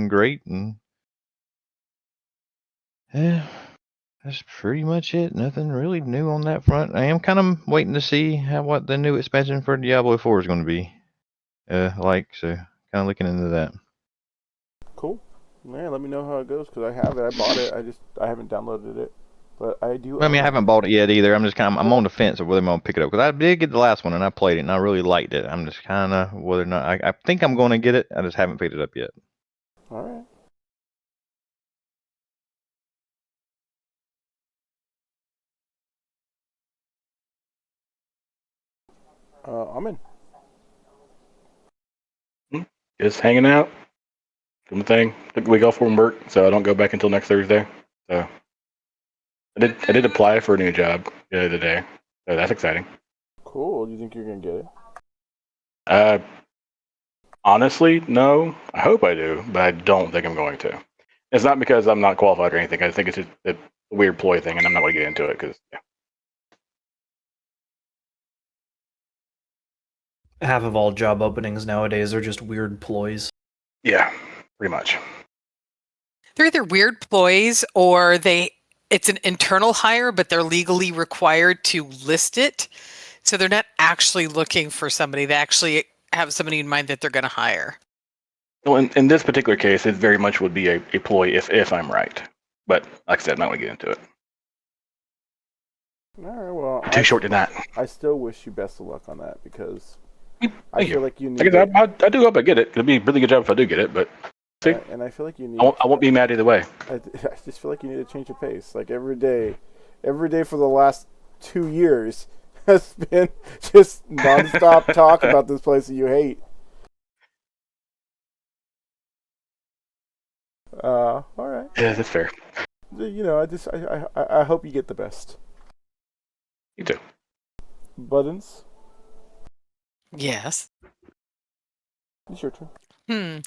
doing great, and yeah, that's pretty much it. Nothing really new on that front. I am kind of waiting to see what the new expansion for Diablo 4 is going to be so kind of looking into that. Cool. Yeah, let me know how it goes because I have it. I bought it. I haven't downloaded it, but I do. I mean, I haven't bought it yet either. I'm just I'm on the fence of whether I'm going to pick it up, because I did get the last one and I played it and I really liked it. I'm just kind of whether or not I think I'm going to get it. I just haven't picked it up yet. All right. I'm in. Just hanging out, doing my thing. Took a week off from work, so I don't go back until next Thursday. So I did apply for a new job the other day, so that's exciting. Cool. Do you think you're gonna get it? Honestly, no. I hope I do, but I don't think I'm going to. It's not because I'm not qualified or anything. I think it's just a weird ploy thing, and I'm not going to get into it because. Yeah. Half of all job openings nowadays are just weird ploys. Yeah, pretty much. They're either weird ploys or it's an internal hire, but they're legally required to list it. So they're not actually looking for somebody. They actually have somebody in mind that they're going to hire. Well, in this particular case, it very much would be a ploy if I'm right. But like I said, I'm not going to get into it. All right. Well, Too short to that. I still wish you best of luck on that because Thank I you. feel like you need. I do hope I get it. It'll be a really good job if I do get it, but see, and I feel like you need. I won't be mad either way. I just feel like you need to change your pace. Like every day for the last 2 years has been just nonstop talk about this place that you hate. All right. Yeah, that's fair. You know, I hope you get the best. You too. Buttons, Yes. it's your turn.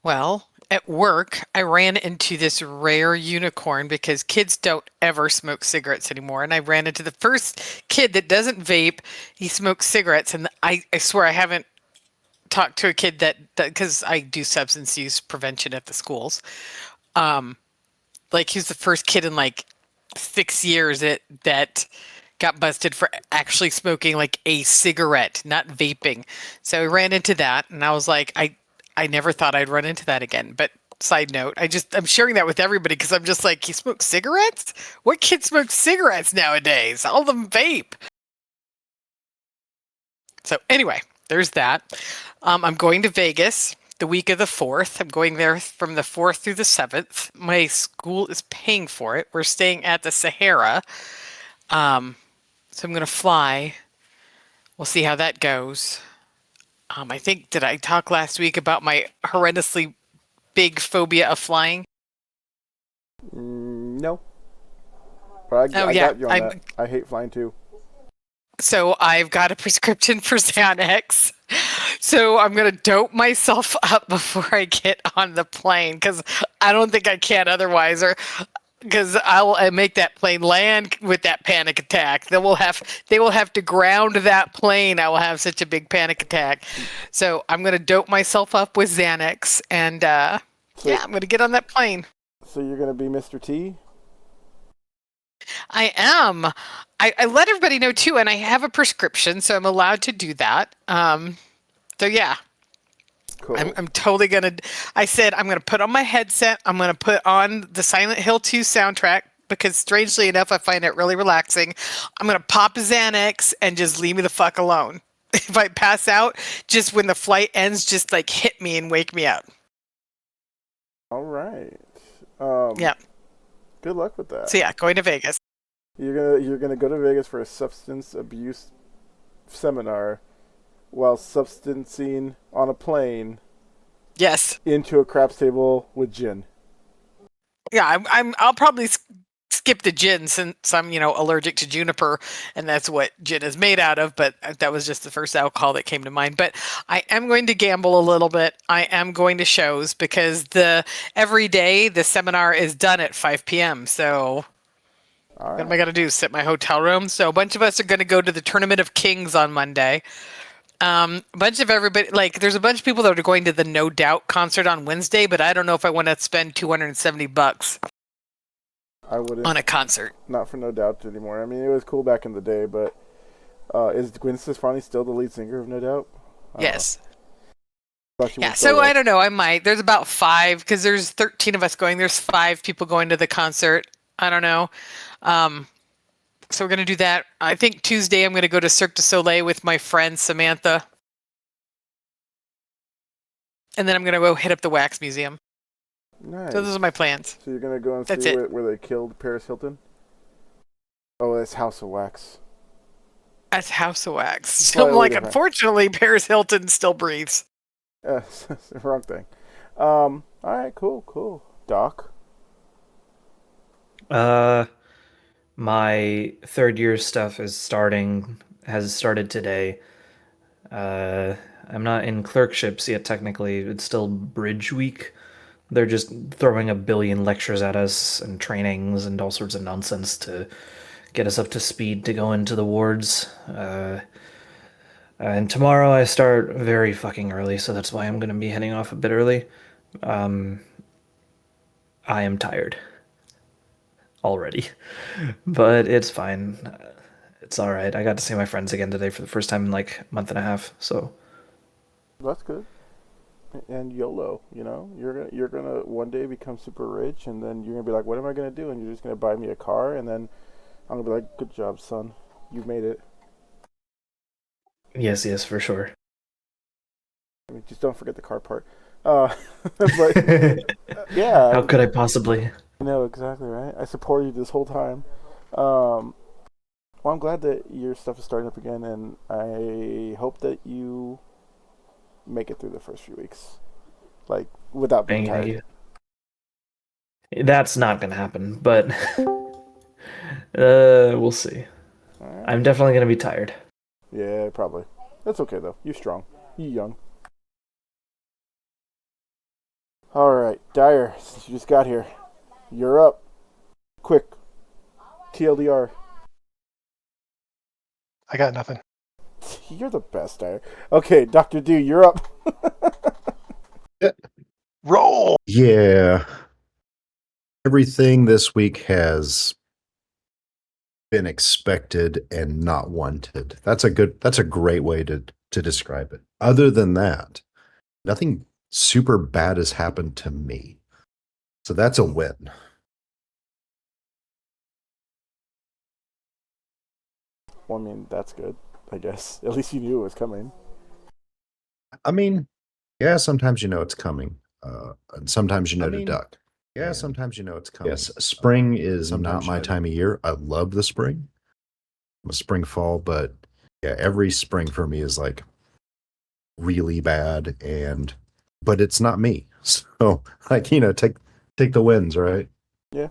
Well, at work, I ran into this rare unicorn because kids don't ever smoke cigarettes anymore. And I ran into the first kid that doesn't vape. He smokes cigarettes. And I swear I haven't talked to a kid that because I do substance use prevention at the schools. Like he was the first kid in like 6 years that got busted for actually smoking like a cigarette, not vaping. So I ran into that and I was like, I never thought I'd run into that again. But side note, I'm sharing that with everybody because I'm just like, you smoke cigarettes? What kid smokes cigarettes nowadays? All of them vape. So anyway, there's that. I'm going to Vegas the week of the 4th. I'm going there from the 4th through the 7th. My school is paying for it. We're staying at the Sahara. So I'm going to fly. We'll see how that goes. I think, did I talk last week about my horrendously big phobia of flying? No. But I got you on that. I hate flying too. So I've got a prescription for Xanax. So I'm going to dope myself up before I get on the plane because I don't think I can otherwise, or because I'll make that plane land with that panic attack. They will have to ground that plane. I will have such a big panic attack. So I'm going to dope myself up with Xanax and I'm going to get on that plane. So you're going to be Mr. T? I am. I let everybody know too, and I have a prescription, so I'm allowed to do that. So yeah. Cool. I'm totally gonna. I said I'm gonna put on my headset. I'm gonna put on the Silent Hill 2 soundtrack because, strangely enough, I find it really relaxing. I'm gonna pop Xanax and just leave me the fuck alone. If I pass out, just when the flight ends, just like hit me and wake me up. All right. Yeah. Good luck with that. So yeah, going to Vegas. You're gonna go to Vegas for a substance abuse seminar while substancing on a plane. Yes. Into a craps table with gin. Yeah, I'll probably skip the gin since I'm allergic to juniper, and that's what gin is made out of. But that was just the first alcohol that came to mind. But I am going to gamble a little bit. I am going to shows because every day the seminar is done at 5 p.m. So. What am I going to do? Sit in my hotel room? So a bunch of us are going to go to the Tournament of Kings on Monday. A bunch of everybody, like, there's a bunch of people that are going to the No Doubt concert on Wednesday, but I don't know if I want to spend $270 I wouldn't. on a concert. Not for No Doubt anymore. I mean, it was cool back in the day, but is Gwen Stefani still the lead singer of No Doubt? Yes. Yeah, so I don't know. I might. There's about 5 because there's 13 of us going. There's 5 people going to the concert. I don't know. So we're going to do that. I think Tuesday I'm going to go to Cirque du Soleil with my friend Samantha. And then I'm going to go hit up the Wax Museum. Nice. So those are my plans. So you're going to go and That's see it. where they killed Paris Hilton? Oh, that's House of Wax. That's House of Wax. So I'm Slightly like, different. unfortunately, Paris Hilton still breathes. Wrong thing. All right, cool. Doc? My third year stuff has started today. I'm not in clerkships yet, technically. It's still bridge week. They're just throwing a billion lectures at us and trainings and all sorts of nonsense to get us up to speed to go into the wards. And tomorrow I start very fucking early, so that's why I'm going to be heading off a bit early. I am tired already, but it's fine. It's all right. I got to see my friends again today for the first time in like a month and a half, so That's good. And YOLO, you're gonna one day become super rich, and then you're gonna be like, "What am I gonna do?" And you're just gonna buy me a car, and then I'm gonna be like, "Good job, son. You made it." yes, for sure. I mean, just don't forget the car part. But yeah, How could I possibly? no, exactly right. I supported you this whole time. Well, I'm glad that your stuff is starting up again, and I hope that you make it through the first few weeks, like without being Thank tired. you. That's not gonna happen, but we'll see. All right. I'm definitely gonna be tired. Yeah, probably. That's okay though. You're strong. You're young. All right, Dyer. Since you just got here, you're up. Quick. TLDR. I got nothing. You're the best, Dyer. Okay, Dr. D, you're up. Roll! Yeah. Everything this week has been expected and not wanted. That's a great way to describe it. Other than that, nothing super bad has happened to me. So that's a win. Well, I mean, that's good, I guess. At least you knew it was coming. I mean, yeah, sometimes you know it's coming. And sometimes you know to duck. Yeah, and sometimes you know it's coming. Yes, spring is not my time of year. I love the spring. I'm a spring fall, but yeah, every spring for me is like really bad, but it's not me. So like, take the wins, right? Yeah.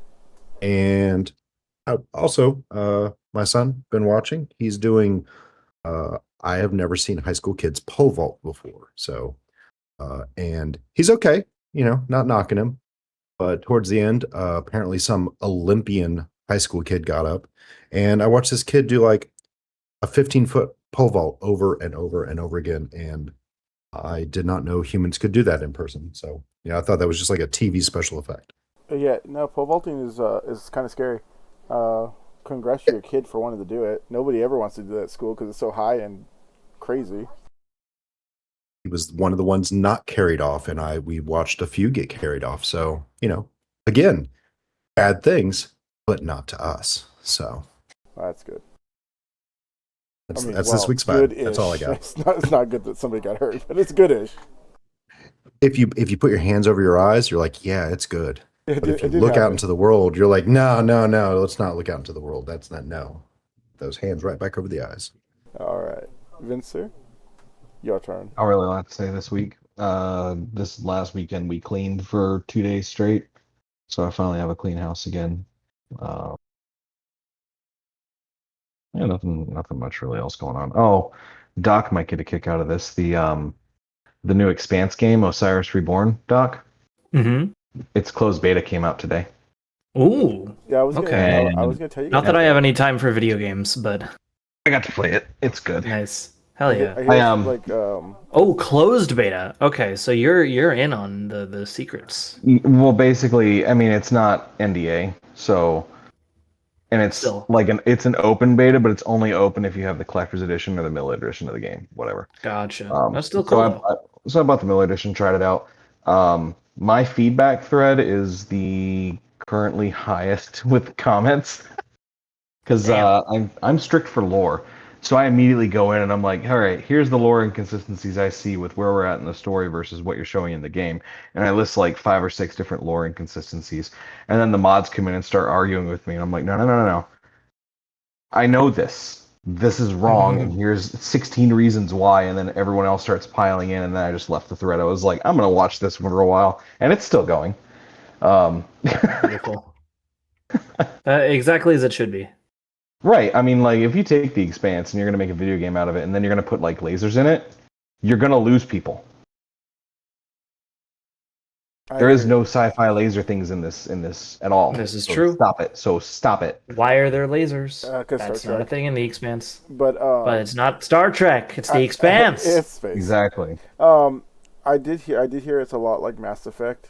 And also, my son been watching. He's doing. I have never seen high school kids pole vault before, so and he's okay. Not knocking him, but towards the end, apparently some Olympian high school kid got up, and I watched this kid do like a 15-foot pole vault over and over and over again, and I did not know humans could do that in person. So, I thought that was just like a TV special effect. Yeah, no, pole vaulting is kind of scary. Congrats to your kid for wanting to do it. Nobody ever wants to do that at school because it's so high and crazy. He was one of the ones not carried off, and we watched a few get carried off. So, again, bad things, but not to us. So That's good. that's I mean, this week's bad. good-ish. That's all I got. It's not good that somebody got hurt, but it's goodish. If you put your hands over your eyes, you're like, yeah, it's good. But if you look happen. out into the world, you're like, no, let's not look out into the world. That's not, no. Those hands right back over the eyes. All right. Vince, sir, your turn. I don't really like to say this week. This last weekend we cleaned for 2 days straight, so I finally have a clean house again. Yeah, nothing much really else going on. Oh, Doc might get a kick out of this. The new Expanse game, Osiris Reborn, Doc. Mm-hmm. Its closed beta came out today. Ooh. Yeah, I was Okay. I was gonna tell you. Not that I have any time for video games, but I got to play it. It's good. nice. Hell yeah. I hear I, like Oh, closed beta. Okay, so you're in on the secrets. well, basically, I mean, it's not NDA, so, and it's Still. like it's an open beta, but it's only open if you have the collector's edition or the middle edition of the game, whatever. Gotcha. That's still So cool though. so I bought the middle edition, tried it out. My feedback thread is the currently highest with comments because Damn. I'm strict for lore. So I immediately go in and I'm like, all right, here's the lore inconsistencies I see with where we're at in the story versus what you're showing in the game. And I list like 5 or 6 different lore inconsistencies. And then the mods come in and start arguing with me. And I'm like, no. I know this. This is wrong. And here's 16 reasons why. And then everyone else starts piling in. And then I just left the thread. I was like, I'm going to watch this one for a while. And it's still going. Beautiful. Exactly as it should be. Right. I mean, like, if you take the Expanse and you're going to make a video game out of it, and then you're going to put, like, lasers in it, you're going to lose people. There is no sci-fi laser things in this at all. This is So true. Stop it. Why are there lasers? 'cause That's Star not a Trek. thing in the Expanse. But it's not Star Trek. It's the Expanse. It's space. Exactly. I did hear it's a lot like Mass Effect.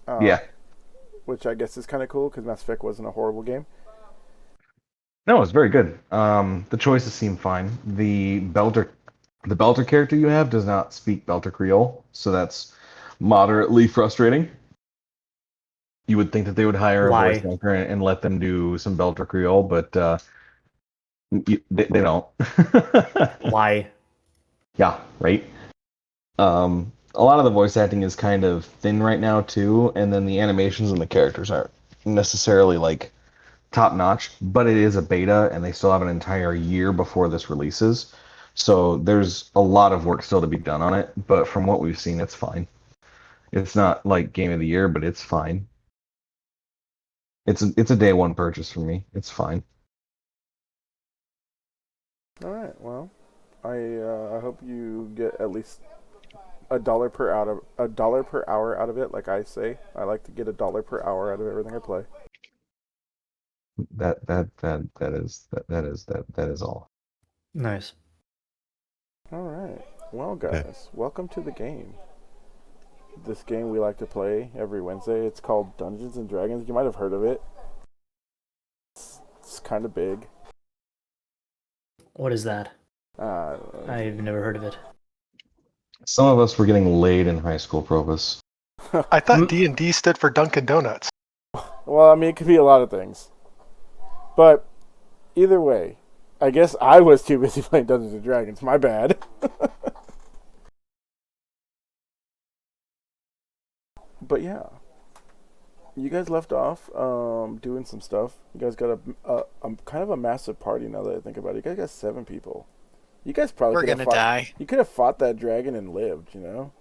Yeah. Which I guess is kind of cool because Mass Effect wasn't a horrible game. No, it's very good. The choices seem fine. The Belter character you have does not speak Belter Creole, so that's moderately frustrating. You would think that they would hire a voice actor and let them do some Belter Creole, but they don't. Why? Yeah, right. A lot of the voice acting is kind of thin right now too, and then the animations and the characters aren't necessarily like top notch, but it is a beta and they still have an entire year before this releases. So there's a lot of work still to be done on it, but from what we've seen, it's fine. It's not like game of the year, but it's fine. It's a day one purchase for me. It's fine. All right. Well, I hope you get at least $1 per hour out of it. Like I say, I like to get $1 per hour out of everything I play. That is all. Nice. All right. Well, guys, welcome to the game. This game we like to play every Wednesday. It's called Dungeons and Dragons. You might have heard of it. It's kind of big. What is that? I've never heard of it. Some of us were getting laid in high school, Provis. I thought D&D stood for Dunkin' Donuts. Well, I mean, it could be a lot of things. But either way, I guess I was too busy playing Dungeons and Dragons. My bad. But yeah, you guys left off doing some stuff. You guys got a kind of a massive party now that I think about it. You guys got 7 people. You guys probably We're gonna die. You could have fought that dragon and lived, you know?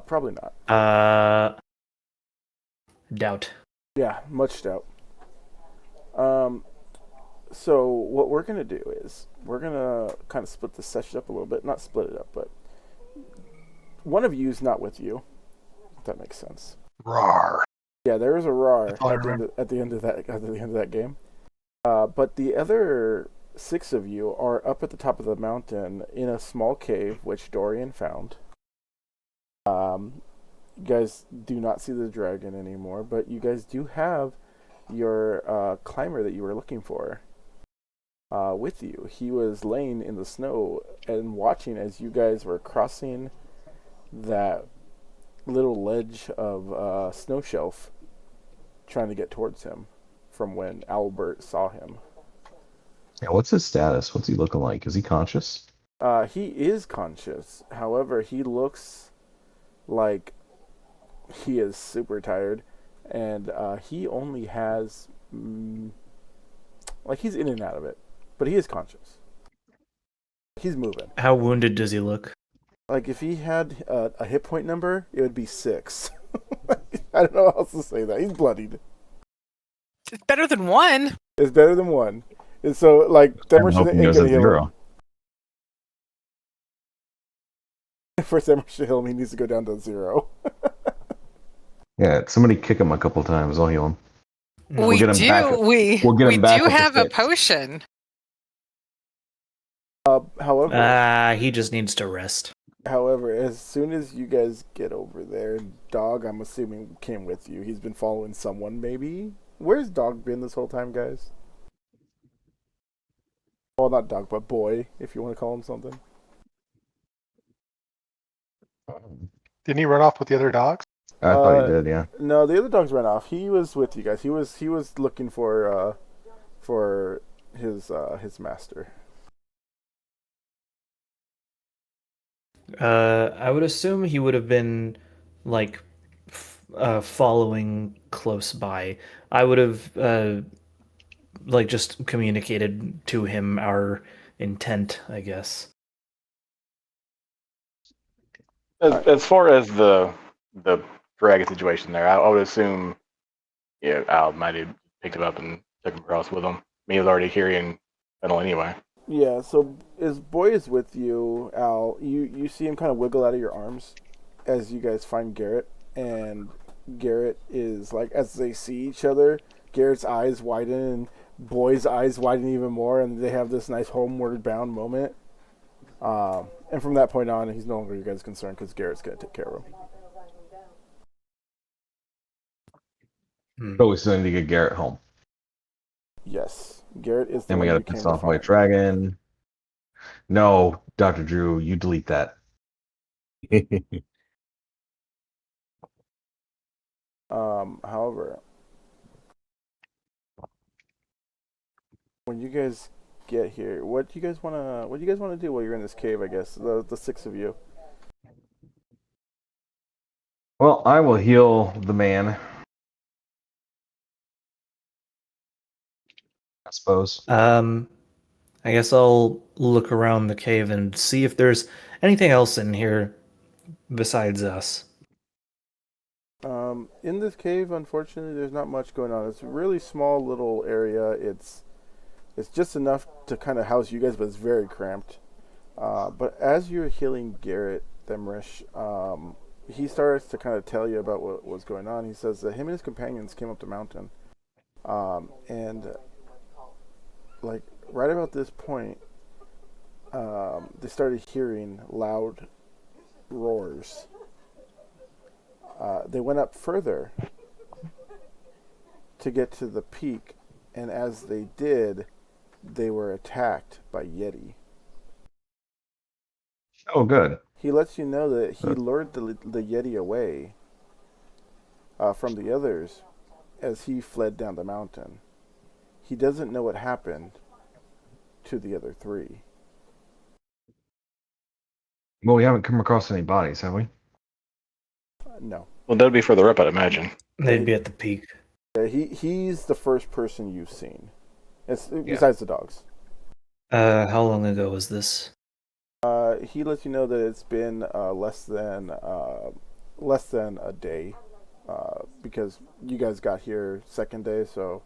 Probably not. Doubt. Yeah, much doubt. So what we're gonna do is we're gonna kind of split the session up a little bit. Not split it up, but one of you's not with you. If that makes sense. Rawr. Yeah, there is a roar That's all I at the end of that game. But the other 6 of you are up at the top of the mountain in a small cave which Dorian found. You guys do not see the dragon anymore, but you guys do have your climber that you were looking for with you. He was laying in the snow and watching as you guys were crossing that little ledge of snow shelf, trying to get towards him from when Albert saw him. Yeah, what's his status? What's he looking like? Is he conscious? He is conscious. However, he looks like he is super tired, and he only has like he's in and out of it, but he is conscious. He's moving. How wounded does he look? Like if he had a hit point number, it would be 6. I don't know how else to say that. He's bloodied. It's better than 1. It's better than 1. And so, like, Demersh ain't goes gonna at heal 0. him. For Demersh to heal him, he needs to go down to 0. Yeah, somebody kick him a couple times. I'll heal him. We get him do. back. We We'll get him back do with the have a sticks. potion. However, He just needs to rest. as soon as you guys get over there, Dog, I'm assuming, came with you. He's been following someone, maybe? Where's Dog been this whole time, guys? Well, not Dog, but Boy, if you want to call him something. Didn't he run off with the other dogs? I thought he did, yeah. No, the other dogs ran off. He was with you guys. He was looking for his master. I would assume he would have been like following close by. I would have like just communicated to him our intent, I guess. As far as the dragon situation there, I would assume, yeah, Al might have picked him up and took him across with him. I mean, he was already here in Fennel anyway. Yeah, so as Boy is with you, Al, you see him kind of wiggle out of your arms as you guys find Garrett, and Garrett is like, as they see each other, Garrett's eyes widen and Boy's eyes widen even more, and they have this nice homeward bound moment. And from that point on, he's no longer you guys' concern because Garrett's gonna take care of him. But we still need to get Garrett home. Yes, Garrett is the And we one gotta you came piss to off White find. Dragon. No, Dr. Drew, you delete that. However, when you guys get here, what do you guys wanna do while you're in this cave? I guess the six of you. Well, I will heal the man, I suppose. I guess I'll look around the cave and see if there's anything else in here besides us. In this cave, unfortunately, there's not much going on. It's a really small little area. It's just enough to kind of house you guys, but it's very cramped. But as you're healing Garrett Themrish, he starts to kind of tell you about what was going on. He says that him and his companions came up the mountain, and like right about this point, they started hearing loud roars. They went up further to get to the peak, and as they did, they were attacked by Yeti. Oh, good. He lets you know that he lured the Yeti away from the others as he fled down the mountain. He doesn't know what happened to the other three. Well, we haven't come across any bodies, have we? No. Well, that'd be further up, I'd imagine. They'd be at the peak. Yeah, he's the first person you've seen. Besides the dogs. How long ago was this? He lets you know that it's been less than a day, because you guys got here second day, so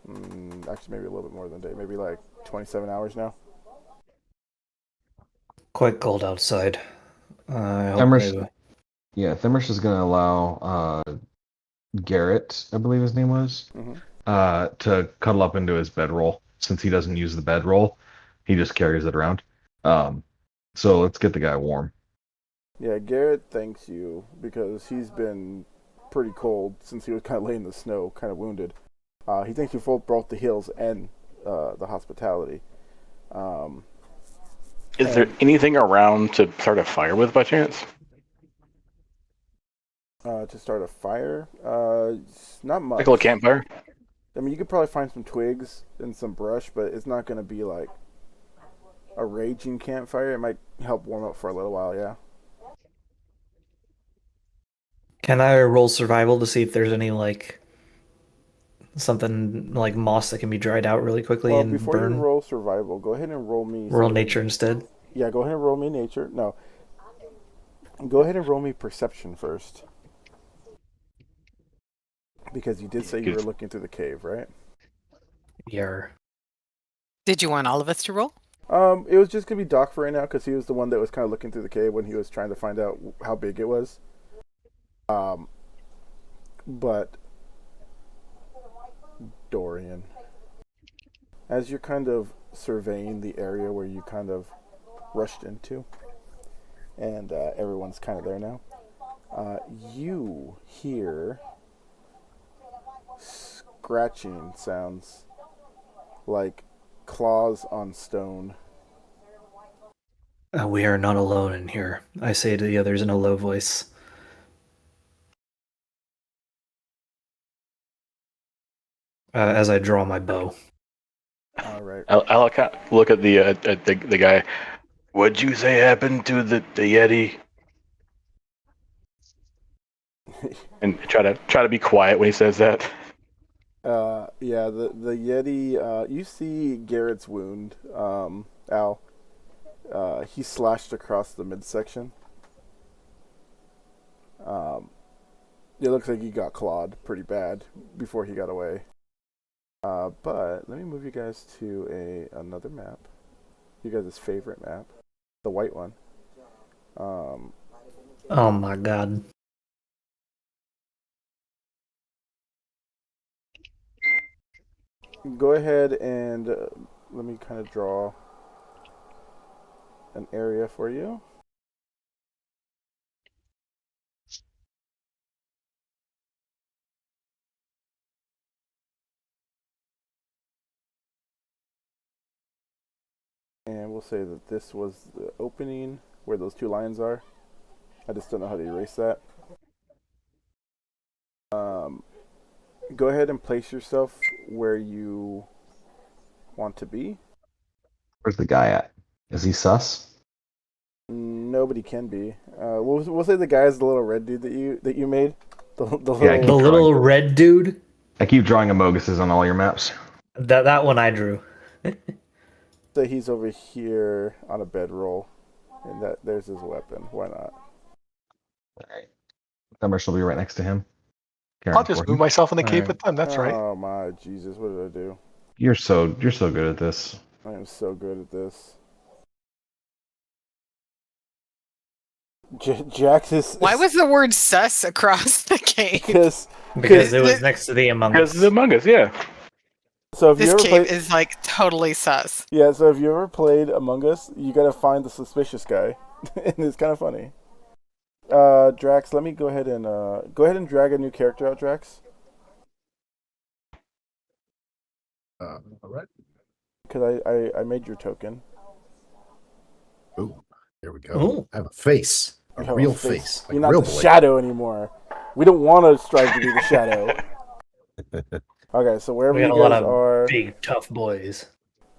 actually maybe a little bit more than a day, maybe like 27 hours now. Quite cold outside. I hope Themrish is going to allow Garrett, I believe his name was, to cuddle up into his bedroll. Since he doesn't use the bedroll, he just carries it around. So let's get the guy warm. Yeah, Garrett thanks you because he's been pretty cold since he was kind of laying in the snow, kind of wounded. He thanks you for both the heals and the hospitality. Is there anything around to start a fire with by chance? To start a fire? Not much. Like a little campfire? I mean, you could probably find some twigs and some brush, but it's not going to be like a raging campfire. It might help warm up for a little while, yeah. Can I roll survival to see if there's any like something like moss that can be dried out really quickly Well, and before burn? you roll survival, go ahead and roll me. Roll nature instead. Yeah, go ahead and roll me nature. No. Go ahead and roll me perception first. Because you did say you were looking through the cave, right? Yeah. Did you want all of us to roll? It was just gonna be Doc for right now because he was the one that was kind of looking through the cave when he was trying to find out how big it was. But Dorian, As you're kind of surveying the area where you kind of rushed into, and everyone's kind of there now, you hear scratching sounds like claws on stone. We are not alone in here, I say to the others in a low voice. As I draw my bow. All right. I'll look at the guy. What'd you say happened to the Yeti? And try to be quiet when he says that. Yeah, the Yeti. You see Garrett's wound, Al. He slashed across the midsection. It looks like he got clawed pretty bad before he got away. But let me move you guys to another map. You guys' favorite map, the white one. Oh my god. Go ahead and let me kind of draw an area for you. And we'll say that this was the opening where those two lines are. I just don't know how to erase that. Go ahead and place yourself where you want to be. Where's the guy at? Is he sus? Nobody can be. We'll say the guy is the little red dude that you made. The Yeah, little The little red dude? I keep drawing amoguses on all your maps. That one I drew. say he's over here on a bedroll, and there's his weapon. Why not? All right. Summer shall be right next to him. I'll just move myself in the cave Alright. with them. That's right. Oh my Jesus! What did I do? You're so good at this. I am so good at this. Jax is. Why was the word sus across the cave? Because it was next to the Among Because Us. it's Among Us, yeah. So if This you ever cave played, is like totally sus. yeah. So if you ever played Among Us, you gotta find the suspicious guy, and it's kind of funny. Drax, let me go ahead and drag a new character out, Drax. All right. Because I made your token. Ooh, there we go. Ooh. I have a face, a You have real a face. Like You're not real the boy. shadow anymore. We don't want to strive to be the shadow. Okay, so wherever We got you a lot guys of are, big tough boys.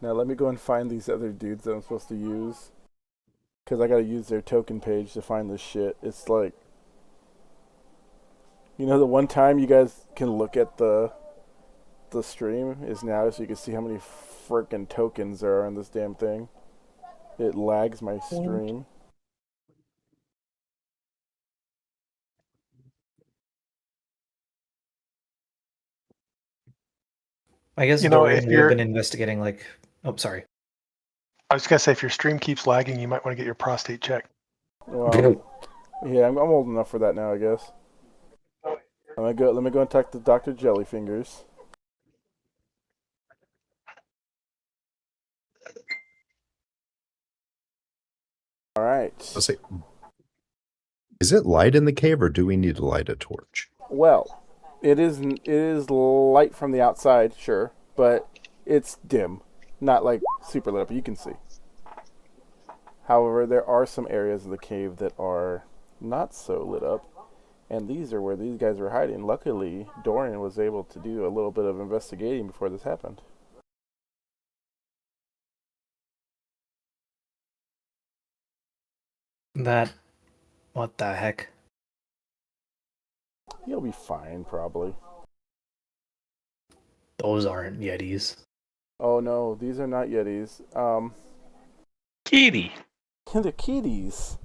now let me go and find these other dudes that I'm supposed to use. Because I gotta use their token page to find this shit. It's like, the one time you guys can look at the stream is now, so you can see how many freaking tokens there are on this damn thing. It lags my stream. I guess If Dorian would have been investigating oh sorry. I was gonna say, if your stream keeps lagging, you might want to get your prostate checked. Well, yeah, I'm old enough for that now, I guess. Let me go and talk to Dr. Jellyfingers. All right. Let's see. Is it light in the cave, or do we need to light a torch? Well, it is light from the outside, sure, but it's dim, not like super lit up. You can see. However, there are some areas of the cave that are not so lit up, and these are where these guys were hiding. Luckily, Dorian was able to do a little bit of investigating before this happened. What the heck? You'll be fine, probably. Those aren't Yetis. Oh no, these are not Yetis. Kitty. They're kitties.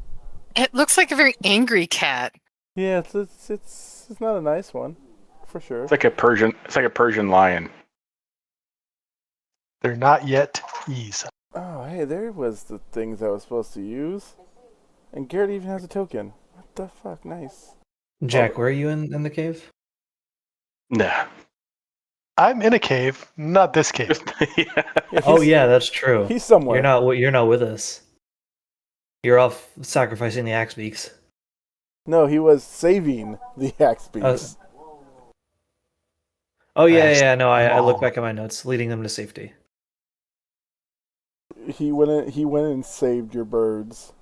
It looks like a very angry cat. Yeah, it's not a nice one, for sure. It's like a Persian lion. They're not yet ease. Oh, hey, there was the things I was supposed to use. And Garrett even has a token. What the fuck? Nice. Jack, where are you in the cave? Nah. I'm in a cave, not this cave. Yeah. Yeah, Oh yeah, that's true. he's somewhere. You're not with us. You're off sacrificing the axe beaks. No, he was saving the axe Uh, beaks. Oh yeah, Axe- yeah. No, I look Oh. back at my notes, leading them to safety. He went and saved your birds.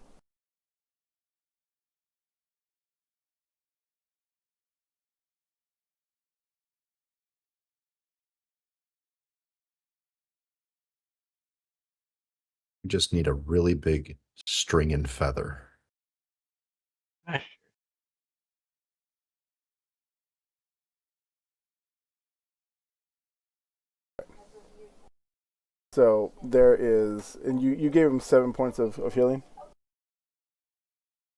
You just need a really big string and feather. So there is, and you gave him 7 points of healing.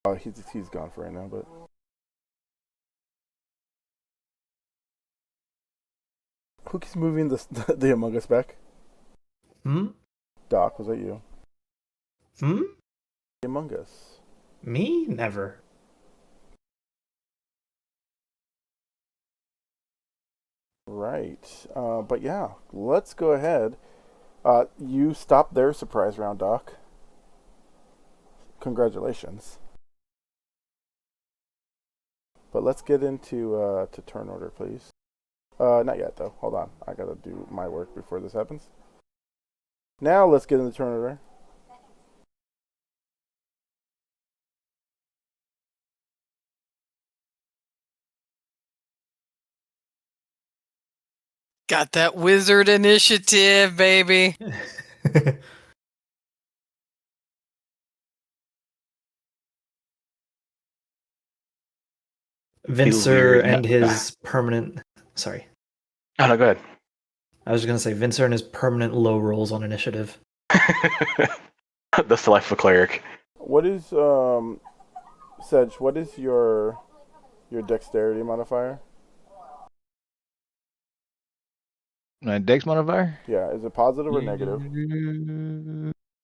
Oh, he's gone for right now, but who keeps moving the Among Us back? Hmm? Doc, was that you? Hmm? The Among Us. Me? Never. Right. But yeah, let's go ahead. You stopped their surprise round, Doc. Congratulations. But let's get into to turn order, please. Not yet, though. Hold on. I gotta do my work before this happens. Now let's get into turn order. Got that wizard initiative, baby. Weird. Vincer and his permanent. Sorry, Oh no, go ahead. I was gonna say Vincer and his permanent low rolls on initiative. That's the life of a cleric. What is Sedge? What is your dexterity modifier? My dex modifier? Yeah, is it positive or negative?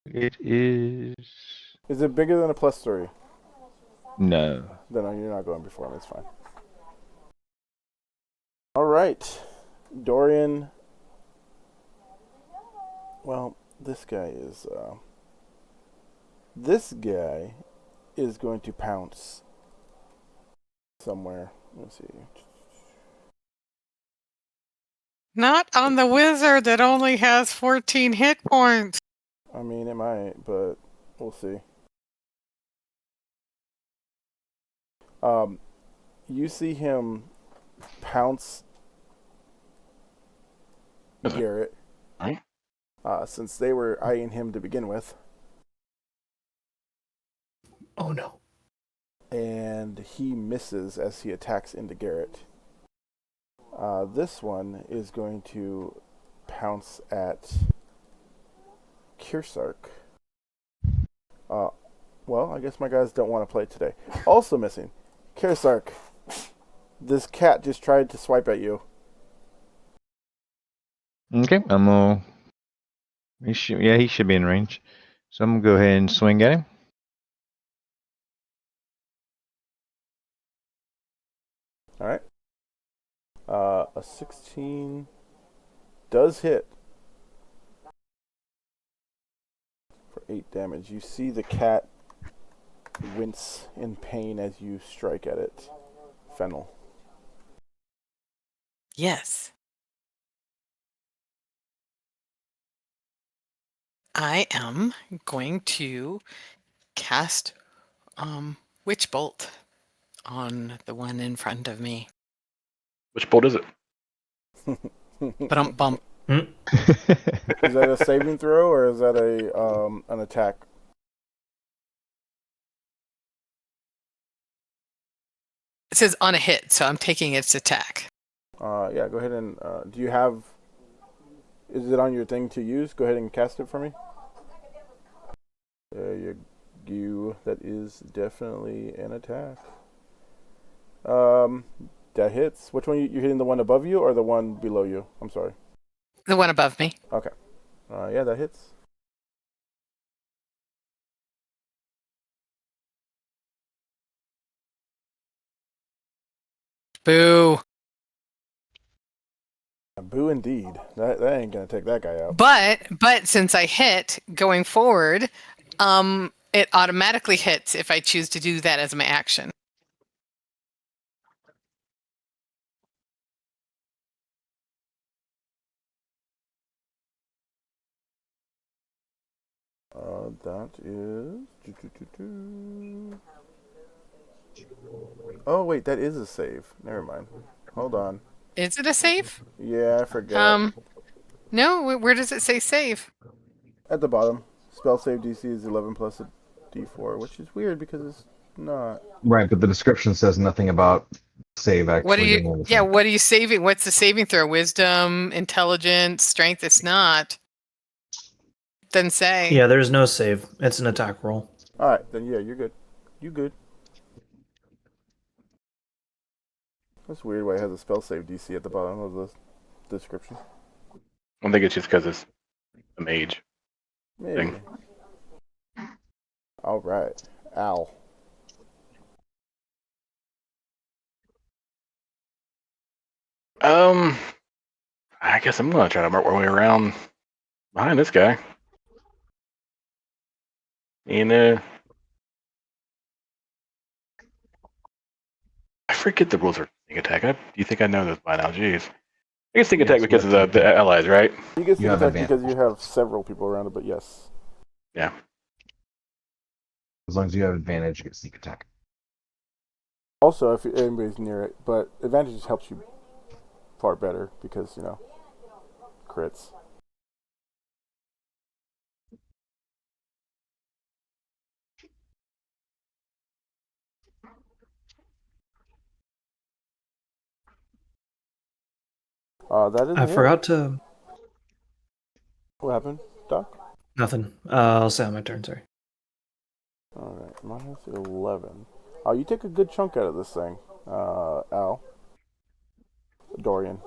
It is. Is it bigger than a +3? No. Then no, you're not going before me. It's fine. All right, Dorian. Well, this guy is going to pounce somewhere. Let's see. Not on the wizard that only has 14 hit points. I mean, it might, but we'll see. You see him pounce Garrett, since they were eyeing him to begin with, Oh no. and he misses as he attacks into Garrett. This one is going to pounce at Kirsark. Well, I guess my guys don't want to play today. Also missing, Kirsark. This cat just tried to swipe at you. Okay, I'm gonna. He should be in range. So I'm gonna go ahead and swing at him. All right. A 16 does hit for 8 damage. You see the cat wince in pain as you strike at it. Fennel. Yes. I am going to cast Witch Bolt on the one in front of me. Which bolt is it? Bump bump. Is that a saving throw or is that an attack? It says on a hit, so I'm taking its attack. Yeah, go ahead and do you have? Is it on your thing to use? Go ahead and cast it for me. There you go. That is definitely an attack. That hits. Which one you hitting? The one above you or the one below you? I'm sorry. The one above me. Okay. Yeah, that hits. Boo. Boo indeed. That ain't gonna take that guy out. But since I hit going forward, it automatically hits if I choose to do that as my action. That is. Oh wait, that is a save. Never mind. Hold on. Is it a save? Yeah, I forgot. No. Where does it say save? At the bottom, spell save DC is 11 plus a D4, which is weird because it's not. Right, but the description says nothing about save actually. What are doing you? anything. Yeah, what are you saving? What's the saving throw? Wisdom, intelligence, strength? It's not. Doesn't say. Yeah, there's no save. It's an attack roll. All right, then yeah, you're good. You good? That's weird why it has a spell save DC at the bottom of the description. I think it's just because it's a mage. Maybe. Thing. All right, Al. I guess I'm gonna try to work my way around behind this guy. And I forget the rules for sneak attack. Do you think I know this by now? Jeez. I guess sneak attack because of the allies, right? You get sneak have attack advantage. because you have several people around it, but yes. Yeah. As long as you have advantage, you get sneak attack. Also, if anybody's near it, but advantage just helps you far better because, you know, crits. That is. I forgot to. What happened, Doc? Nothing. I'll say on my turn, sorry. All right, minus 11. Oh, you take a good chunk out of this thing, Al. Dorian.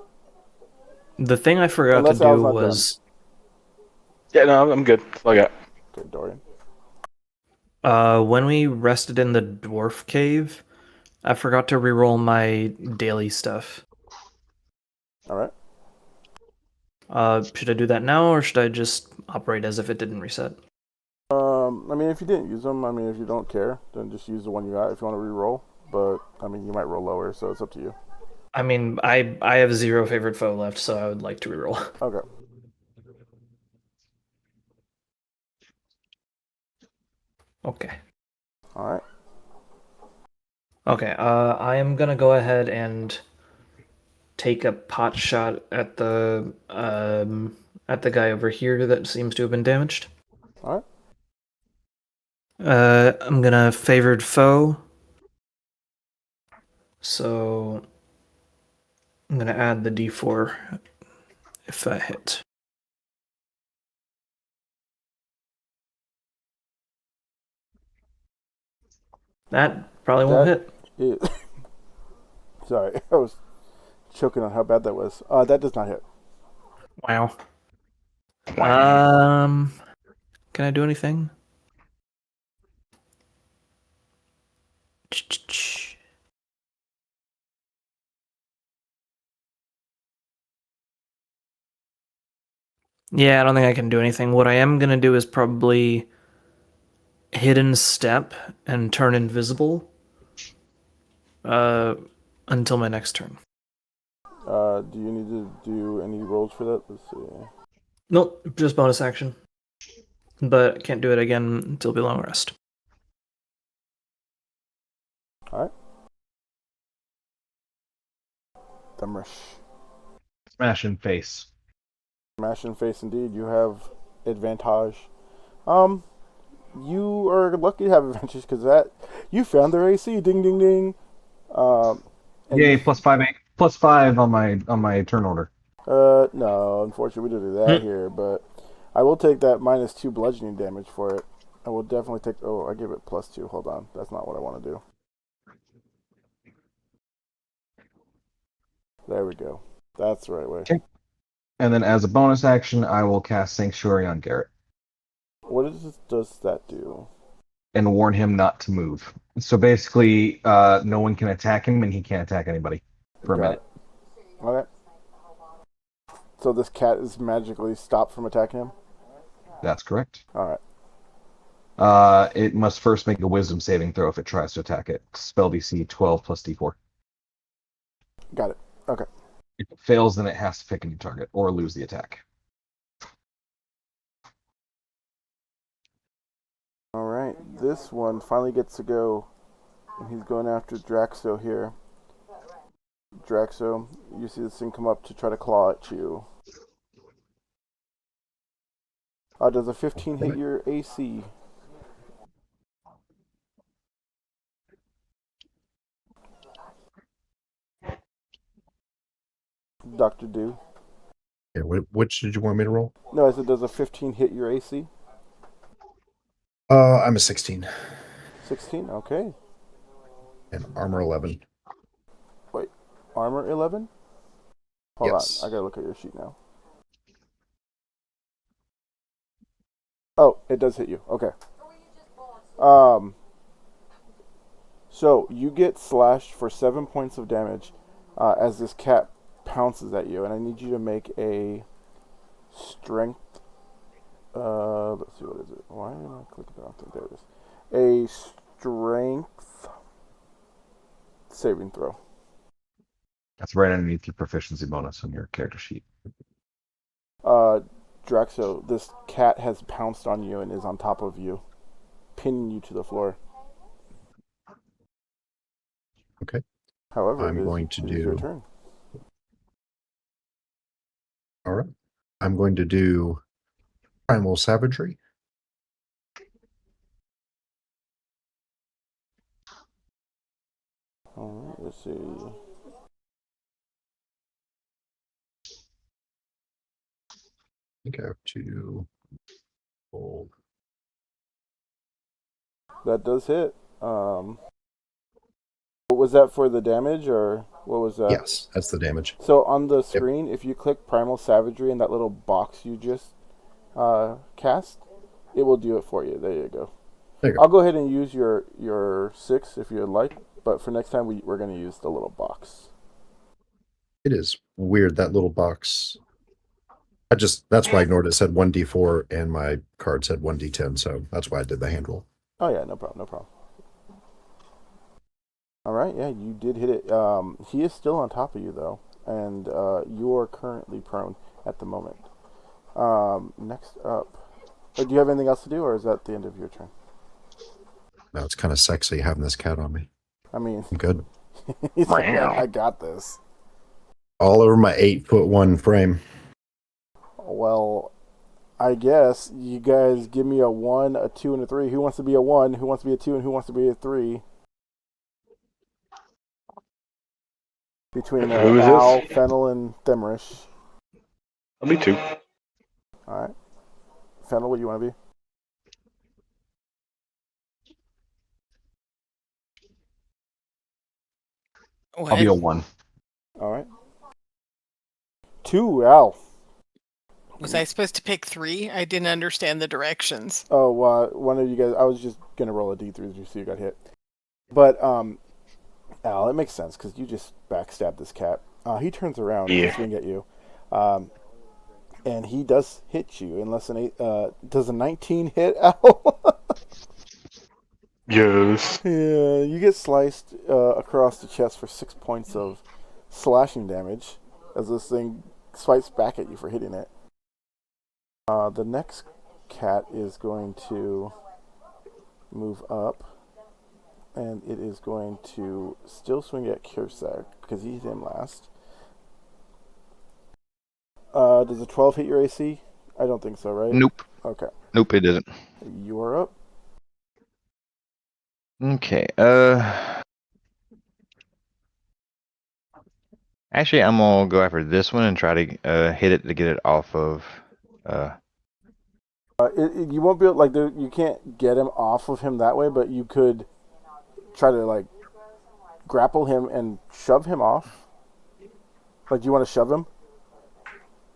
The thing I forgot Unless to do Al's not was. Yeah, no, I'm good. That's all I got. Okay, Dorian. When we rested in the dwarf cave, I forgot to reroll my daily stuff. All right. Should I do that now, or should I just operate as if it didn't reset? I mean, if you didn't use them, I mean, if you don't care, then just use the one you got if you want to re-roll. But, I mean, you might roll lower, so it's up to you. I mean, I have 0 favorite foe left, so I would like to reroll. Okay. Okay. All right. Okay, I am gonna go ahead and take a pot shot at the guy over here that seems to have been damaged. All right. I'm gonna favored foe. So I'm gonna add the D4 if I hit. That probably won't hit. Sorry, I was choking on how bad that was. That does not hit. Wow. Can I do anything? Yeah, I don't think I can do anything. What I am gonna do is probably hidden step and turn invisible until my next turn. Do you need to do any rolls for that? Let's see. Nope, just bonus action. But can't do it again until below rest. All right. Demrish. Smash in face. Smash in face, indeed. You have advantage. You are lucky to have advantage because that you found their AC. Ding, ding, ding. Yay! +5 on my turn order. No, unfortunately, we didn't do that here, but I will take that -2 bludgeoning damage for it. I will definitely take. Oh, I gave it +2. Hold on, that's not what I want to do. There we go. That's the right way. Okay. And then as a bonus action, I will cast Sanctuary on Garrett What does that do? and warn him not to move. So basically, no one can attack him, and he can't attack anybody for a minute. Okay. So this cat is magically stopped from attacking him? That's correct. All right. It must first make a wisdom saving throw if it tries to attack it. Spell DC 12 plus D4. Got it. Okay. If it fails, then it has to pick a new target or lose the attack. All right. This one finally gets to go, and he's going after Draxo here. Draxo, you see this thing come up to try to claw at you. Does a 15 hit your AC? Dr. Do. Yeah, which did you want me to roll? No, I said, does a 15 hit your AC? I'm a 16. 16? Okay. And armor 11. Wait, armor 11? Hold Yes. on, I gotta look at your sheet now. Oh, it does hit you. Okay. So you get slashed for 7 points of damage as this cat pounces at you, and I need you to make a strength. Let's see, what is it? Why am I clicking the wrong thing? There it is. A strength saving throw. That's right underneath your proficiency bonus on your character sheet. Draxo, this cat has pounced on you and is on top of you, pinning you to the floor. Okay. However, I'm going to it is your do. turn. All right. I'm going to do Primal Savagery. All right, let's see. I think I have to roll. That does hit. Was that for the damage, or what was that? Yes, that's the damage. So on the screen, if you click Primal Savagery in that little box you just cast, it will do it for you. There you go. There you go. I'll go ahead and use your 6 if you'd like, but for next time we're going to use the little box. It is weird, that little box. That's why I ignored it. It said 1d4 and my card said 1d10, so that's why I did the hand roll. Oh yeah, no problem, no problem. All right, yeah, you did hit it. He is still on top of you though, and you are currently prone at the moment. Next up, do you have anything else to do, or is that the end of your turn? No, it's kind of sexy having this cat on me. I mean, I'm good. he's like, I got this. All over my 8'1" frame. Well, I guess you guys give me a 1, a 2, and a 3. Who wants to be a 1? Who wants to be a 2? And who wants to be a 3? Between Who is Al, this? Fennel, and Themrish. I'll be 2. All right. Fennel, what do you want to be? I'll be a 1. All right. 2, Al. Was I supposed to pick 3? I didn't understand the directions. Oh, one of you guys. I was just gonna roll a d3 to see who got hit. But Al, it makes sense because you just backstabbed this cat. He turns around to swing at you, and he does hit you in less than 8. Does a 19 hit, Al? Yes. Yeah, you get sliced across the chest for 6 points of slashing damage as this thing swipes back at you for hitting it. The next cat is going to move up, and it is going to still swing at Kirsak because he hit him last. Does a 12 hit your AC? I don't think so, right? Nope. Okay. Nope, it doesn't. You are up. Okay. Actually, I'm gonna go after this one and try to hit it to get it off of. You won't be able, you can't get him off of him that way, but you could try to grapple him and shove him off. Do you want to shove him?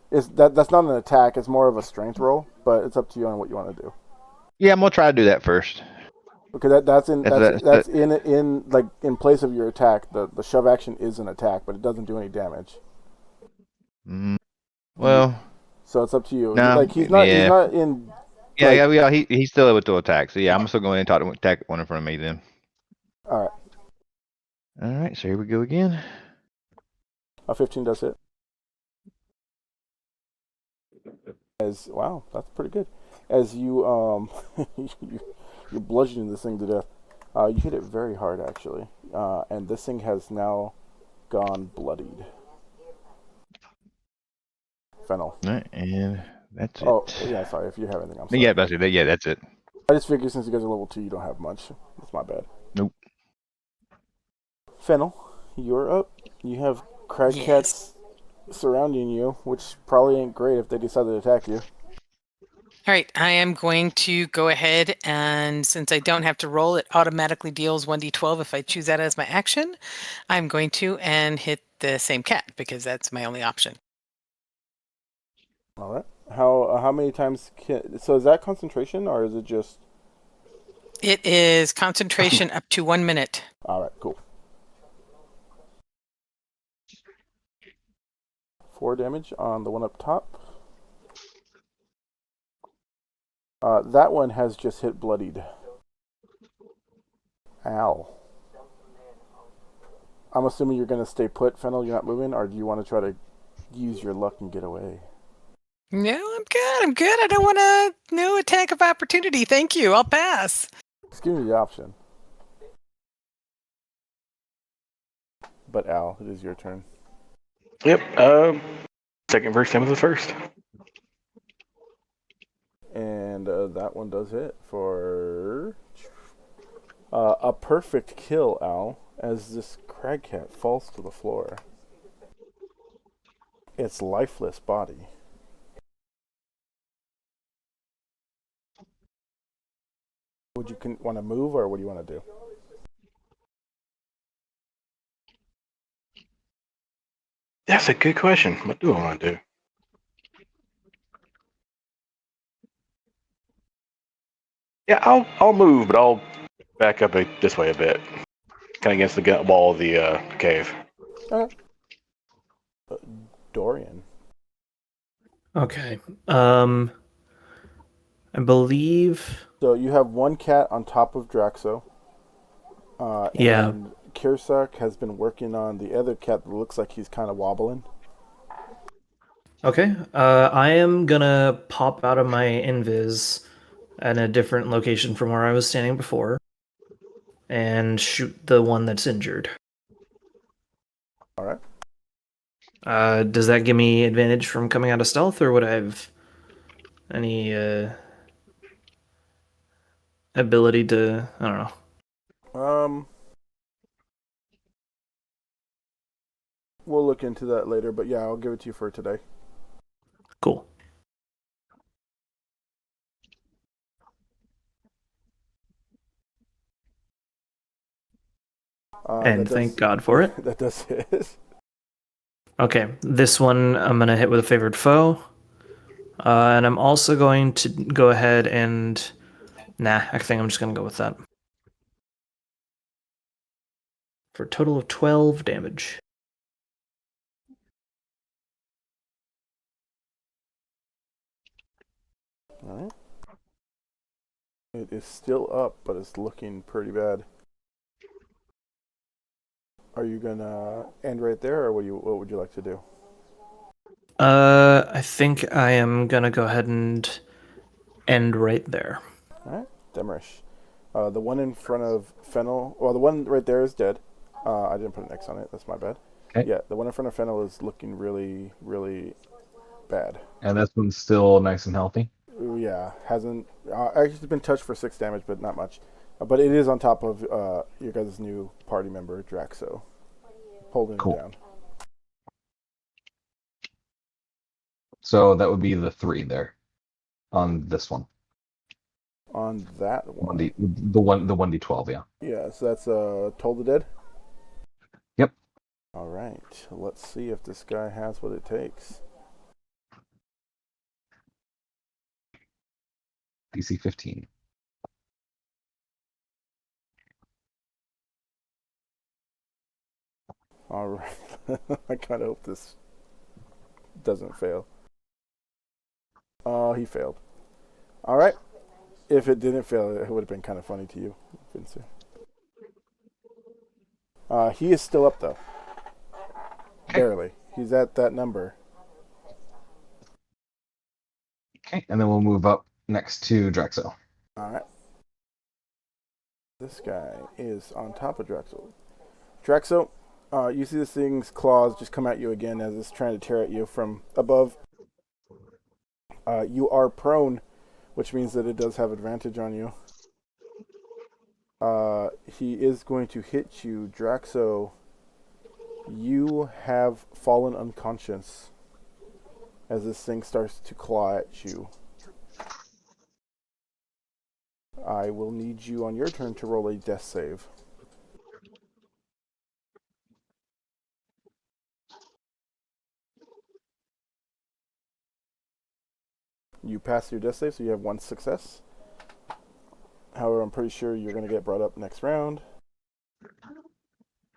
That's not an attack. It's more of a strength roll, but it's up to you on what you want to do. Yeah, I'm gonna try to do that first. Okay, that's in place of your attack. The shove action is an attack, but it doesn't do any damage. Well, So it's up to you. no, Like he's not yeah, in. yeah, Like, yeah. He's still able to attack. So yeah, I'm still going to attack one in front of me then. all right, All right, so here we go again. a 15 does hit. Wow, that's pretty good. As you you're bludgeoning this thing to death. You hit it very hard actually, and this thing has now gone bloodied. Fennel. All right, and that's it. Oh yeah, sorry. If you have anything, I'm sorry. Yeah, that's it. Yeah, that's it. I just figured since you guys are level 2, you don't have much. That's my bad. Nope. Fennel, you're up. You have crag Yes. cats surrounding you, which probably ain't great if they decide to attack you. All right, I am going to go ahead and since I don't have to roll, it automatically deals 1d12 if I choose that as my action. I'm going to and hit the same cat because that's my only option. All right. How many times so is that concentration or is it just? It is concentration up to 1 minute. All right, cool. 4 damage on the one up top. That one has just hit bloodied. Ow. I'm assuming you're going to stay put, Fennel. You're not moving, or do you want to try to use your luck and get away? No, I'm good. I'm good. I don't want no attack of opportunity. Thank you. I'll pass. Just give me the option. But Al, it is your turn. Yep. Second verse, same as the first. And that one does hit for a perfect kill, Al, as this crag cat falls to the floor. Its lifeless body. Would you want to move, or what do you want to do? That's a good question. What do I want to do? Yeah, I'll move, but I'll back up this way a bit, kind of against the wall of the cave. Dorian. Okay. I believe. So you have one cat on top of Draxo. Yeah. And Kirsak has been working on the other cat that looks like he's kind of wobbling. Okay. I am gonna pop out of my invis at a different location from where I was standing before and shoot the one that's injured. All right. Does that give me advantage from coming out of stealth, or would I have any ability to? I don't know. We'll look into that later, but yeah, I'll give it to you for today. Cool. And thank God for it. That does hit. Okay, this one I'm gonna hit with a favored foe, and I'm also going to go ahead and I think I'm just gonna go with that for a total of 12 damage. All right. It is still up, but it's looking pretty bad. Are you gonna end right there, or what would you like to do? I think I am gonna go ahead and end right there. All right, Demerish. The one in front of Fennel, well, the one right there is dead. I didn't put an X on it. That's my bad. Okay. Yeah, the one in front of Fennel is looking really, really bad. And this one's still nice and healthy. Ooh, yeah, hasn't actually been touched for 6 damage, but not much. But it is on top of your guys' new party member, Draxo, holding Cool. him down. So that would be the 3 there on this one. On that one. The 1d12, yeah. Yeah, so that's Toll the Dead? Yep. All right, let's see if this guy has what it takes. DC 15. All right. I kind of hope this doesn't fail. Oh, he failed. All right. If it didn't fail, it would have been kind of funny to you, Vince. He is still up though. Barely. He's at that number. Okay, and then we'll move up next to Drexel. All right. This guy is on top of Drexel. Drexel, you see this thing's claws just come at you again as it's trying to tear at you from above. You are prone, which means that it does have advantage on you. He is going to hit you, Draxo. You have fallen unconscious as this thing starts to claw at you. I will need you on your turn to roll a death save. You pass your death save, so you have one success. However, I'm pretty sure you're going to get brought up next round.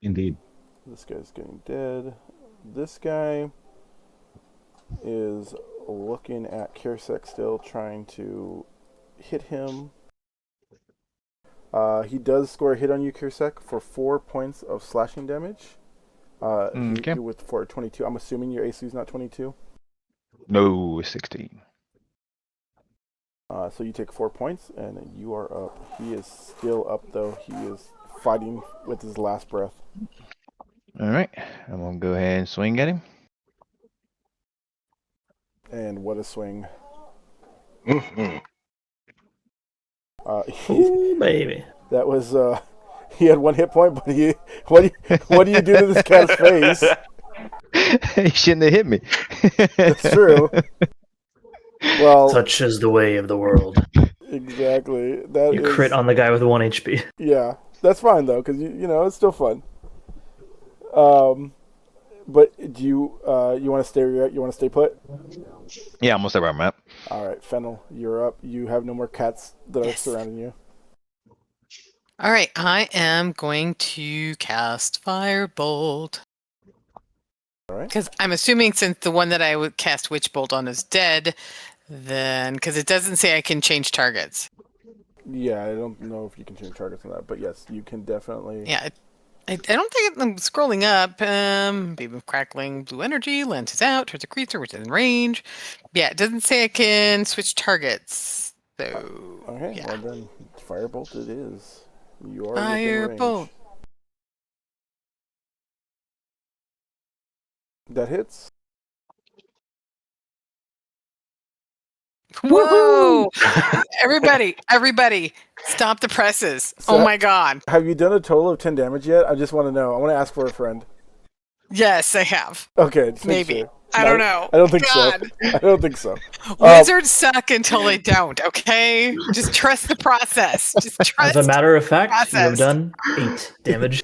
Indeed. This guy's getting dead. This guy is looking at Kirsek still, trying to hit him. He does score a hit on you, Kirsek, for 4 points of slashing damage. Okay. For 22. I'm assuming your AC is not 22. No, 16. So you take 4 points, and you are up. He is still up, though. He is fighting with his last breath. All right. I'm going to go ahead and swing at him. And what a swing. Mhm. Ooh, baby. That was, he had 1 hit point, but what do you do to this cat's face? He shouldn't have hit me. That's true. Well, Such is the way of the world. exactly. You crit on the guy with 1 HP. Yeah, that's fine though, because you know it's still fun. But do you want to stay where you're at? You want to stay put? Yeah, I'm going to stay where I'm at. All right, Fennel, you're up. You have no more cats that are surrounding you. All right, I am going to cast Firebolt. All right. Because I'm assuming since the one that I would cast Witch Bolt on is dead, then because it doesn't say I can change targets. Yeah, I don't know if you can change targets on that, but yes, you can definitely. Yeah, I don't think I'm scrolling up. Beam of crackling blue energy lances out towards a creature which is in range. Yeah, it doesn't say I can switch targets. So Okay, yeah. well then, Firebolt it is. You are within range. Firebolt. That hits. Whoa! everybody, stop the presses. So Oh my god. Have you done a total of 10 damage yet? I just want to know. I want to ask for a friend. Yes, I have. Okay, just make Maybe. sure. I don't know. I don't think God. so. I don't think so. Wizards suck until they don't, okay? Just trust the process. Just trust. As a matter of fact, you have process. done 8 damage.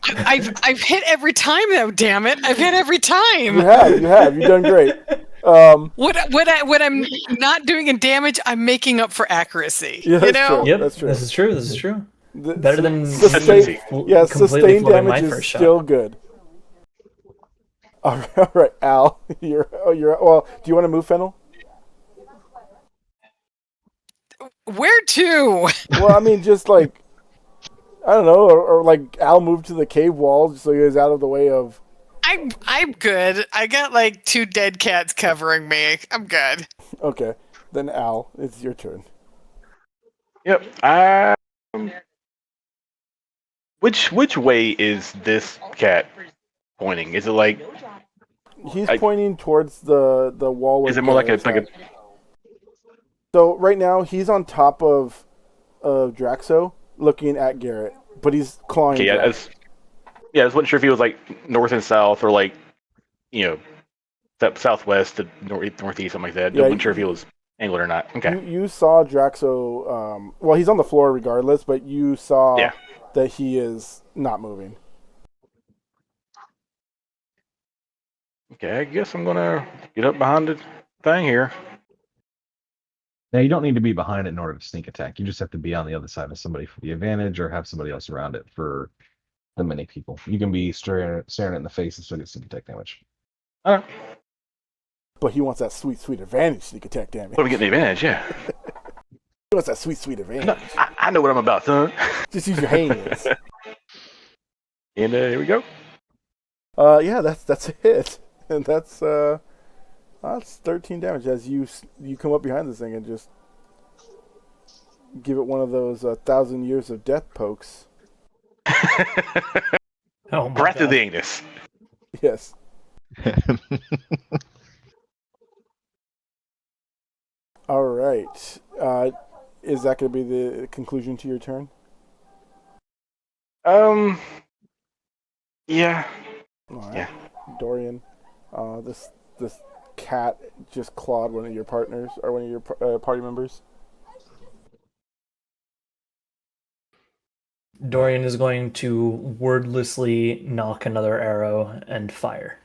I've hit every time though, damn it. I've hit every time. You have. You've done great. What I'm not doing in damage, I'm making up for accuracy. Yeah, you that's know? true. Yep, That's true. this is true. This is true. The- Better than sustained. Yeah, completely sustained floating my damage is first shot. still good. All right, Al, you're. Well, do you want to move, Fennel? Where to? Well, I mean, just like I don't know, or like Al moved to the cave wall so he was out of the way of. I'm good. I got like 2 dead cats covering me. I'm good. Okay, then Al, it's your turn. Yep. Which way is this cat pointing? Is it like? He's pointing towards the wall. Is it more like a? So right now he's on top of Draxo, looking at Garrett, but he's clawing. Okay, I wasn't sure if he was like north and south or like, southwest to northeast, something like that. Yeah, I wasn't sure if he was angled or not. Okay. You saw Draxo. Well, he's on the floor regardless, but you saw that he is not moving. Okay, I guess I'm gonna get up behind the thing here. Now, you don't need to be behind it in order to sneak attack. You just have to be on the other side of somebody for the advantage or have somebody else around it for the many people. You can be staring it in the face and still get sneak attack damage. All right. But he wants that sweet, sweet advantage sneak attack damage. Let me get the advantage, yeah. He wants that sweet, sweet advantage. I know what I'm about, son. Just use your hands. And here we go. Yeah, that's a hit, and that's 13 damage as you come up behind this thing and just give it one of those 1,000 years of death pokes. Oh my Breath of God. the anus. Yes. All right. Is that going to be the conclusion to your turn? Yeah. All right. Yeah. Dorian, this cat just clawed one of your partners or one of your party members. Dorian is going to wordlessly knock another arrow and fire.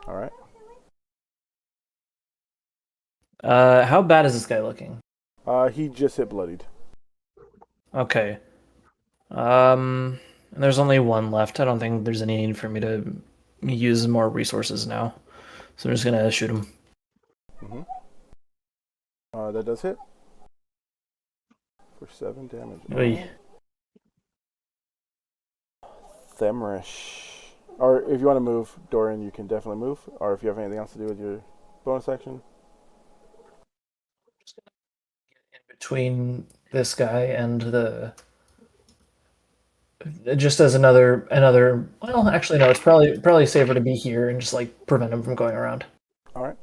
All right. How bad is this guy looking? He just hit bloodied. Okay. There's only one left. I don't think there's any need for me to use more resources now. So I'm just gonna shoot him. Mm-hmm. That does hit. For 7 damage. Oy. Themrish. Or if you want to move, Dorian, you can definitely move. Or if you have anything else to do with your bonus action. Between this guy and the... Just as another... Well, actually, no. It's probably safer to be here and just, like, prevent him from going around. Alright.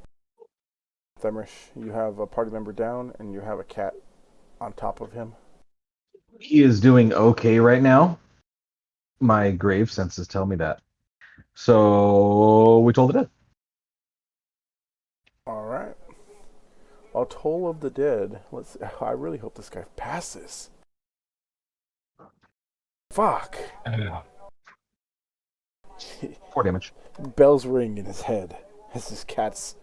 Themrish, you have a party member down, and you have a cat on top of him. He is doing okay right now. My grave senses tell me that. So we told it dead. Alright. A Toll of the Dead. I really hope this guy passes. Fuck. 4 damage. Bells ring in his head as this cat's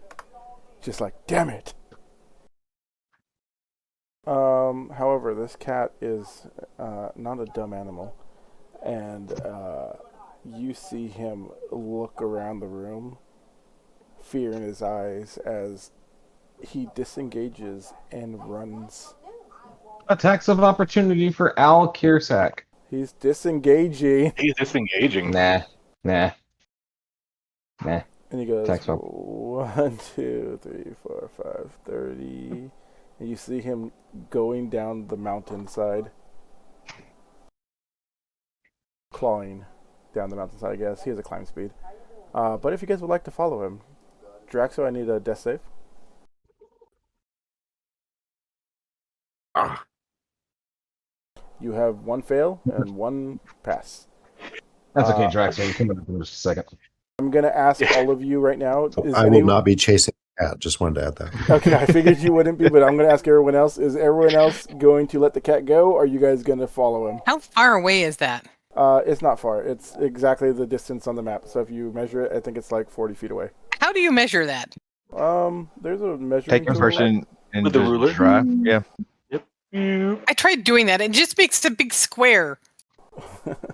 just like, damn it. However, this cat is not a dumb animal, and you see him look around the room, fear in his eyes, as he disengages and runs. Attacks of opportunity for Al Kiersack. He's disengaging. He's disengaging. Nah. And he goes, Attacks of 1, 2, 3, 4, 5, 30. And you see him going down the mountainside. Clawing down the mountainside, I guess. He has a climb speed. But if you guys would like to follow him, Draxo, I need a death save. You have 1 fail and 1 pass. That's okay, Drax. You come in just a second. I'm going to ask all of you right now. I will not be chasing a cat. Just wanted to add that. Okay, I figured you wouldn't be, but I'm going to ask everyone else. Is everyone else going to let the cat go, or are you guys going to follow him? How far away is that? It's not far. It's exactly the distance on the map. So if you measure it, I think it's like 40 feet away. How do you measure that? There's a measuring Take your tool. person and With the just ruler? drive. Yeah. I tried doing that. It just makes a big square.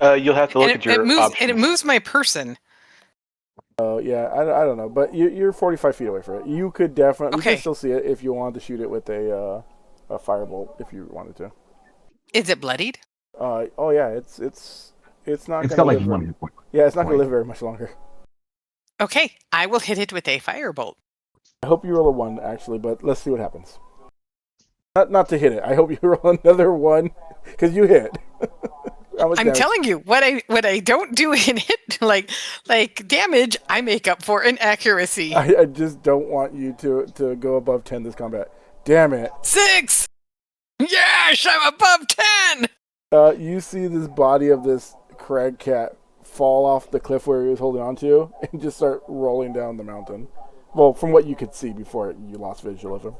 You'll have to look And at your it moves, options. and it moves my person. Oh, yeah, I don't know. But you're 45 feet away from it. You could definitely you Okay. can still see it if you wanted to shoot it with a firebolt if you wanted to. Is it bloodied? Oh, yeah, it's not It's going got to like live 1 very, hit point. yeah, it's not going to live very much longer. Okay, I will hit it with a firebolt. I hope you roll a 1, actually, but let's see what happens. Not to hit it. I hope you roll another 1, because you hit. I'm telling you, what I don't do in hit like damage, I make up for in accuracy. I just don't want you to go above 10 this combat. Damn it. 6! Yes, I'm above 10! You see this body of this crag cat fall off the cliff where he was holding on to and just start rolling down the mountain. Well, from what you could see before you lost visual of him.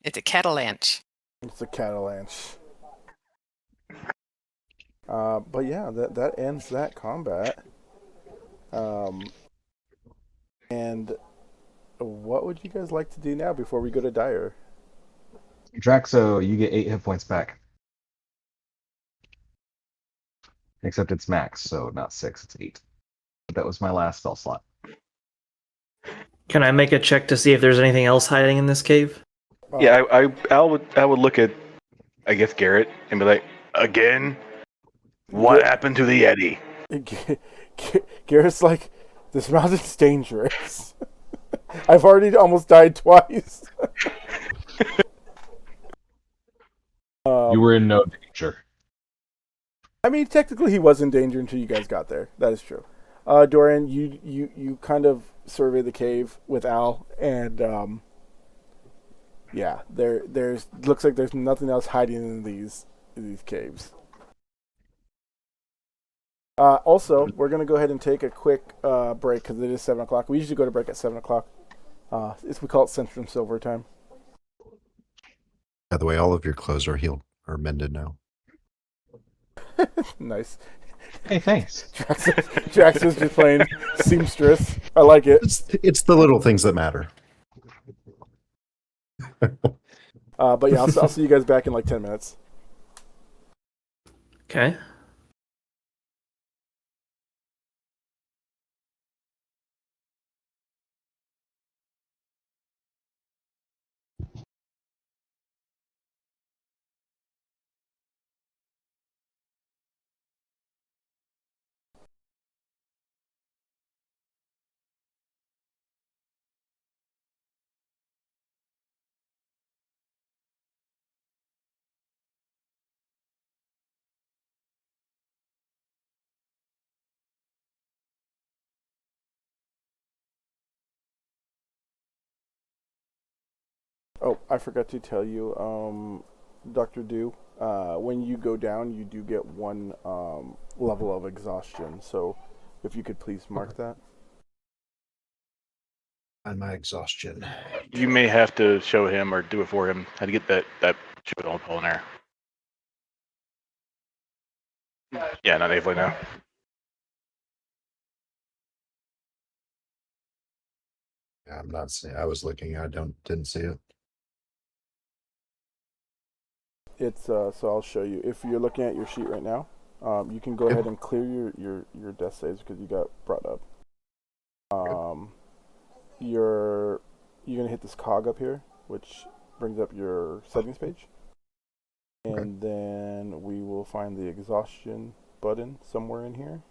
It's a catalanche. It's a catalanche. But yeah, that ends that combat. And what would you guys like to do now before we go to Dire? Draxo, you get 8 hit points back. except it's max, so not 6, it's 8. But that was my last spell slot. Can I make a check to see if there's anything else hiding in this cave? Yeah, I would look at, I guess, Garrett and be like, again, what happened to the Yeti? Garrett's like, this mountain's dangerous. I've already almost died twice. You were in no danger. I mean, technically, he was in danger until you guys got there. That is true. Dorian, you kind of survey the cave with Al, and yeah, there's looks like there's nothing else hiding in these caves. Also, we're gonna go ahead and take a quick break because it is 7 o'clock. We usually go to break at 7 o'clock. We call it Central Silver time. By the way, all of your clothes are healed or mended now. Nice. Hey, thanks. Jackson's just playing seamstress. I like it. It's the little things that matter. But yeah, I'll see you guys back in like 10 minutes. Okay. Oh, I forgot to tell you, Dr. Do, when you go down, you do get one level of exhaustion. So if you could please mark that. And my exhaustion. You may have to show him or do it for him how to get that chip on pull in there. Yeah, not easily now. Yeah, I'm not seeing. I was looking. I didn't see it. It's so I'll show you. If you're looking at your sheet right now, you can go ahead and clear your death saves because you got brought up. You're gonna hit this cog up here, which brings up your settings page, and then we will find the exhaustion button somewhere in here.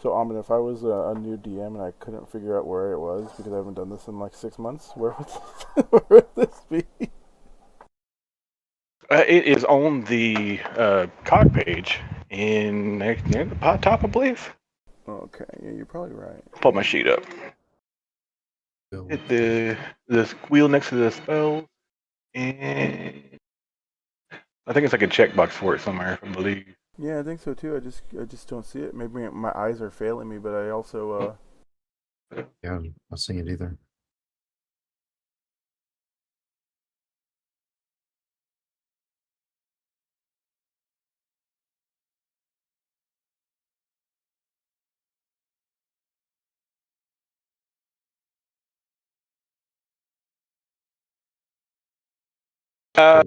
So, Amon, if I was a new DM and I couldn't figure out where it was because I haven't done this in like 6 months, where would this be? It is on the cog page near the top, I believe. Okay, yeah, you're probably right. Pull my sheet up. Hit the wheel next to the spell, and I think it's like a checkbox for it somewhere, I believe. Yeah, I think so too. I just don't see it. Maybe my eyes are failing me, but I also Yeah, I'm not seeing it either.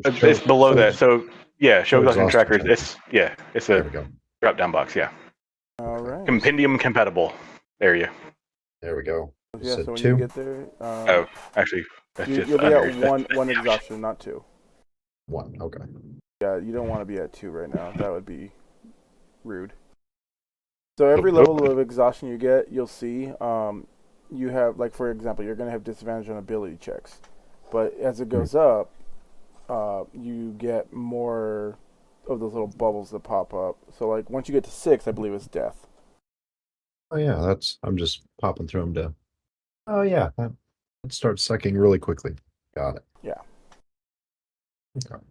It's below that. So yeah, show exhaustion exhaustion trackers. check. It's There a we go. drop down box. Yeah, all right. compendium compatible. There you. There we go. You Yeah, said so when 2. you get there, Oh, actually, that's just you'll be under. at one exhaustion, not 2. 1. Okay. Yeah, you don't want to be at 2 right now. That would be rude. So every level of exhaustion you get, you'll see, you have, like, for example, you're going to have disadvantage on ability checks. But as it goes up, you get more of those little bubbles that pop up. So, like, once you get to 6, I believe it's death. Oh yeah, I'm just popping through them to. Oh yeah, that starts sucking really quickly. Got it. Yeah. Okay.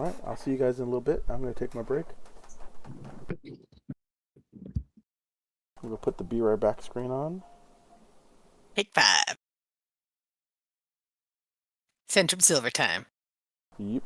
All right, I'll see you guys in a little bit. I'm going to take my break. I'm going to put the Be Right Back screen on. Take 5. Centrum Silver time. Yep.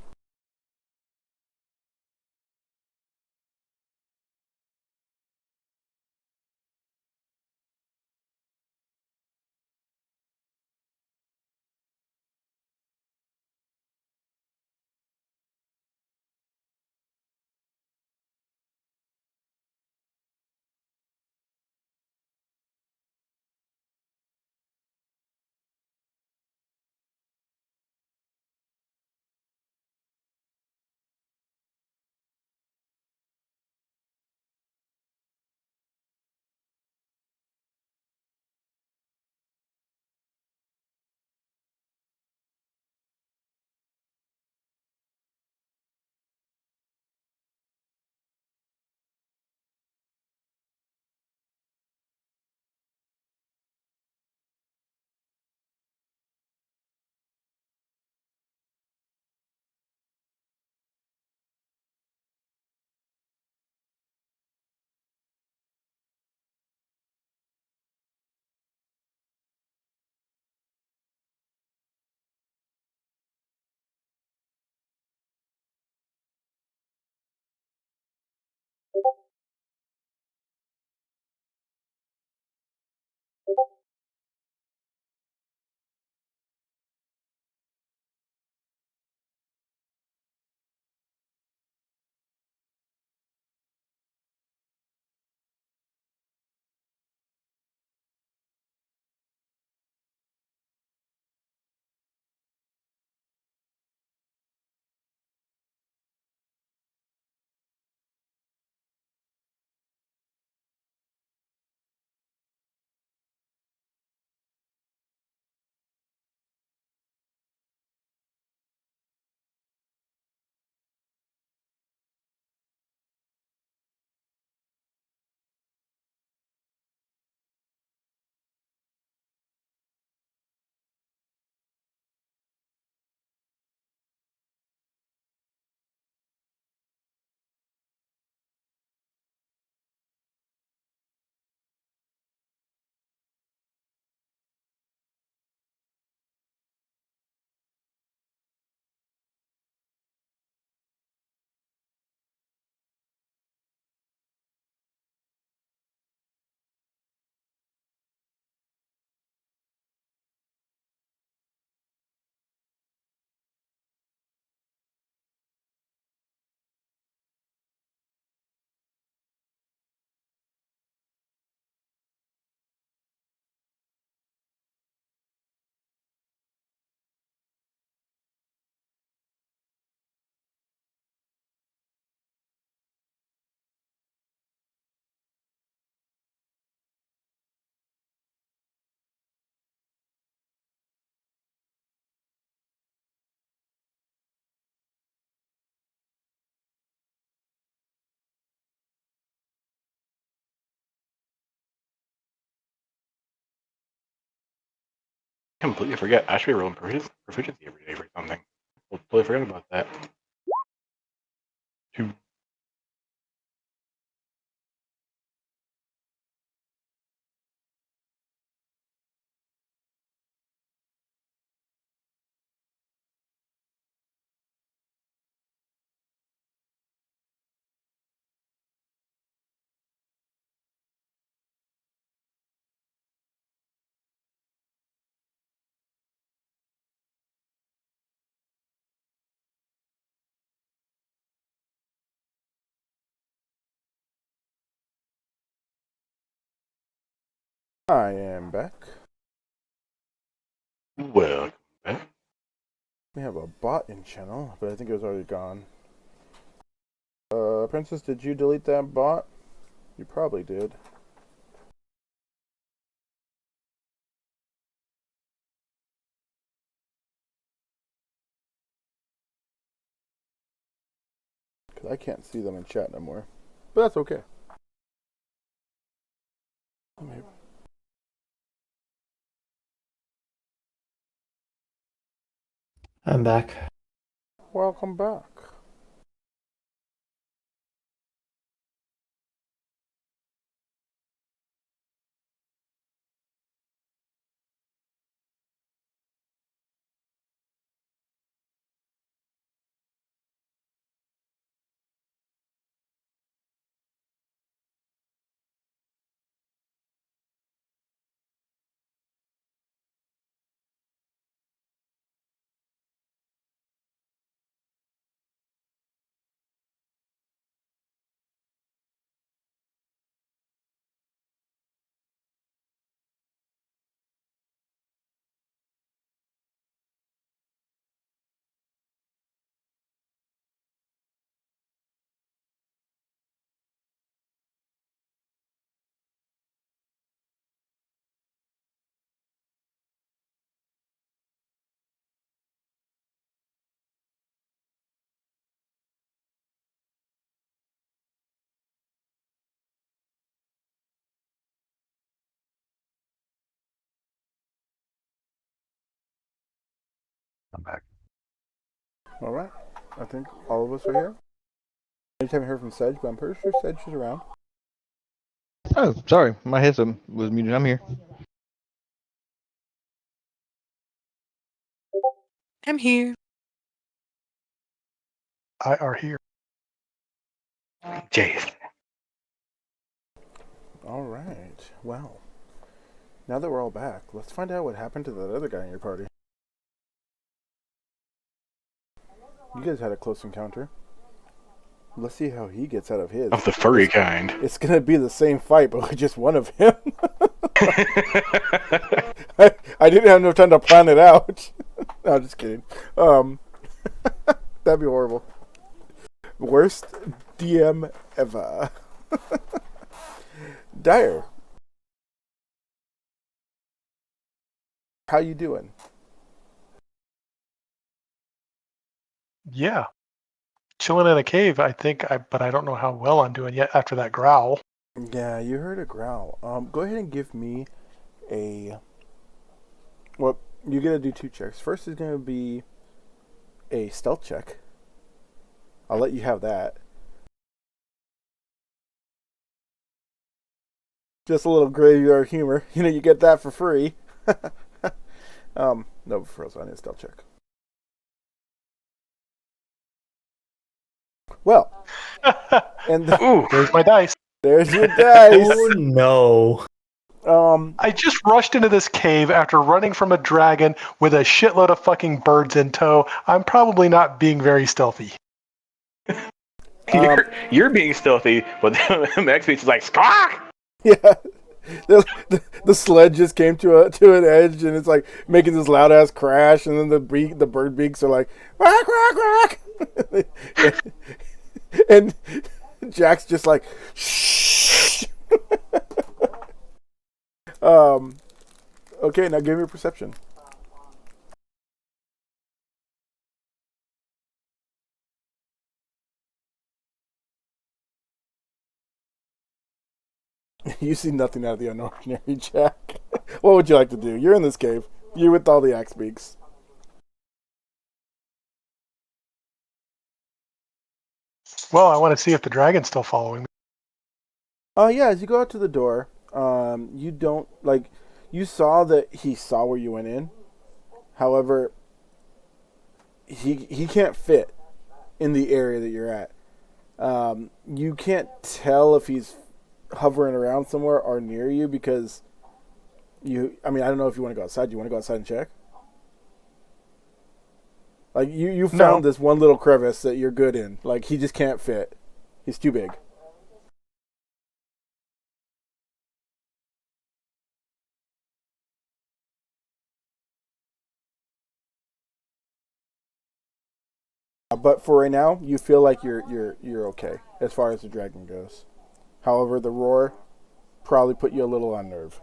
Completely forget. I should be rolling proficiency every day for something. Totally forgot about that. 2. I am back. Welcome back. We have a bot in channel, but I think it was already gone. Princess, did you delete that bot? You probably did. Because I can't see them in chat no more. But that's okay. Maybe. I'm back. Welcome back. I'm back. Alright. I think all of us are here. I just haven't heard from Sedge, but I'm pretty sure Sedge is around. Oh, sorry, my headset was muted. I'm here. I'm here. I are here. Jeez. Alright. Well, now that we're all back, let's find out what happened to that other guy in your party. You guys had a close encounter. Let's see how he gets out of his. Of the furry kind. It's gonna be the same fight, but with just one of him. I didn't have enough time to plan it out. No, just kidding. That'd be horrible. Worst DM ever. Dyer, how you doing? Yeah. Chilling in a cave, I think, but I don't know how well I'm doing yet after that growl. Yeah, you heard a growl. Go ahead and give me a... Well, you gotta do 2 checks. First is gonna be a stealth check. I'll let you have that. Just a little graveyard humor. You know, you get that for free. No, for real, so I need a stealth check. Well, and Ooh. There's my dice. there's your dice. Oh no. I just rushed into this cave after running from a dragon with a shitload of fucking birds in tow. I'm probably not being very stealthy. You're being stealthy, but the next piece is like, squawk! Yeah. The sled just came to an edge and it's like making this loud ass crash, and then the bird beaks are like quack quack quack, and Jack's just like shh. Okay, now give me a perception. You see nothing out of the ordinary, Jack. What would you like to do? You're in this cave. You with all the axe beaks. Well, I want to see if the dragon's still following me. Yeah, as you go out to the door, you don't like. You saw that he saw where you went in. However, he can't fit in the area that you're at. You can't tell if he's hovering around somewhere or near you because you. I mean, I don't know if you want to go outside. Do you want to go outside and check? Like you found this one little crevice that you're good in. Like he just can't fit. He's too big. But for right now, you feel like you're okay as far as the dragon goes. However, the roar probably put you a little on nerve.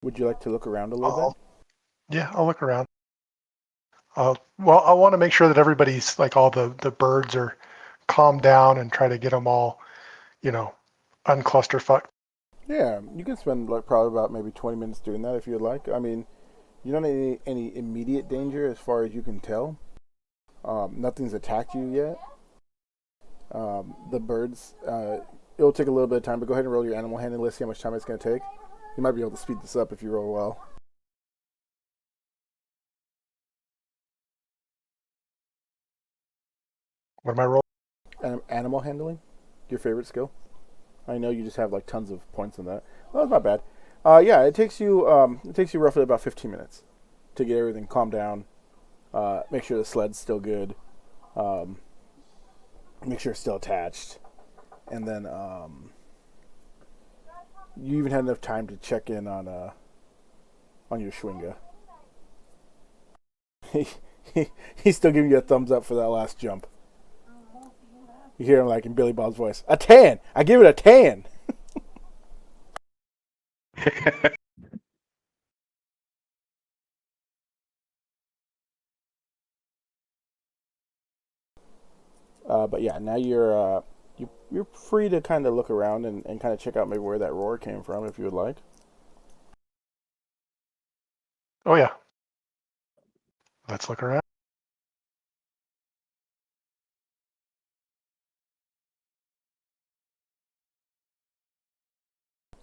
Would you like to look around a little bit? Yeah, I'll look around. Well, I want to make sure that everybody's like all the birds are calmed down and try to get them all, unclusterfucked. Yeah, you can spend like probably about maybe 20 minutes doing that if you'd like. I mean, you don't need any immediate danger as far as you can tell. Nothing's attacked you yet. The birds, it'll take a little bit of time, but go ahead and roll your animal handling list, see how much time it's going to take. You might be able to speed this up if you roll well. What am I rolling? Animal handling, your favorite skill. I know you just have like tons of points in that. Well, that's not bad. Yeah, it takes you roughly about 15 minutes to get everything calmed down. Make sure the sled's still good. Make sure it's still attached, and then you even had enough time to check in on your Schwinga. He's still giving you a thumbs up for that last jump. You hear him like in Billy Bob's voice. A 10! I give it a 10! But yeah, now you're free to kind of look around and kind of check out maybe where that roar came from if you would like. Oh yeah. Let's look around.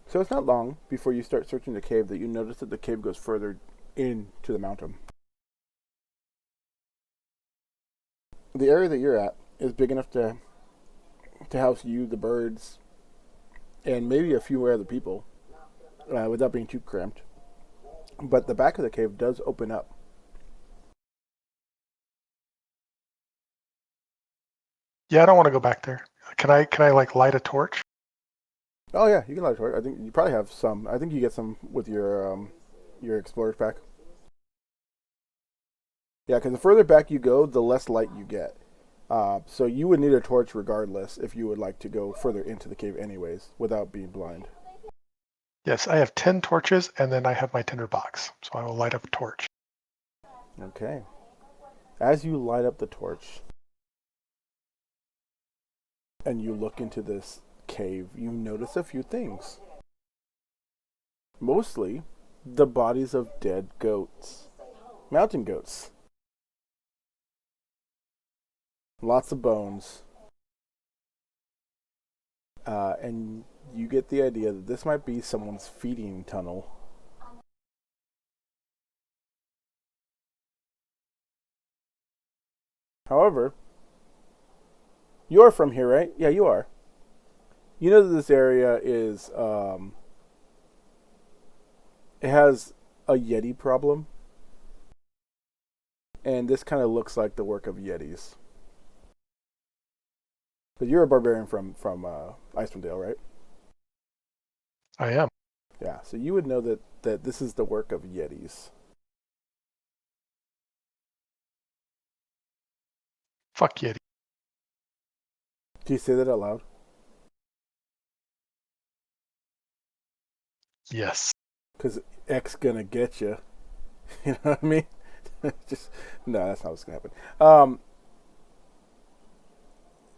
So it's not long before you start searching the cave that you notice that the cave goes further into the mountain. The area that you're at is big enough to house you, the birds, and maybe a few other people without being too cramped. But the back of the cave does open up. Yeah, I don't want to go back there. Can I like light a torch? Oh yeah, you can light a torch. I think you probably have some. I think you get some with your explorer's pack. Yeah, because the further back you go, the less light you get. So you would need a torch regardless if you would like to go further into the cave anyways, without being blind. Yes, I have 10 torches, and then I have my tinder box, so I will light up a torch. Okay. As you light up the torch and you look into this cave, you notice a few things. Mostly the bodies of dead goats. Mountain goats. Lots of bones. And you get the idea that this might be someone's feeding tunnel. However, you're from here, right? Yeah, you are. You know that this area is, it has a Yeti problem. And this kind of looks like the work of Yetis. But you're a barbarian from Icewind Dale, right? I am. Yeah, so you would know that this is the work of Yetis. Fuck Yeti. Do you say that out loud? Yes. Because X gonna get you. You know what I mean? Just no, that's not what's gonna happen.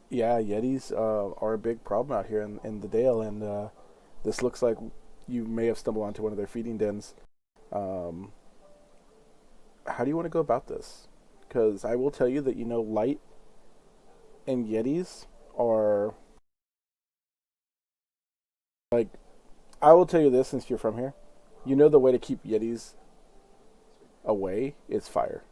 Yeah, Yetis are a big problem out here in the Dale, and this looks like you may have stumbled onto one of their feeding dens. Um, how do you want to go about this? Because I will tell you that light and Yetis are like. I will tell you this since you're from here. The way to keep Yetis away is fire.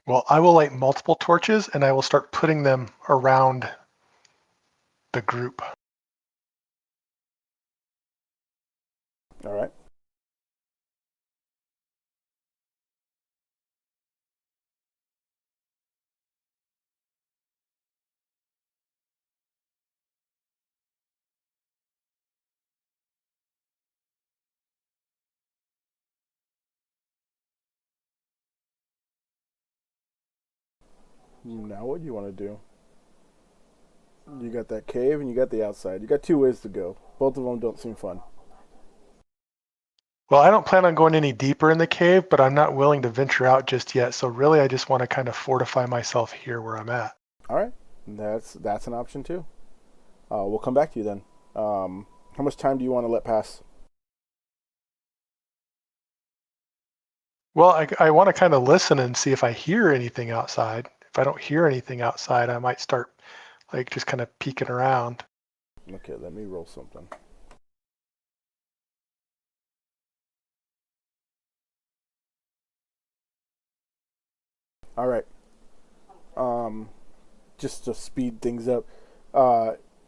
Well, I will light multiple torches and I will start putting them around the group. All right. Now what do you want to do? You got that cave and you got the outside. You got two ways to go. Both of them don't seem fun. Well, I don't plan on going any deeper in the cave, but I'm not willing to venture out just yet. So really, I just want to kind of fortify myself here where I'm at. All right. That's an option too. We'll come back to you then. How much time do you want to let pass? Well, I want to kind of listen and see if I hear anything outside. If I don't hear anything outside, I might start like just kind of peeking around. Okay, let me roll something. All right. Just to speed things up,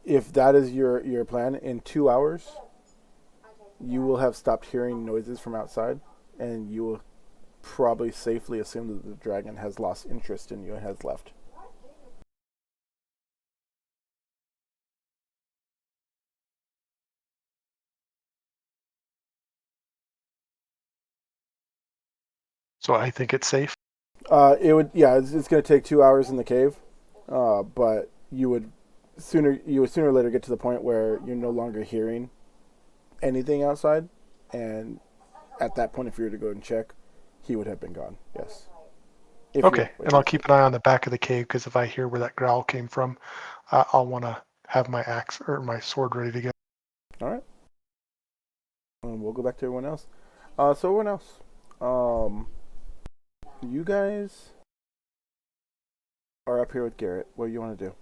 if that is your plan, in 2 hours, you will have stopped hearing noises from outside, and you will probably safely assume that the dragon has lost interest in you and has left. So I think it's safe. It's going to take 2 hours in the cave, but you would sooner or later get to the point where you're no longer hearing anything outside, and at that point, if you were to go and check, he would have been gone. Yes. Okay, and I'll keep an eye on the back of the cave because if I hear where that growl came from, I'll want to have my axe or my sword ready to go. All right. And we'll go back to everyone else. So everyone else, you guys are up here with Garrett. What do you want to do?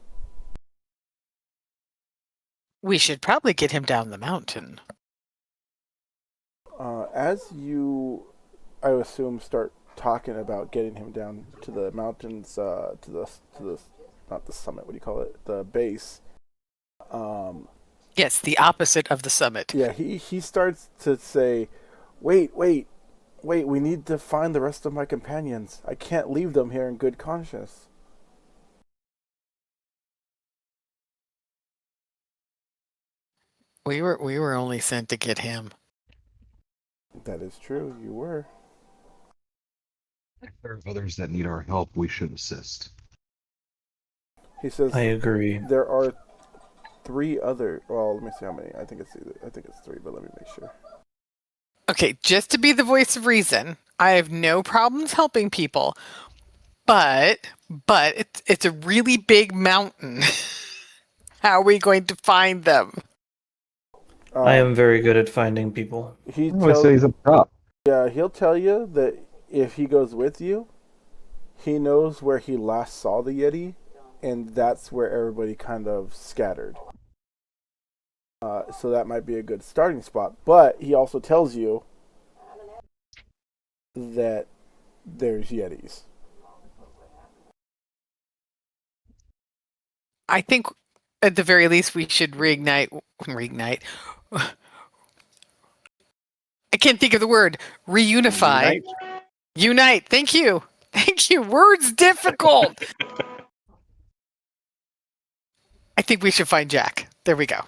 We should probably get him down the mountain. As you, I assume, start talking about getting him down to the mountains, to the not the summit. What do you call it? The base. Yes, the opposite of the summit. Yeah, he starts to say, "Wait, we need to find the rest of my companions. I can't leave them here in good conscience." We were only sent to get him. That is true. You were. If there are others that need our help, we should assist. He says, I agree. there are 3 other. Well, let me see how many. I think it's 3, but let me make sure. Okay, just to be the voice of reason, I have no problems helping people, but it's a really big mountain. How are we going to find them? I am very good at finding people. He I would say he's up top. Yeah, he'll tell you that if he goes with you, he knows where he last saw the Yeti, and that's where everybody kind of scattered. So that might be a good starting spot. But he also tells you that there's Yetis. I think at the very least we should reignite. I can't think of the word. Reunify. Unite. Thank you. Words difficult. I think we should find Jack. There we go.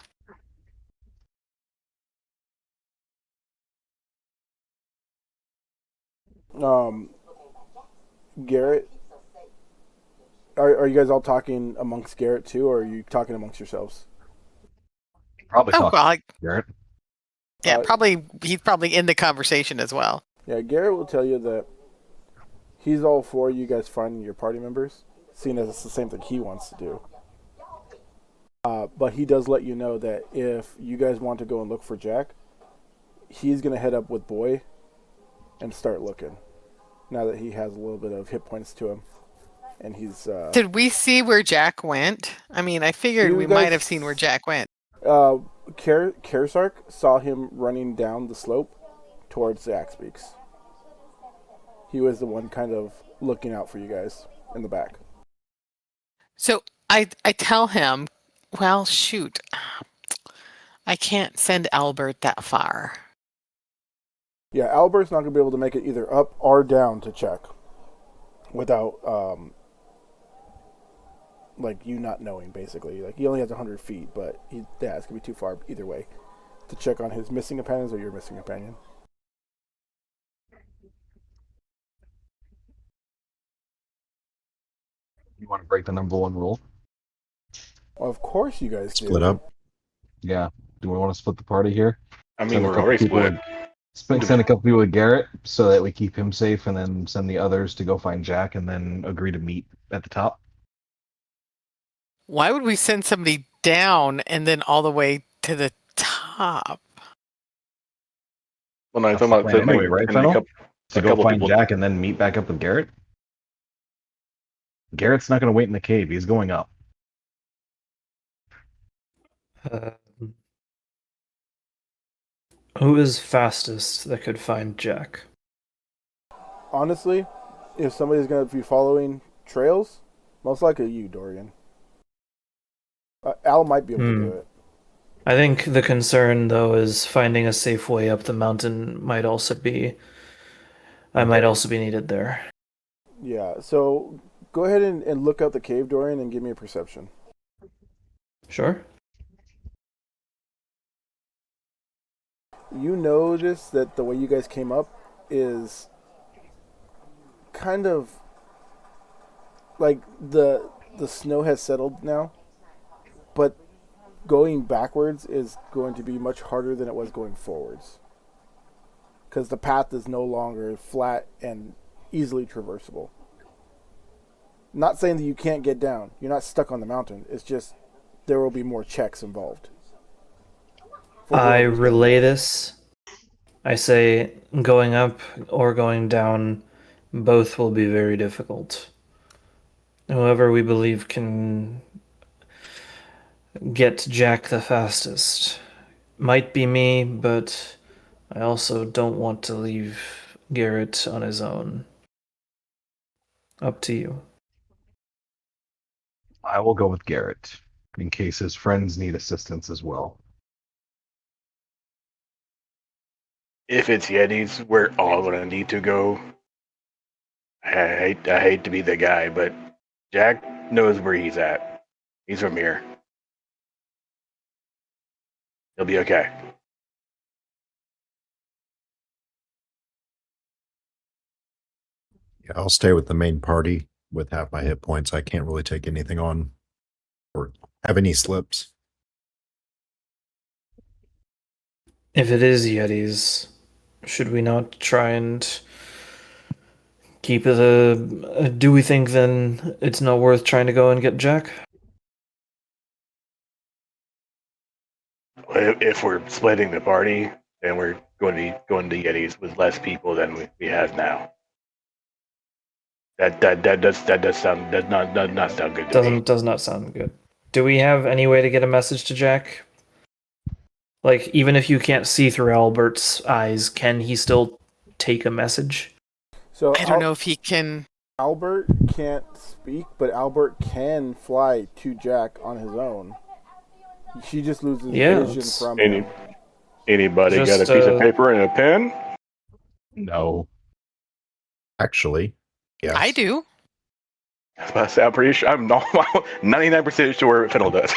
Garrett, are you guys all talking amongst Garrett too, or are you talking amongst yourselves? Probably Oh, well, Garrett. yeah, probably he's probably in the conversation as well. Yeah, Garrett will tell you that he's all for you guys finding your party members, seeing as it's the same thing he wants to do. But he does let you know that if you guys want to go and look for Jack, he's going to head up with Boy and start looking. Now that he has a little bit of hit points to him. And he's... Did we see where Jack went? I mean, I figured You we guys- might have seen where Jack went. Kersark saw him running down the slope towards the Axe Peaks. He was the one kind of looking out for you guys in the back. So I tell him, well, shoot, I can't send Albert that far. Yeah, Albert's not going to be able to make it either up or down to check without, like, you not knowing, basically. Like, he only has 100 feet, but it's going to be too far either way to check on his missing companions or your missing companion. You want to break the number one rule? Of course you guys do. Split up. Yeah. Do we want to split the party here? I mean, Send a we're couple already people split. Send a couple people with Garrett so that we keep him safe, and then send the others to go find Jack, and then agree to meet at the top. Why would we send somebody down and then all the way to the top? Well, no, I'm That's talking the about plan anyway, right, sending Fennel? To a go couple find people- Jack and then meet back up with Garrett? Garrett's not going to wait in the cave. He's going up. Who is fastest that could find Jack? Honestly, if somebody's going to be following trails, most likely you, Dorian. Al might be able to do it. I think the concern, though, is finding a safe way up the mountain might also be... I might also be needed there. Yeah, so go ahead and look out the cave, Dorian, and give me a perception. Sure. You notice that the way you guys came up is kind of like the snow has settled now, but going backwards is going to be much harder than it was going forwards, because the path is no longer flat and easily traversable. Not saying that you can't get down. You're not stuck on the mountain. It's just there will be more checks involved. I relay this. I say going up or going down, both will be very difficult. Whoever we believe can get Jack the fastest might be me, but I also don't want to leave Garrett on his own. Up to you. I will go with Garrett, in case his friends need assistance as well. If it's Yetis, we're all gonna need to go. I hate to be the guy, but Jack knows where he's at. He's from here. He'll be okay. Yeah, I'll stay with the main party with half my hit points. I can't really take anything on or have any slips. If it is Yetis, should we not try and keep it a... do we think then it's not worth trying to go and get Jack? If we're splitting the party, then we're going to be going to Yetis with less people than we have now. That does sound not sound good to me. Does not sound good. Do we have any way to get a message to Jack? Like, even if you can't see through Albert's eyes, can he still take a message? So I don't know if he can. Albert can't speak, but Albert can fly to Jack on his own. She just loses Yeah, vision it's- from Any- him. Anybody got a Just, piece of paper and a pen? No. Actually, yes. I do. I'm pretty sure. I'm 99% sure Fiddle does.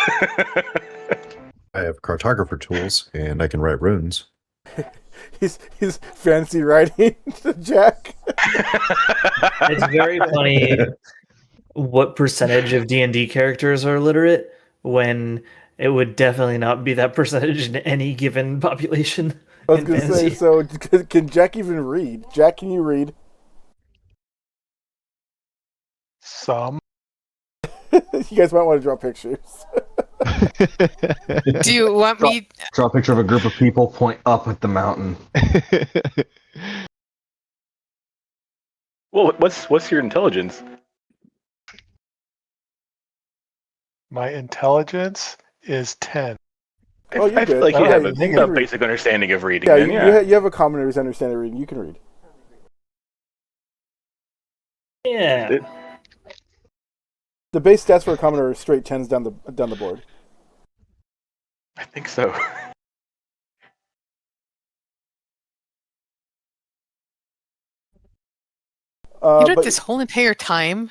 I have cartographer tools and I can write runes. He's fancy writing to Jack. It's very funny what percentage of D&D characters are literate when it would definitely not be that percentage in any given population. I was in going to say, fantasy. so can Jack even read? Jack, can you read? Some. You guys might want to draw pictures. Do you want me? Draw a picture of a group of people, point up at the mountain. Well, what's your intelligence? My intelligence is 10. Oh, you're I feel good. like you Oh, have you a can a basic understanding of reading. Yeah, Then, you have a common understanding of reading. You can read. Yeah. It- The base stats for a commoner are straight 10s down the board. I think so. But This whole entire time,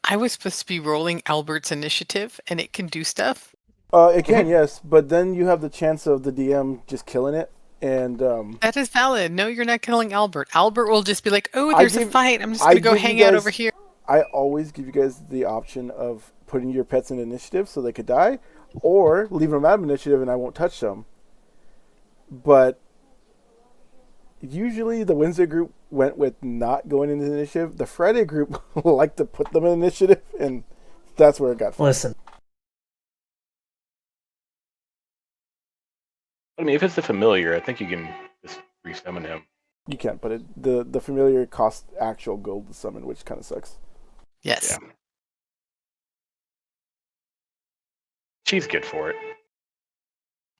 I was supposed to be rolling Albert's initiative, and it can do stuff. it can, yes, but then you have the chance of the DM just killing it, and That is valid. No, you're not killing Albert. Albert will just be like, "Oh, I there's a give- fight. I'm just I gonna go give you hang out guys- over here." I always give you guys the option of putting your pets in initiative so they could die, or leaving them out of initiative and I won't touch them. But usually the Wednesday group went with not going into initiative. The Friday group liked to put them in initiative, and that's where it got fun. Listen, I mean, if it's a familiar, I think you can just resummon him. You can't, but the familiar costs actual gold to summon, which kind of sucks. Yes. Yeah. She's good for it.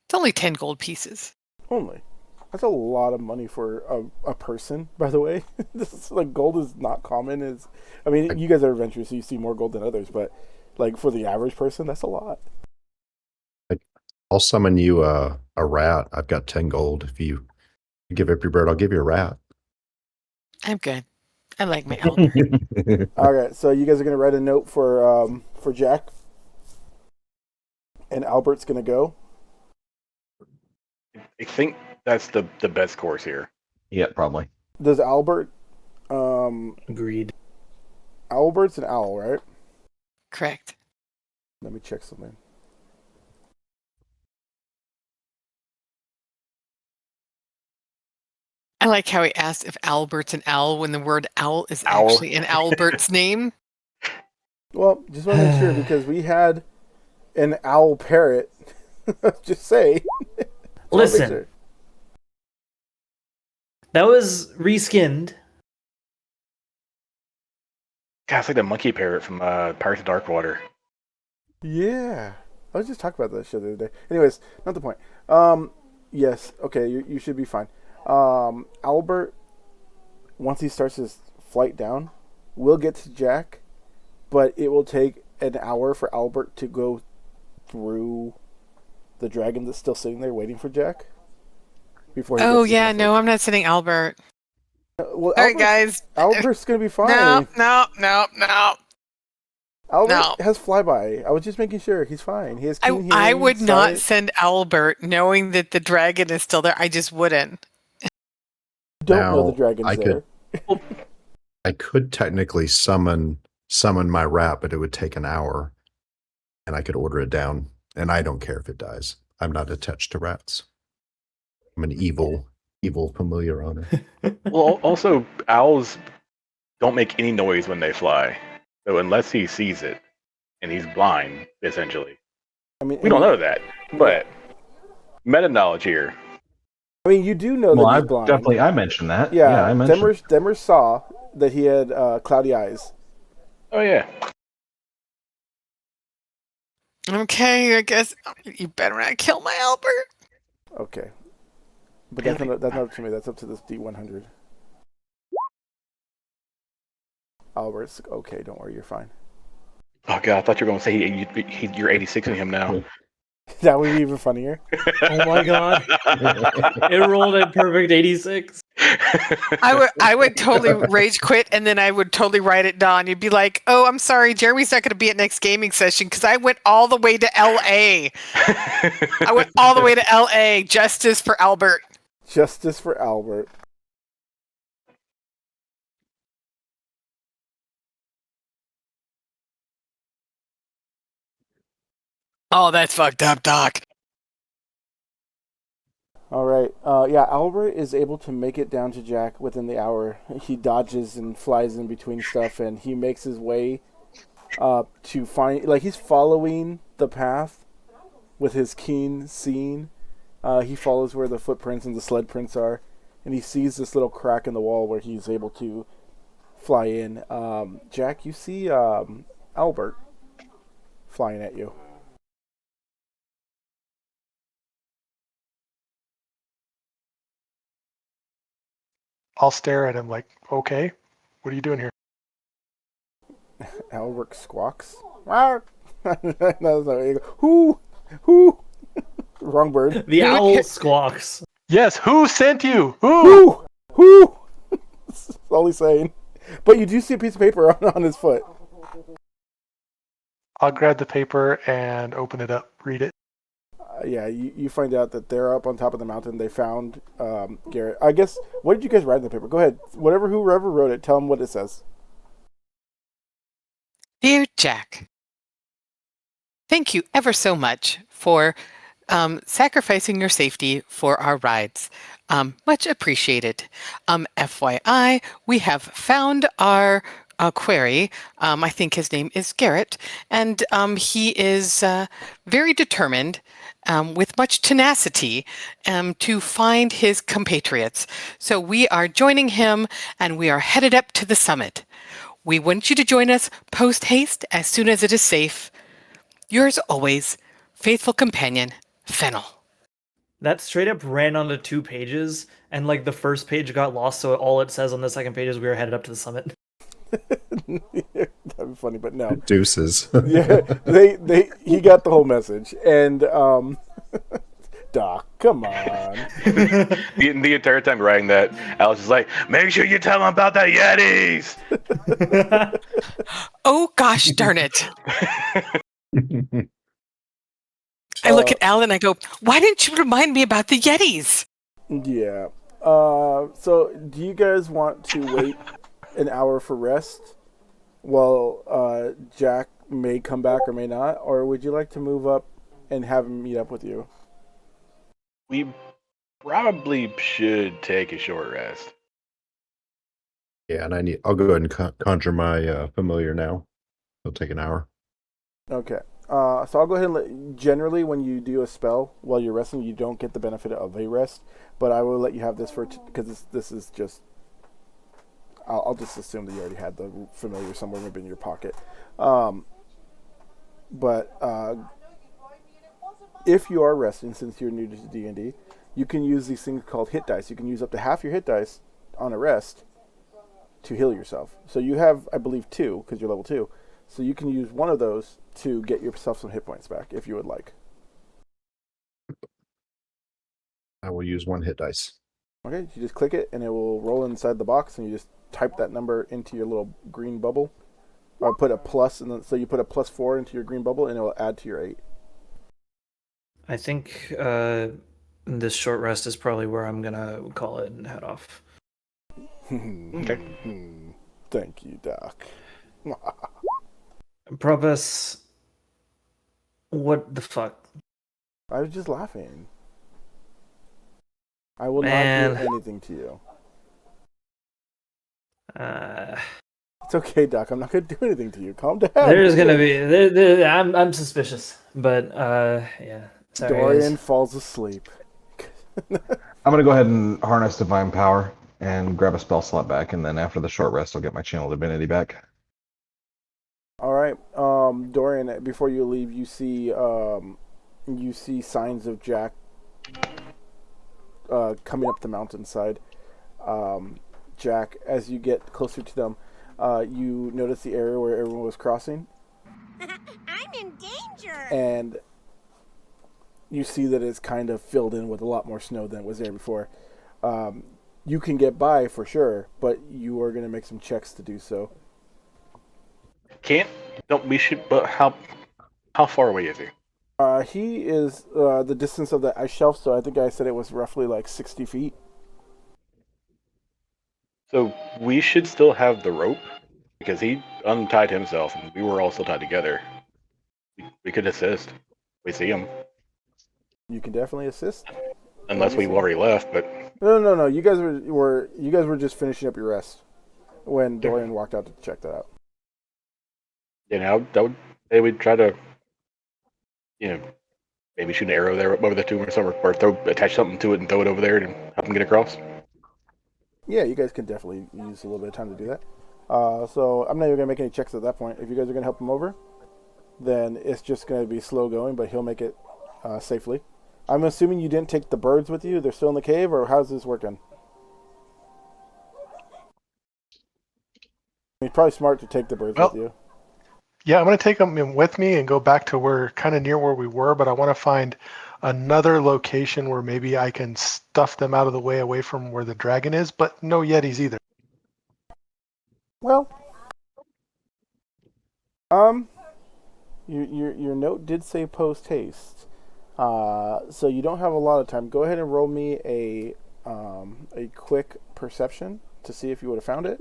It's only 10 gold pieces. Only. That's a lot of money for a person, by the way. This is, like, gold is not common. I mean, you guys are adventurers, so you see more gold than others, but like for the average person, that's a lot. I'll summon you a rat. I've got 10 gold. If you give up your bird, I'll give you a rat. I'm good. I like my Albert. All right, so you guys are gonna write a note for Jack, and Albert's gonna go. I think that's the best course here. Yeah, probably. Does Albert? agreed. Albert's an owl, right? Correct. Let me check something. I like how he asked if Albert's an owl when the word owl is Owl. actually in Albert's name. Well, just want to make sure because we had an owl parrot. Just say. Listen, that was reskinned. God, it's like the monkey parrot from Pirates of Darkwater. Yeah, I was just talking about that shit the other day. Anyways, not the point. Yes, okay, you should be fine. Albert, once he starts his flight down, will get to Jack, but it will take an hour for Albert to go through the dragon that's still sitting there waiting for Jack. Before. Oh, yeah, no, I'm not sending Albert. Well, All right, guys. Albert's gonna be fine. No. Albert no. has flyby. I was just making sure he's fine. He has keen hearing, I would not sight. send Albert knowing that the dragon is still there. I just wouldn't. Don't Now, know the dragon's I there. I could technically summon my rat, but it would take an hour, and I could order it down. And I don't care if it dies. I'm not attached to rats. I'm an evil familiar owner. Well, also, owls don't make any noise when they fly. So unless he sees it, and he's blind, essentially. I mean, We don't know that, but meta knowledge here. I mean, you do know Well, that I he's blind. definitely I mentioned that. Yeah, I mentioned. Demers saw that he had cloudy eyes. Oh yeah. Okay, I guess you better not kill my Albert. Okay, but that's not up to me. That's up to this D100. Albert's okay. Don't worry, you're fine. Oh god, I thought you were going to say you're 86 in him now. That would be even funnier. Oh my god. It rolled at perfect 86. I would totally rage quit, and then I would totally write it down. You'd be like, "Oh, I'm sorry, Jeremy's not going to be at next gaming session because I went all the way to LA. I went all the way to LA. Justice for Albert." Justice for Albert. Oh, that's fucked up, Doc. All right. Yeah, Albert is able to make it down to Jack within the hour. He dodges and flies in between stuff, and he makes his way to find, like, he's following the path with his keen seeing. He follows where the footprints and the sled prints are, and he sees this little crack in the wall where he's able to fly in. Jack, you see Albert flying at you. I'll stare at him like, okay, what are you doing here? Albert squawks. No, who? Wrong bird. The owl squawks. Yes, who sent you? Who? Who? That's all he's saying. But you do see a piece of paper on his foot. I'll grab the paper and open it up, read it. Yeah, you find out that they're up on top of the mountain. They found Garrett. I guess, what did you guys write in the paper? Go ahead. Whoever wrote it, tell them what it says. Dear Jack, thank you ever so much for sacrificing your safety for our rides. Much appreciated. FYI, we have found our query. I think his name is Garrett, and he is very determined, with much tenacity, to find his compatriots. So we are joining him, and we are headed up to the summit. We want you to join us post-haste as soon as it is safe. Yours always, faithful companion, Fennel. That straight up ran onto 2 pages, and like the first page got lost, so all it says on the second page is we are headed up to the summit. That'd be funny, but no. Deuces. Yeah, he got the whole message, and Doc, come on. The entire time writing that, Alice is like, make sure you tell him about the Yetis! Oh, gosh darn it. I look at Al and I go, why didn't you remind me about the Yetis? Yeah. So do you guys want to wait an hour for rest while Jack may come back or may not? Or would you like to move up and have him meet up with you? We probably should take a short rest. Yeah, and I'll go ahead and conjure my familiar now. It'll take an hour. Okay. So I'll go ahead and generally when you do a spell while you're resting, you don't get the benefit of a rest, but I will let you have this because this is just, I'll just assume that you already had the familiar somewhere maybe in your pocket. But if you are resting, since you're new to D&D, you can use these things called hit dice. You can use up to half your hit dice on a rest to heal yourself. So you have, I believe, 2 because you're level 2. So you can use one of those to get yourself some hit points back if you would like. I will use 1 hit dice. Okay, you just click it and it will roll inside the box, and you just type that number into your little green bubble. Or put a plus, and then, so you put a +4 into your green bubble and it will add to your 8. I think this short rest is probably where I'm gonna call it and head off. Okay. Thank you, Doc. Probus, what the fuck? I was just laughing. I will Man. not do anything to you. Uh, It's okay, Doc. I'm not going to do anything to you. Calm down. there's gonna be. I'm suspicious, but yeah. Sorry, Dorian guys. falls asleep. I'm gonna go ahead and harness divine power and grab a spell slot back, and then after the short rest, I'll get my channel divinity back. All right, Dorian. Before you leave, you see signs of Jack coming up the mountainside. Jack, as you get closer to them, you notice the area where everyone was crossing. I'm in danger. And you see that it's kind of filled in with a lot more snow than was there before. You can get by for sure, but you are going to make some checks to do so. We should, but how far away is he? He is the distance of the ice shelf, so I think I said it was roughly like 60 feet. So we should still have the rope, because he untied himself, and we were all still tied together. We could assist. We see him. You can definitely assist. Unless we've already left, but... No. You guys were just finishing up your rest when Dorian walked out to check that out. That would they would try to, you know, maybe shoot an arrow there over the tomb or something, or attach something to it and throw it over there and help them get across. Yeah, you guys can definitely use a little bit of time to do that. So I'm not even gonna make any checks at that point. If you guys are gonna help him over, then it's just gonna be slow going, but he'll make it safely. I'm assuming you didn't take the birds with you. They're still in the cave, or how's this working? It's probably smart to take the birds with you. Yeah, I'm going to take them with me and go back to where kind of near where we were, but I want to find another location where maybe I can stuff them out of the way away from where the dragon is, but no Yetis either. Well, your note did say post haste, so you don't have a lot of time. Go ahead and roll me a quick perception to see if you would have found it.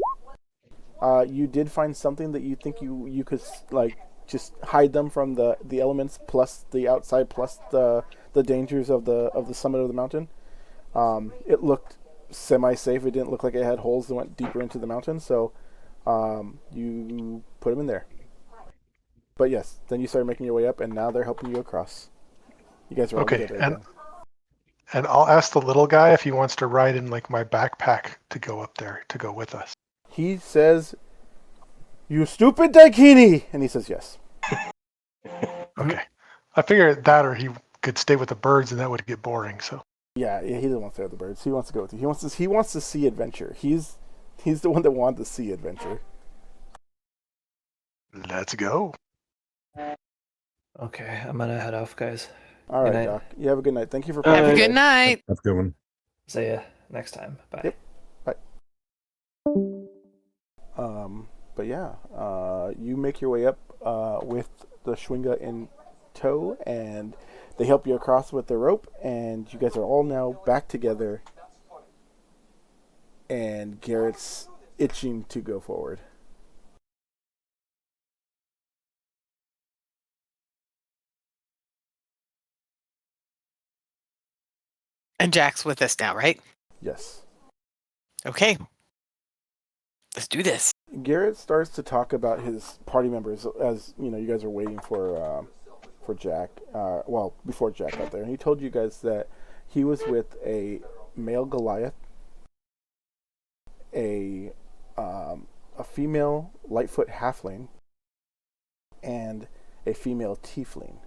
You did find something that you think you could like just hide them from the elements plus the outside plus the dangers of the summit of the mountain. It looked semi-safe. It didn't look like it had holes that went deeper into the mountain, so you put them in there. But yes, then you started making your way up, and now they're helping you across. You guys are all together again. And I'll ask the little guy if he wants to ride in like my backpack to go up there to go with us. He says, "You stupid Daikini!" And he says yes. Okay. I figured that, or he could stay with the birds, and that would get boring. So. Yeah, he doesn't want to stay with the birds. He wants to go with you. He wants to see adventure. He's the one that wanted to see adventure. Let's go. Okay, I'm gonna head off, guys. All right, Doc. You have a good night. Thank you for Have a good night. Have a good one. See ya next time. Bye. Yep. Bye. But yeah, you make your way up with the Schwinga in tow, and they help you across with the rope, and you guys are all now back together, and Garrett's itching to go forward. And Jack's with us now, right? Yes. Okay. Let's do this. Garrett starts to talk about his party members as you guys are waiting for Jack. Before Jack got there, and he told you guys that he was with a male Goliath, a female Lightfoot halfling, and a female tiefling.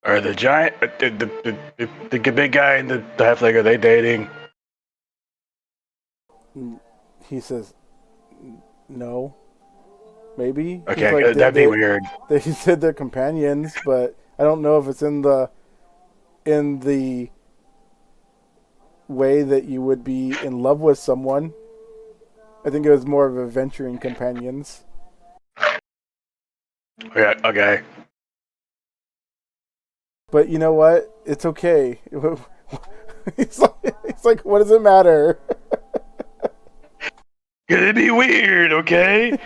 Are the giant, the big guy and the halfling, are they dating? He says, no. Maybe. Okay, like, that'd be weird. They said they're companions, but I don't know if it's in the way that you would be in love with someone. I think it was more of adventuring companions. Yeah, okay. But you know what? It's okay. It's like, what does it matter? It'd be weird, okay?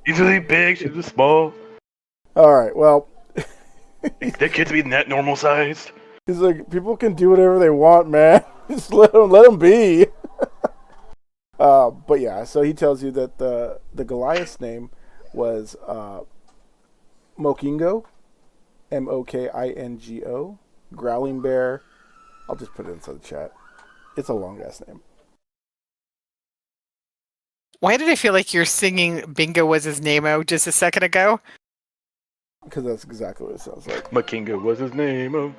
He's really big, she's really small. All right, well. Their kids be that normal sized. He's like, people can do whatever they want, man. Just let them be. But yeah, so he tells you that the Goliath's name was Mokingo, Mokingo, Growling Bear. I'll just put it inside the chat. It's a long ass name. Why did I feel like you're singing Bingo was his name-o just a second ago? Because that's exactly what it sounds like. Mokingo was his name.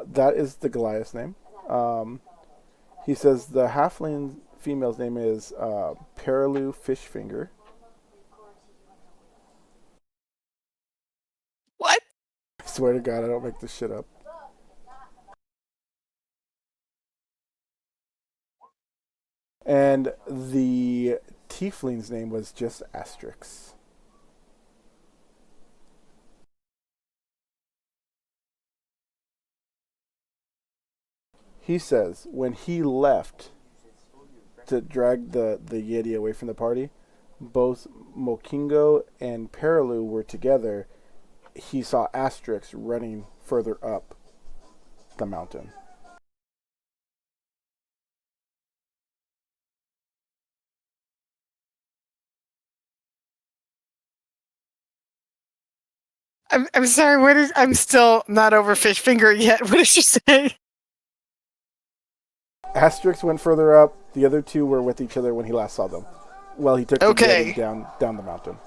That is the Goliath's name. He says the halfling female's name is Perilou Fishfinger. What? I swear to God, I don't make this shit up. And the tiefling's name was just Asterix. He says when he left to drag the Yeti away from the party, both Mokingo and Perilou were together. He saw Asterix running further up the mountain. I'm sorry. I'm still not over fish finger yet. What did you say? Asterix went further up. The other two were with each other when he last saw them. Well, he took the Okay. Yeti down the mountain.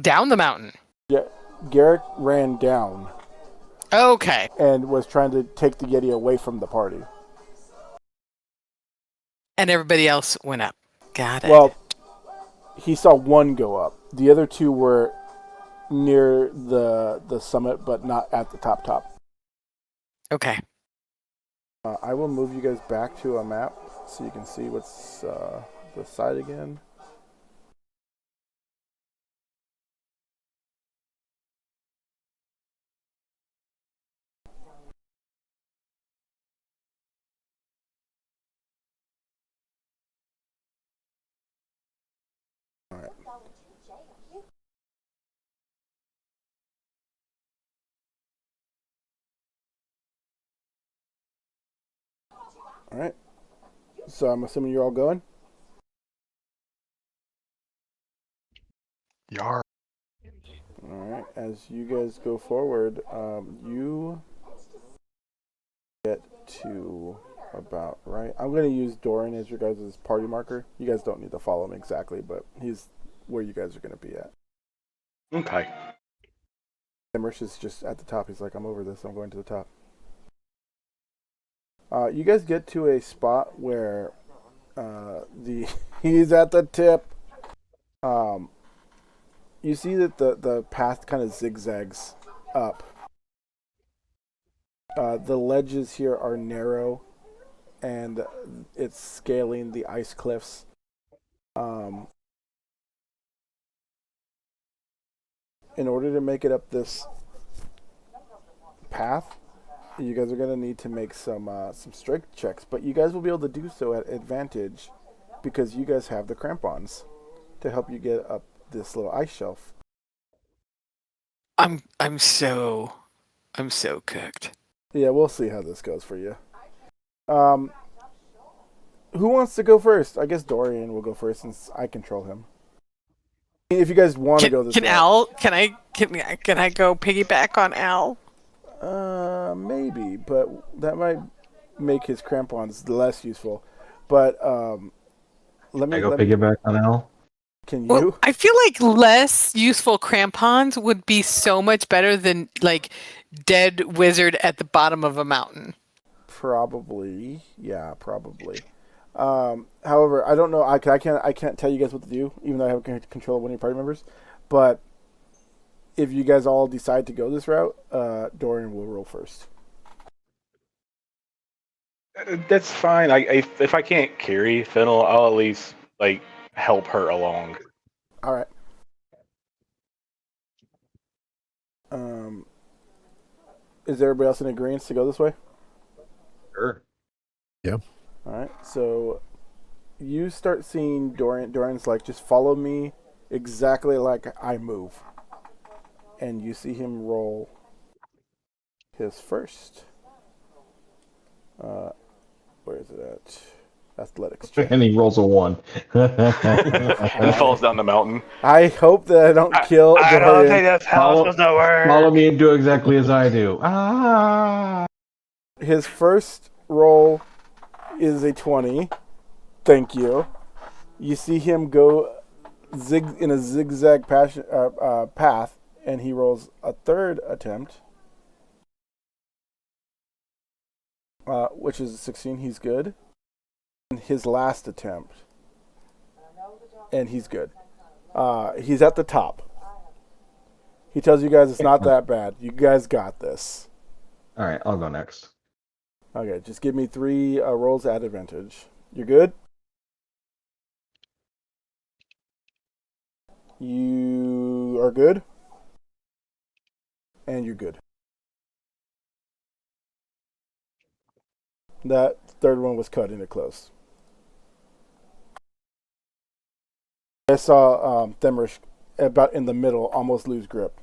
Down the mountain. Yeah, Garrick ran down Okay. and was trying to take the Yeti away from the party. And everybody else went up. Got it. Well, he saw one go up. The other two were near the summit, but not at the top. Okay. I will move you guys back to a map so you can see what's the side again. All right. All right. So I'm assuming you're all going. Yar. All right. As you guys go forward, you get to about right. I'm going to use Dorian as your guys' party marker. You guys don't need to follow him exactly, but he's where you guys are going to be at. Okay. Emmerich is just at the top. He's like, I'm over this. I'm going to the top. You guys get to a spot where he's at the tip. You see that the path kind of zigzags up. The ledges here are narrow, and it's scaling the ice cliffs. In order to make it up this path, you guys are going to need to make some strength checks, but you guys will be able to do so at advantage because you guys have the crampons to help you get up this little ice shelf. I'm so cooked. Yeah, we'll see how this goes for you. Who wants to go first? I guess Dorian will go first since I control him. If you guys want to go this can way. Al? Can I go piggyback on Al? Maybe, but that might make his crampons less useful. But let me piggyback on Al. Can you? Well, I feel like less useful crampons would be so much better than like dead wizard at the bottom of a mountain. Probably, yeah, probably. However, I don't know. I can't tell you guys what to do, even though I have control of one of your party members. But if you guys all decide to go this route, Dorian will roll first. That's fine. If I can't carry Fennel, I'll at least like help her along. All right. Is everybody else in agreement to go this way? Sure. Yeah. All right. So you start seeing Dorian. Dorian's like, just follow me exactly like I move. And you see him roll his first. Where is it at? Athletics check. And he rolls a 1. And falls down the mountain. I hope that I don't kill I Dorian. don't think that's how it's supposed to work. Follow me and do exactly as I do. Ah! His first roll is a 20. Thank you. You see him go in a zigzag path, and he rolls a third attempt, which is a 16. He's good. And his last attempt, and he's good. He's at the top. He tells you guys it's not that bad. You guys got this. All right, I'll go next. Okay, just give me 3 rolls at advantage. You're good? You are good? And you're good. That third one was cut into close. I saw Themrish about in the middle almost lose grip.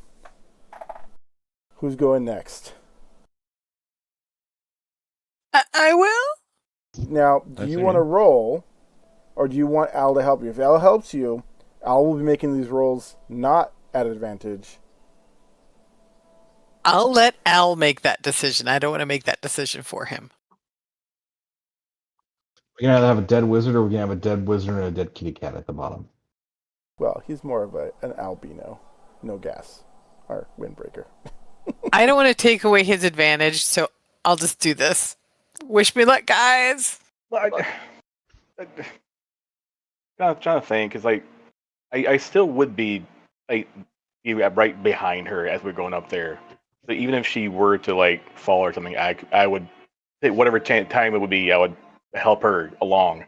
Who's going next? I will. Now, do you want to roll, or do you want Al to help you? If Al helps you, Al will be making these rolls not at advantage, I'll let Al make that decision. I don't want to make that decision for him. We can either have a dead wizard or we can have a dead wizard and a dead kitty cat at the bottom. Well, he's more of an albino, no gas, or windbreaker. I don't want to take away his advantage, so I'll just do this. Wish me luck, guys. Well, I'm trying to think, because like I still would be like right behind her as we're going up there. So even if she were to like fall or something, I would whatever time it would be, I would help her along.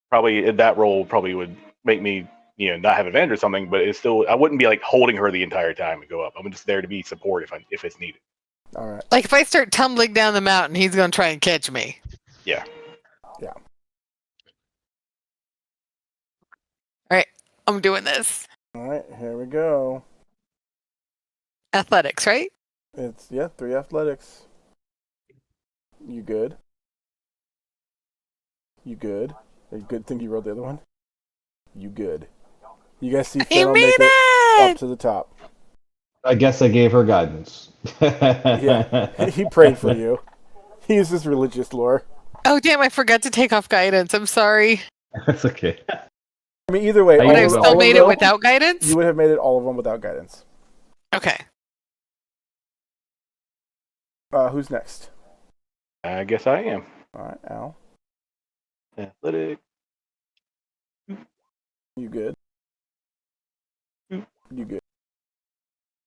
Probably that role probably would make me not have advantage or something, but it's still I wouldn't be like holding her the entire time and go up. I'm just there to be support if it's needed. All right. Like if I start tumbling down the mountain, he's going to try and catch me. Yeah. Yeah. All right, I'm doing this. All right, here we go. Athletics, right? It's 3 athletics. You good? You good? A good thing you rolled the other one. You good? You guys see You Fennel made make it up it! to the top. I guess I gave her guidance. Yeah, he prayed for you. He uses religious lore. Oh, damn, I forgot to take off guidance. I'm sorry. That's okay. I mean, either way, But Would I you have will. still made it without guidance? You would have made it all of them without guidance. Okay. Who's next? I guess I am. All right, Al. Athletic. You good? You good?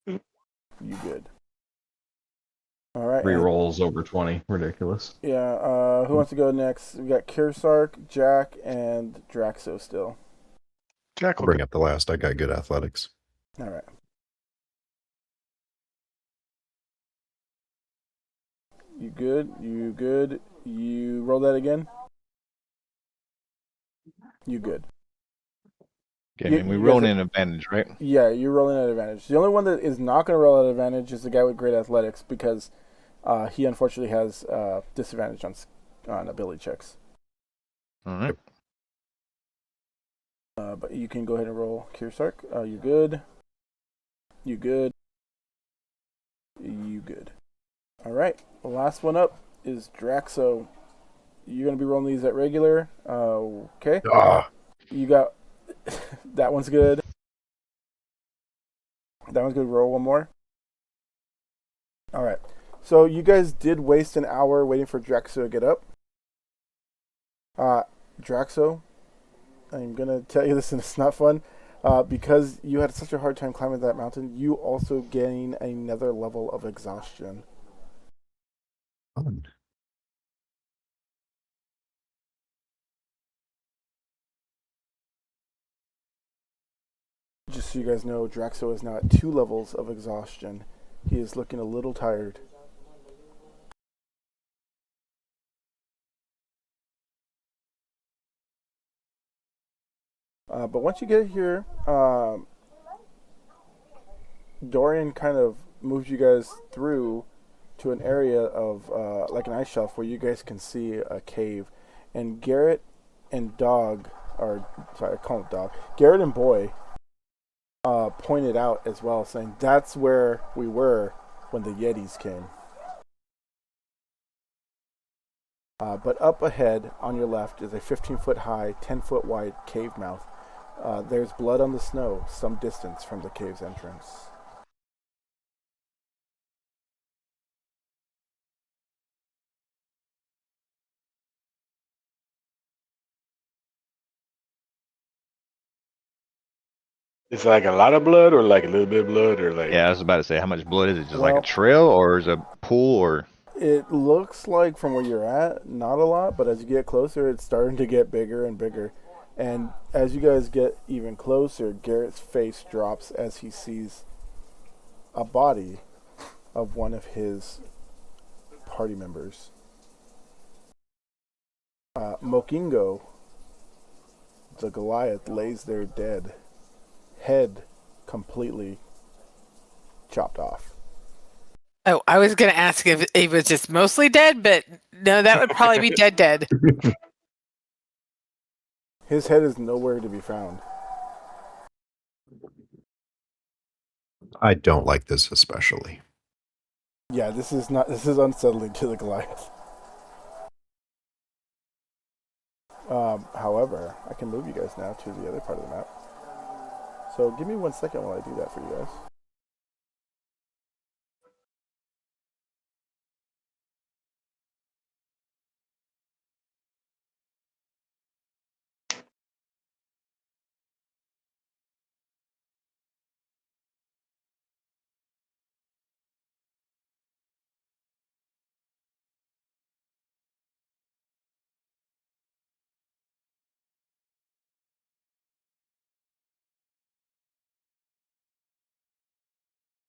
You good? All right. 3 and- rolls over 20. Ridiculous. Yeah. Who wants to go next? We got Kirsark, Jack, and Draxo still. Jack I'll will bring up the last. I got good athletics. All right. You good? You good? You roll that again? You good? Okay, and we roll in advantage, right? Yeah, you're rolling at advantage. The only one that is not going to roll at advantage is the guy with great athletics because he unfortunately has disadvantage on ability checks. All right. But you can go ahead and roll Kirsark. You good? You good? You good? All right. The last one up is Draxo. You're going to be rolling these at regular. Okay. You got... that one's good. That one's good. Roll one more. All right. So you guys did waste an hour waiting for Draxo to get up. Draxo, I'm going to tell you this and it's not fun. Because you had such a hard time climbing that mountain, you also gain another level of exhaustion. Fun. Just so you guys know, Draxo is now at 2 levels of exhaustion. He is looking a little tired. But once you get here, Dorian kind of moves you guys through to an area of like an ice shelf where you guys can see a cave. And Garrett and Dog, or sorry, I call him Dog. Garrett and Boy pointed out as well, saying that's where we were when the Yetis came. But up ahead on your left is a 15-foot high, 10-foot wide cave mouth. There's blood on the snow some distance from the cave's entrance. It's like a lot of blood, or like a little bit of blood, or like. Yeah, I was about to say, how much blood is it? Just like Well- a trail, or is it a pool, or? It looks like from where you're at, not a lot, but as you get closer, it's starting to get bigger and bigger. And as you guys get even closer, Garrett's face drops as he sees a body of one of his party members. Mokingo, the Goliath, lays there dead, head completely chopped off. Oh, I was going to ask if he was just mostly dead, but no, that would probably be dead. His head is nowhere to be found. I don't like this especially. Yeah, this is unsettling to the Goliath. However, I can move you guys now to the other part of the map. So give me 1 second while I do that for you guys.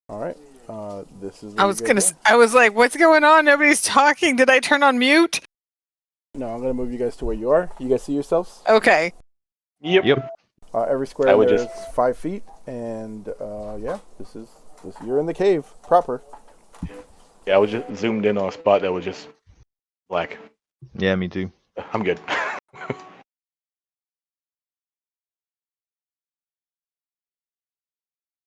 All right. This is where you guys are. I was like, what's going on? Nobody's talking. Did I turn on mute? No, I'm gonna move you guys to where you are. You guys see yourselves? Okay. Yep. Every square I would there is just- 5 feet, and yeah, this. You're in the cave proper. Yeah, I was just zoomed in on a spot that was just black. Yeah, me too. I'm good.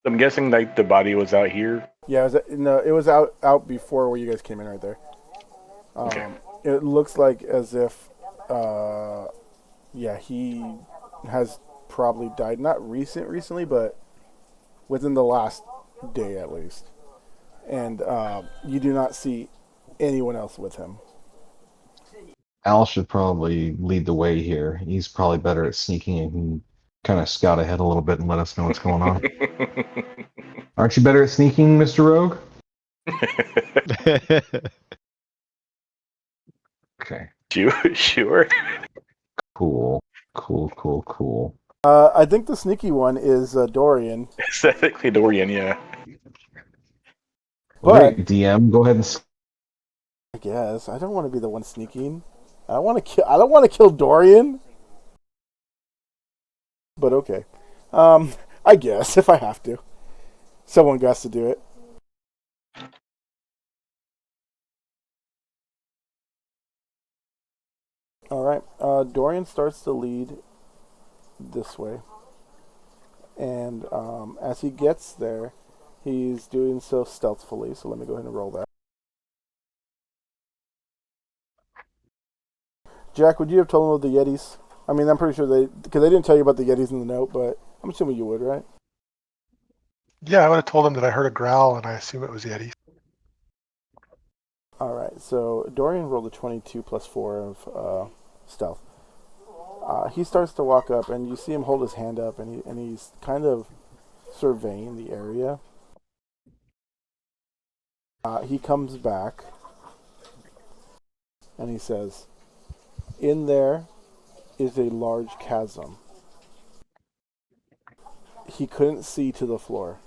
I'm guessing like the body was out here. Yeah, it was out before where you guys came in right there. Okay. It looks like as if, yeah, he has probably died. Not recently, but within the last day at least. And you do not see anyone else with him. Al should probably lead the way here. He's probably better at sneaking and can kind of scout ahead a little bit and let us know what's going on. Aren't you better at sneaking, Mr. Rogue? Okay. Sure. Cool. I think the sneaky one is Dorian. It's technically Dorian, yeah. But Great, DM, go ahead and. I guess I don't want to be the one sneaking. I don't want to kill Dorian. But okay. I guess if I have to, someone has to do it. All right. Dorian starts to lead this way, and as he gets there, he's doing so stealthily. So let me go ahead and roll that. Jack, would you have told him of the Yetis? I mean, I'm pretty sure because they didn't tell you about the Yetis in the note, but I'm assuming you would, right? Yeah, I would have told him that I heard a growl, and I assume it was Yeti. All right. So Dorian rolled a 22 plus 4 of stealth. He starts to walk up, and you see him hold his hand up, and he's kind of surveying the area. He comes back, and he says, "In there is a large chasm." He couldn't see to the floor.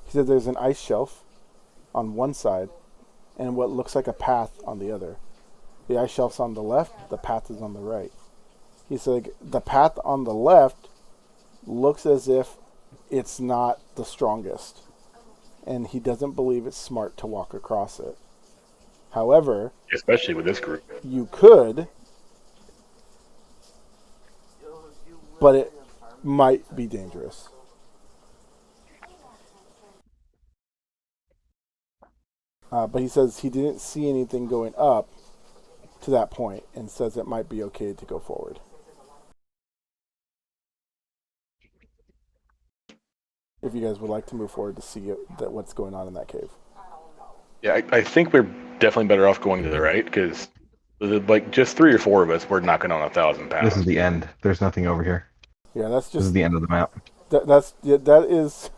He said there's an ice shelf on one side and what looks like a path on the other. The ice shelf's on the left, the path is on the right. He said the path on the left looks as if it's not the strongest, and he doesn't believe it's smart to walk across it. However, Especially with this group. you could, but it might be dangerous. But he says he didn't see anything going up to that point and says it might be okay to go forward. If you guys would like to move forward to see what's going on in that cave. Yeah, I think we're definitely better off going to the right because, like, just 3 or 4 of us, we're knocking on 1,000 pounds. This is the end. There's nothing over here. Yeah, that's This is just the end of the map. that is.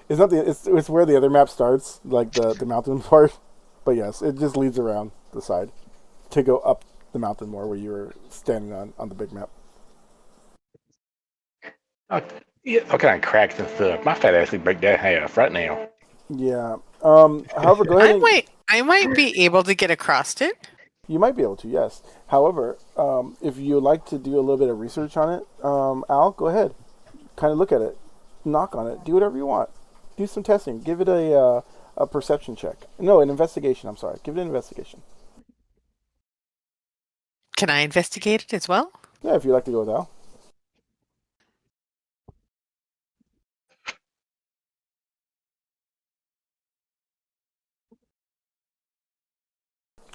It's not it's where the other map starts, like the mountain part. But yes, it just leads around the side to go up the mountain more, where you were standing on the big map. Yeah, how can I crack this stuff? My fat ass would break that half right now. Yeah. However, go ahead. I might be able to get across it. You might be able to, yes. However, if you'd like to do a little bit of research on it, Al, go ahead. Kind of look at it, knock on it, do whatever you want. Do some testing. Give it a perception check. No, an investigation. I'm sorry. Give it an investigation. Can I investigate it as well? Yeah, if you'd like to go with Al.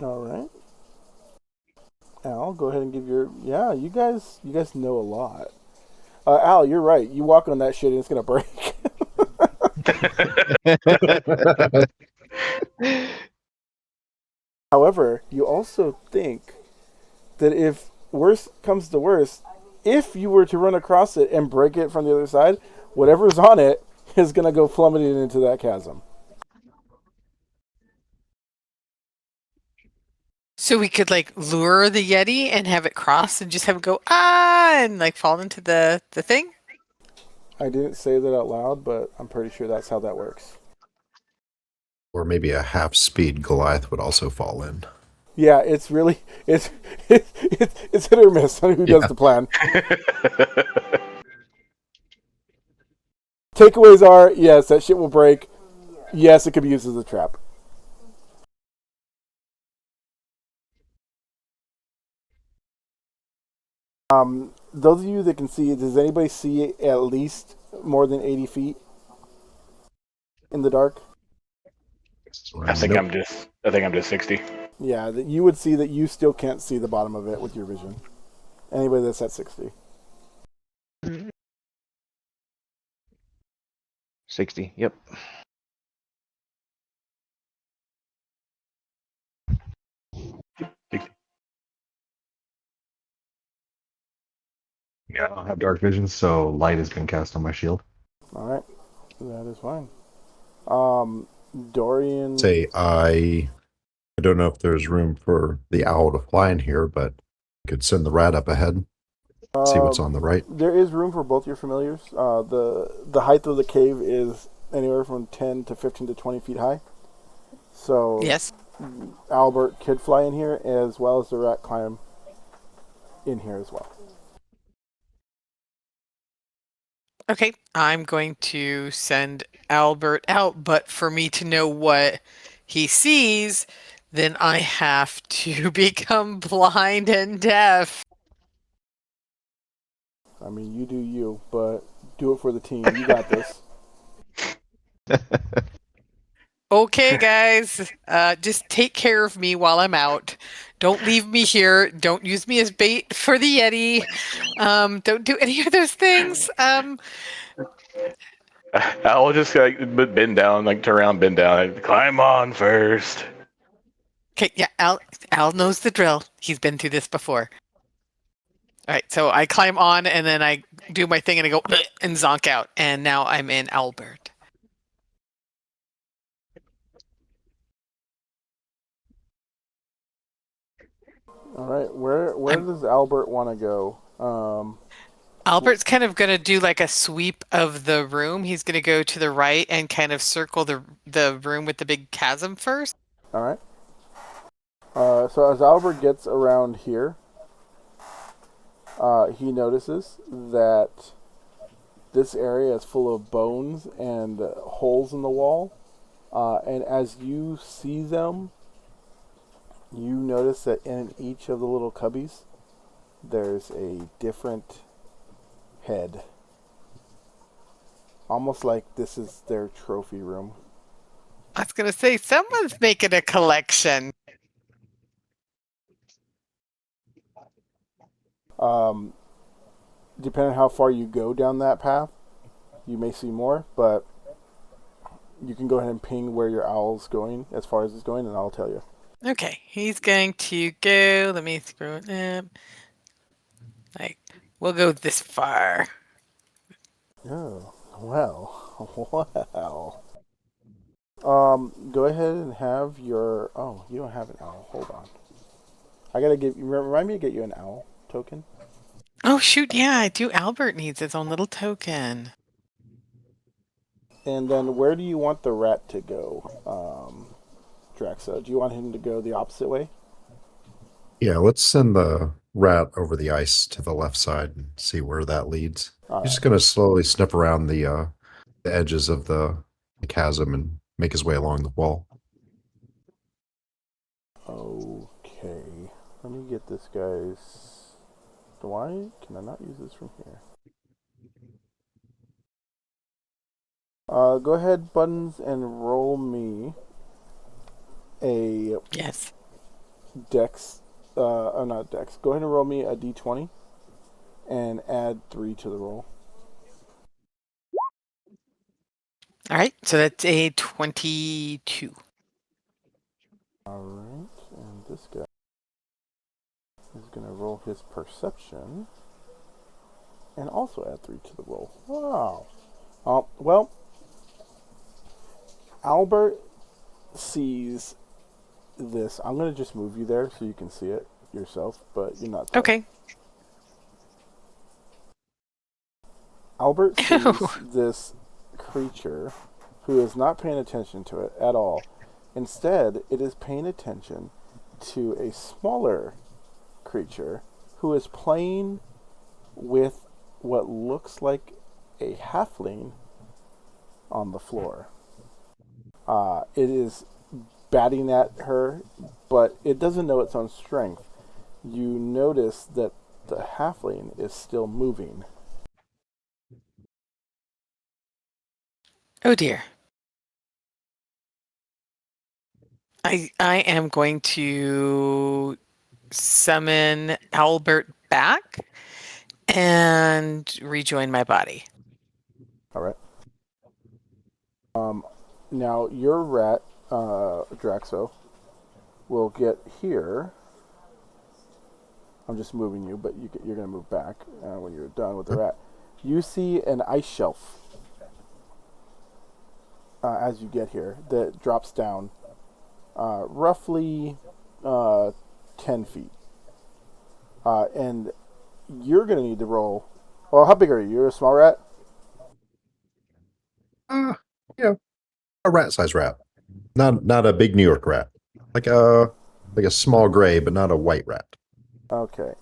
All right. Al, go ahead and give your. Yeah, you guys know a lot. Al, you're right. You walk on that shit and it's gonna break. However, you also think that if worse comes to worse, if you were to run across it and break it from the other side, whatever's on it is gonna go plummeting into that chasm. So we could like lure the Yeti and have it cross and just have it go and like fall into the thing. I didn't say that out loud, but I'm pretty sure that's how that works. Or maybe a half-speed Goliath would also fall in. Yeah, it's really it's it's hit or miss on who does the plan. Takeaways are yes, that shit will break. Yes, it could be used as a trap. Those of you that can see, does anybody see at least more than 80 feet in the dark? I think Nope. I'm just 60. Yeah, that you would see that you still can't see the bottom of it with your vision. Anybody that's at 60. 60. Yep. Yeah, I don't have dark vision, so light has been cast on my shield. All right, that is fine. Dorian. Say I don't know if there's room for the owl to fly in here, but I could send the rat up ahead. See what's on the right. There is room for both your familiars. The height of the cave is anywhere from 10 to 15 to 20 feet high. So Yes. Albert could fly in here as well as the rat climb in here as well. Okay, I'm going to send Albert out, but for me to know what he sees, then I have to become blind and deaf. I mean, you do you, but do it for the team. You got this. Okay, guys, just take care of me while I'm out. Don't leave me here. Don't use me as bait for the Yeti. Don't do any of those things. I'll just like bend down, like turn around, bend down, like, climb on first. Okay, yeah, Al knows the drill. He's been through this before. All right, so I climb on and then I do my thing and I go and zonk out, and now I'm in Albert. All right, where does Albert want to go? Albert's kind of going to do like a sweep of the room. He's going to go to the right and kind of circle the room with the big chasm first. All right. So as Albert gets around here, he notices that this area is full of bones and holes in the wall. And as you see them, you notice that in each of the little cubbies, there's a different head. Almost like this is their trophy room. I was going to say, someone's making a collection. Depending on how far you go down that path, you may see more, but you can go ahead and ping where your owl's going as far as it's going, and I'll tell you. Okay, he's going to go. Let me scroll it up. Like, we'll go this far. Oh, well. Go ahead and have your. Oh, you don't have an owl. Hold on. I gotta remind me to get you an owl token. Oh, shoot, yeah, I do. Albert needs his own little token. And then where do you want the rat to go, Draxa? Do you want him to go the opposite way? Yeah, let's send the rat over the ice to the left side and see where that leads. He's just going to slowly snip around the edges of the chasm and make his way along the wall. Okay. Let me get this guy's. Can I not use this from here? Go ahead, Buttons, and roll me a Yes. Dex, not Dex. Go ahead and roll me a d20 and add 3 to the roll. All right, so that's a 22. All right, and this guy is going to roll his perception and also add 3 to the roll. Wow. Well, Albert sees this. I'm going to just move you there so you can see it yourself, but you're not there. Okay. Albert sees this creature who is not paying attention to it at all. Instead, it is paying attention to a smaller creature who is playing with what looks like a halfling on the floor. It is batting at her, but it doesn't know its own strength. You notice that the halfling is still moving. Oh dear. I am going to summon Albert back and rejoin my body. All right. Now your rat, Draxo, will get here. I'm just moving you, but you're going to move back when you're done with the rat. You see an ice shelf as you get here that drops down roughly 10 feet. And you're going to need to roll. Well, how big are you? You're a small rat? Yeah, a rat-sized rat. Not a big New York rat. Like a small gray, but not a white rat. Okay.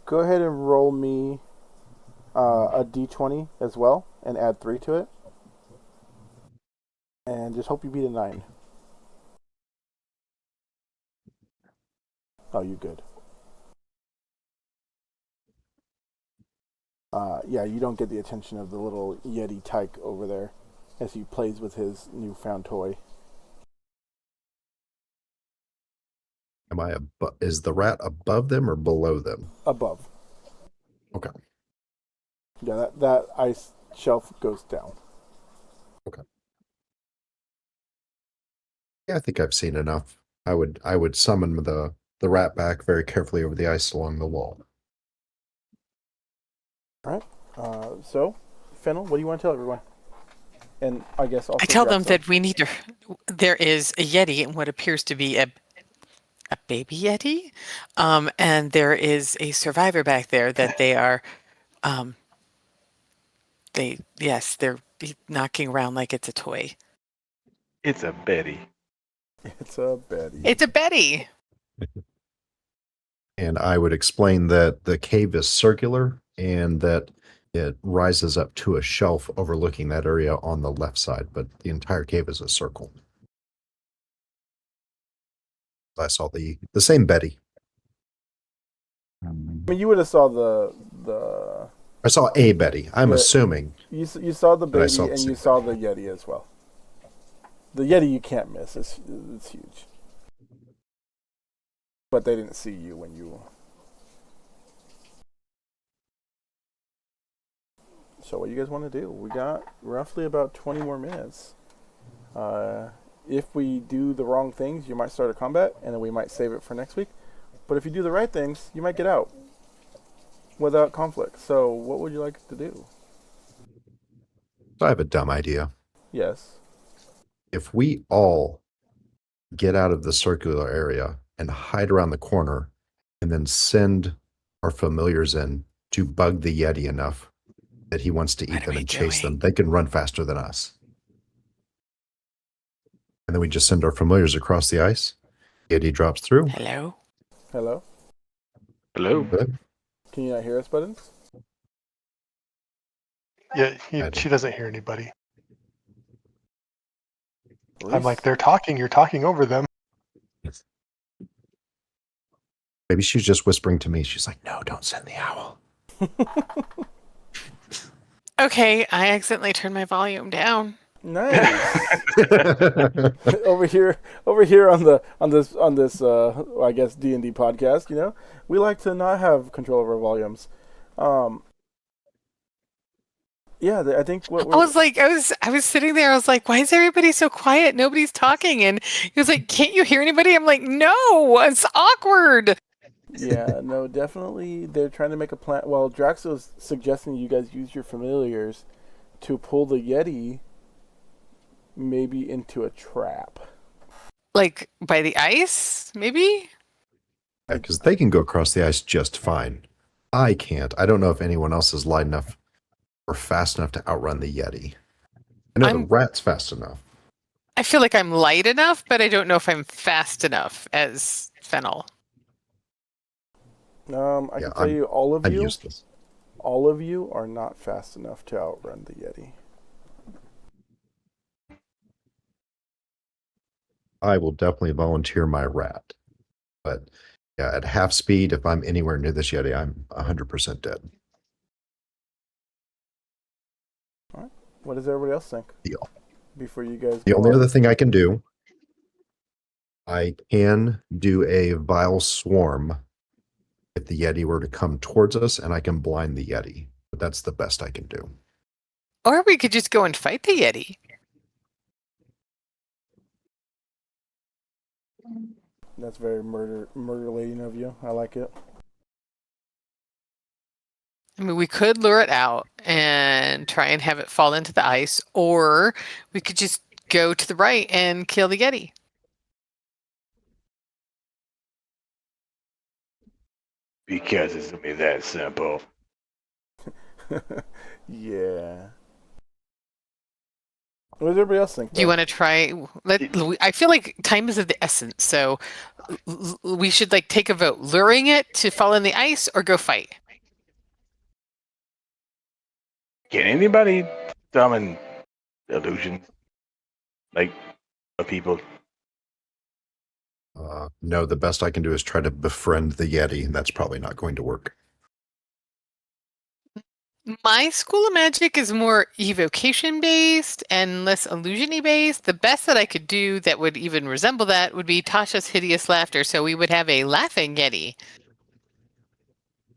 Go ahead and roll me a d20 as well and add 3 to it. And just hope you beat a 9. Oh, you good. Yeah, you don't get the attention of the little Yeti tyke over there as he plays with his newfound toy. Is the rat above them or below them? Above. Okay. Yeah, that ice shelf goes down. Okay. Yeah, I think I've seen enough. I would summon the rat back very carefully over the ice along the wall. All right. So, Fennel, what do you want to tell everyone? And I guess also I tell them Draxo. that we need to. There is a Yeti and what appears to be a baby Yeti, and there is a survivor back there that they are. They're knocking around like it's a toy. It's a Betty. It's a Betty. It's a Betty. And I would explain that the cave is circular and that it rises up to a shelf overlooking that area on the left side, but the entire cave is a circle. I saw the same Betty. I mean, you would have saw the. I saw a Betty. I'm Yeah. assuming. You saw the But I baby saw the and same you saw the Yeti as well. The Yeti you can't miss. It's huge. But they didn't see you when you. So what do you guys want to do? We got roughly about 20 more minutes. If we do the wrong things, you might start a combat, and then we might save it for next week. But if you do the right things, you might get out without conflict. So what would you like to do? I have a dumb idea. Yes. If we all get out of the circular area and hide around the corner and then send our familiars in to bug the Yeti enough that he wants to eat What are them we and chase doing? them, they can run faster than us. And then we just send our familiars across the ice. Yeti drops through. Hello. Hello? Hello. Good. Can you not hear us, Buttons? Yeah, I she doesn't hear anybody. I'm Reese? like, they're talking. You're talking over them. Maybe she's just whispering to me. She's like, no, don't send the owl. Okay, I accidentally turned my volume down. Nice. over here on this I guess D&D podcast, we like to not have control over volumes. I think what I was like, I was sitting there. I was like, why is everybody so quiet? Nobody's talking. And he was like, can't you hear anybody? I'm like, no, it's awkward. Yeah, no, definitely they're trying to make a plan. Well, Drax was suggesting you guys use your familiars to pull the Yeti maybe into a trap. Like by the ice, maybe? Because they can go across the ice just fine. I can't. I don't know if anyone else is light enough or fast enough to outrun the Yeti. I know the rat's fast enough. I feel like I'm light enough, but I don't know if I'm fast enough as Fennel. I can tell you, all of I'm you, useless. all of you are not fast enough to outrun the Yeti. I will definitely volunteer my rat. But yeah, at half speed, if I'm anywhere near this Yeti, I'm 100% dead. All right. What does everybody else think? Deal. Before you guys The go only on? other thing I can do, I can do a vile swarm if the Yeti were to come towards us, and I can blind the Yeti. But that's the best I can do. Or we could just go and fight the Yeti. That's very murder lading of you. I like it. I mean, we could lure it out and try and have it fall into the ice, or we could just go to the right and kill the Yeti. Because it's gonna be that simple. Yeah. What does everybody else think? Do you want to try? I feel like time is of the essence, so we should take a vote: luring it to fall in the ice or go fight. Can anybody summon illusions? Like people? No, the best I can do is try to befriend the Yeti, and that's probably not going to work. My school of magic is more evocation based and less illusiony based. The best that I could do that would even resemble that would be Tasha's hideous laughter. So we would have a laughing Yeti.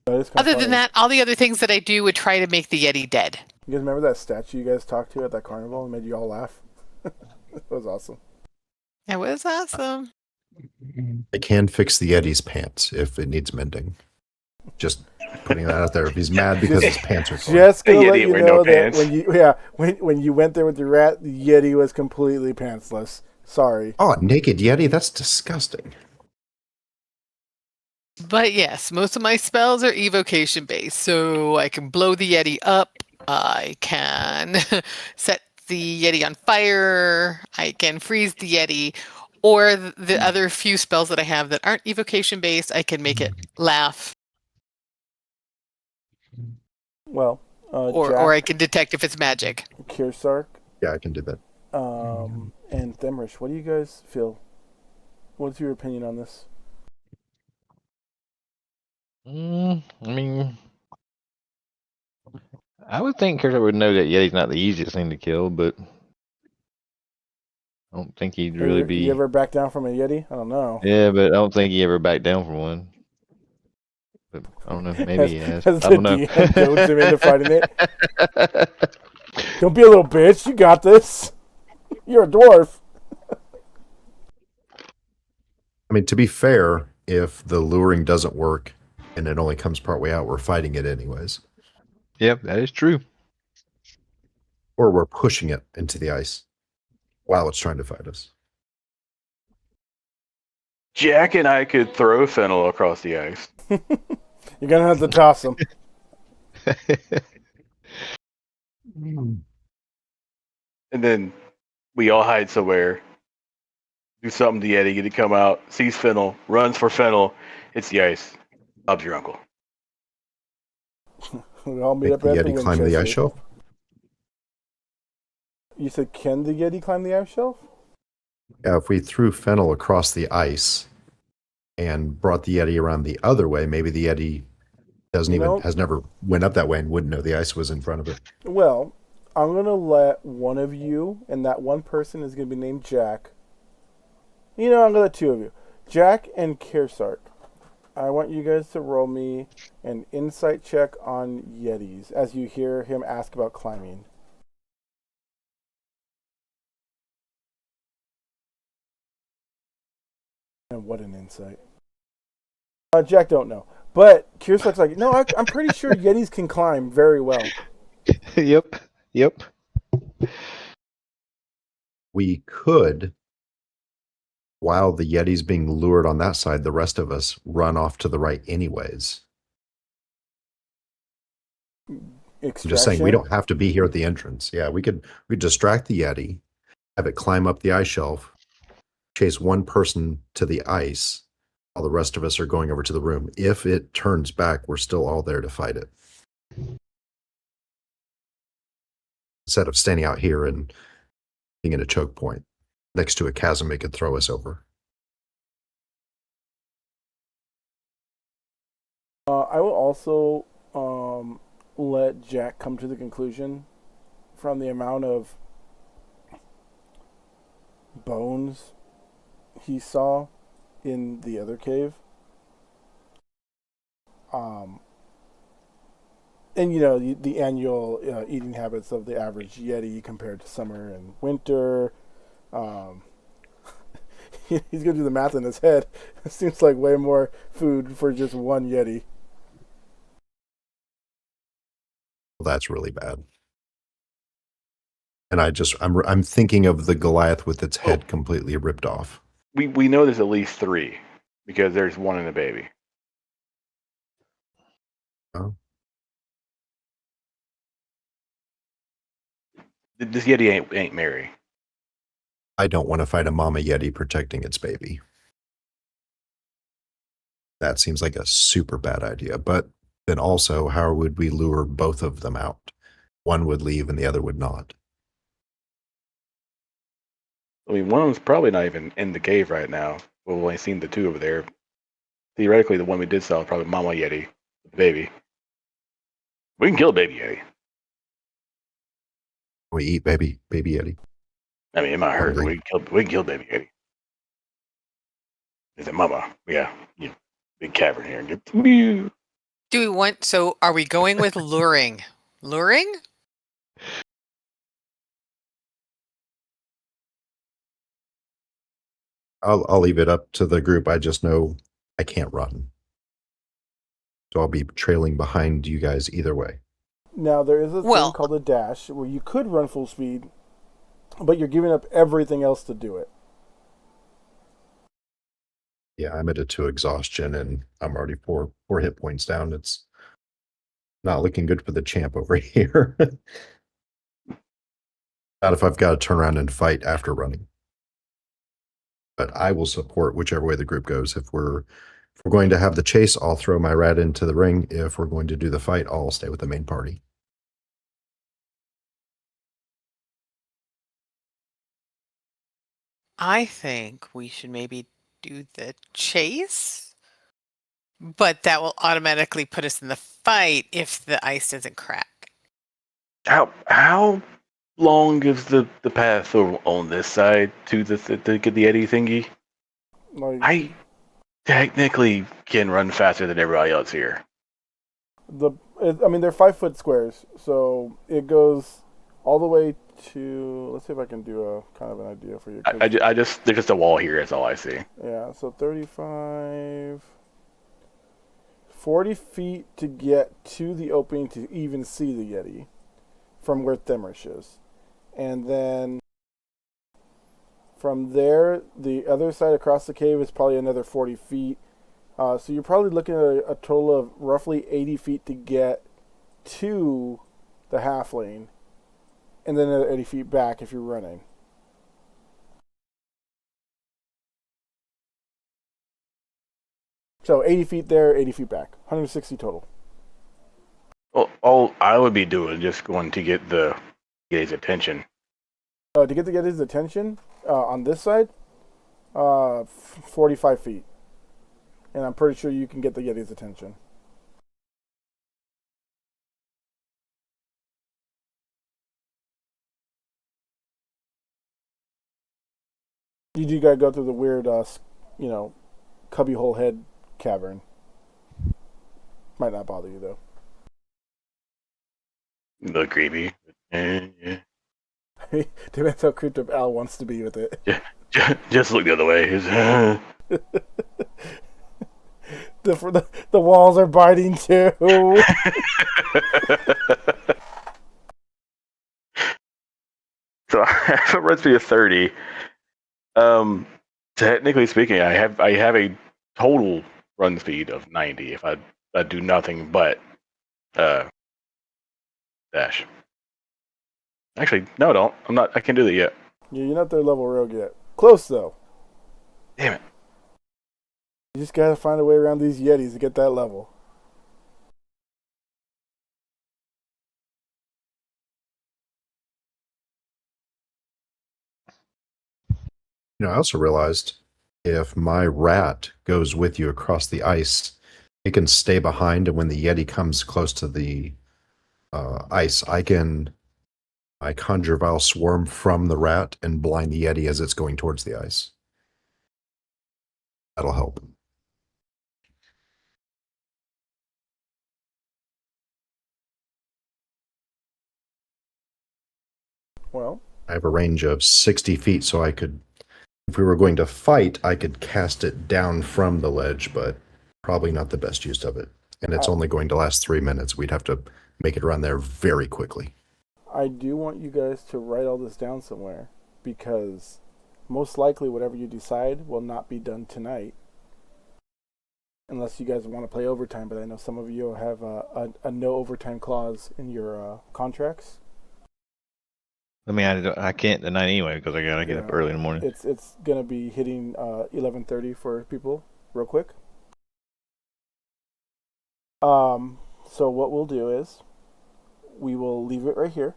Other than that, all the other things that I do would try to make the Yeti dead. You guys remember that statue you guys talked to at that carnival and made you all laugh? That was awesome. That was awesome. I can fix the Yeti's pants if it needs mending. Just putting that out there. If he's mad because his pants are torn. Just gonna let you know that pants. when you went there with the rat, the Yeti was completely pantsless. Sorry. Oh, a naked Yeti? That's disgusting. But yes, most of my spells are evocation based. So I can blow the Yeti up. I can set the Yeti on fire. I can freeze the Yeti. Or the other few spells that I have that aren't evocation based, I can make it laugh. Well, or I can detect if it's magic. Kirsark. Yeah, I can do that. And Themrish, what do you guys feel? What's your opinion on this? I mean, I would think Kershaw would know that Yeti's not the easiest thing to kill, but I don't think he'd really be. You ever back down from a Yeti? I don't know. Yeah, but I don't think he ever backed down from one. But I don't know. Maybe he has. I don't know. Goads him into fighting it. Don't be a little bitch. You got this. You're a dwarf. I mean, to be fair, if the luring doesn't work and it only comes partway out, we're fighting it anyways. Yep, that is true. Or we're pushing it into the ice while it's trying to fight us. Jack and I could throw Fennel across the ice. You're gonna have to toss him. And then we all hide somewhere. Do something to Yeti, get it come out, sees Fennel, runs for Fennel. It's the ice. Bob's your uncle. We all meet Make up the at the Yeti climb the ice Winchester. shelf? You said, can the Yeti climb the ice shelf? Yeah, if we threw Fennel across the ice and brought the Yeti around the other way, maybe the Yeti has never went up that way and wouldn't know the ice was in front of it. Well, I'm gonna let one of you, and that one person is gonna be named Jack. I'm gonna let two of you, Jack and Kearsark. I want you guys to roll me an insight check on Yetis as you hear him ask about climbing. And what an insight. Jack don't know. But Kearsark's like, no, I'm pretty sure Yetis can climb very well. Yep. Yep. We could, while the Yeti's being lured on that side, the rest of us run off to the right anyways. I'm just saying we don't have to be here at the entrance. Yeah, we distract the Yeti, have it climb up the ice shelf, chase one person to the ice, while the rest of us are going over to the room. If it turns back, we're still all there to fight it. Instead of standing out here and being in a choke point next to a chasm it could throw us over. I will also let Jack come to the conclusion from the amount of bones he saw in the other cave. And the annual eating habits of the average Yeti compared to summer and winter. He's gonna do the math in his head. It seems like way more food for just one Yeti. Well, that's really bad. And I'm thinking of the Goliath with its head completely ripped off. We know there's at least 3 because there's one and a baby. Oh. This Yeti ain't Mary. I don't want to fight a mama Yeti protecting its baby. That seems like a super bad idea. But then also, how would we lure both of them out? One would leave and the other would not. I mean, one of them's probably not even in the cave right now. We've only seen the 2 over there. Theoretically, the one we did sell is probably Mama Yeti, the baby. We can kill baby Yeti. We eat baby Yeti. I mean, it might hurt, but we can kill baby Yeti. Is it Mama? Yeah, big cavern here. Do we want? So, are we going with luring? Luring? I'll leave it up to the group. I just know I can't run. So I'll be trailing behind you guys either way. Now, there is a thing called a dash where you could run full speed, but you're giving up everything else to do it. Yeah, I'm at a 2 exhaustion and I'm already 4 hit points down. It's not looking good for the champ over here. Not if I've got to turn around and fight after running. But I will support whichever way the group goes. If we're going to have the chase, I'll throw my rat into the ring. If we're going to do the fight, I'll stay with the main party. I think we should maybe do the chase, but that will automatically put us in the fight if the ice doesn't crack. How long is the path on this side to get the Yeti thingy? I technically can run faster than everybody else here. They're 5-foot squares, so it goes all the way to. Let's see if I can do a kind of an idea for you. There's just a wall here. That's all I see. Yeah, so 35, 40 feet to get to the opening to even see the Yeti from where Thimrish is, and then from there, the other side across the cave is probably another 40 feet. So you're probably looking at a total of roughly 80 feet to get to the half lane, and then another 80 feet back if you're running. So 80 feet there, 80 feet back. 160 total. Well, all I would be doing is just going to get his attention. To get his attention on this side, 45 feet. And I'm pretty sure you can get the Yeti's attention. You do gotta go through the weird, cubbyhole head cavern. Might not bother you though. Look creepy. Yeah. Depends how creeped up Al wants to be with it. Just look the other way. The walls are biting too. So I have a run speed of 30. Technically speaking, I have a total run speed of 90 if I do nothing but dash. Actually, no, I don't. I can't do that yet. Yeah, you're not their level rogue yet. Close though. Damn it. You just gotta find a way around these Yetis to get that level. I also realized if my rat goes with you across the ice, it can stay behind, and when the Yeti comes close to the ice, I conjure Vile Swarm from the rat and blind the Yeti as it's going towards the ice. That'll help. Well, I have a range of 60 feet, so I could, if we were going to fight, I could cast it down from the ledge, but probably not the best use of it. And it's only going to last 3 minutes. We'd have to make it run there very quickly. I do want you guys to write all this down somewhere, because most likely whatever you decide will not be done tonight. Unless you guys want to play overtime, but I know some of you have a no overtime clause in your contracts. I mean, I can't tonight anyway because I gotta get up early in the morning. It's gonna be hitting 11:30 for people, real quick. So what we'll do is we will leave it right here.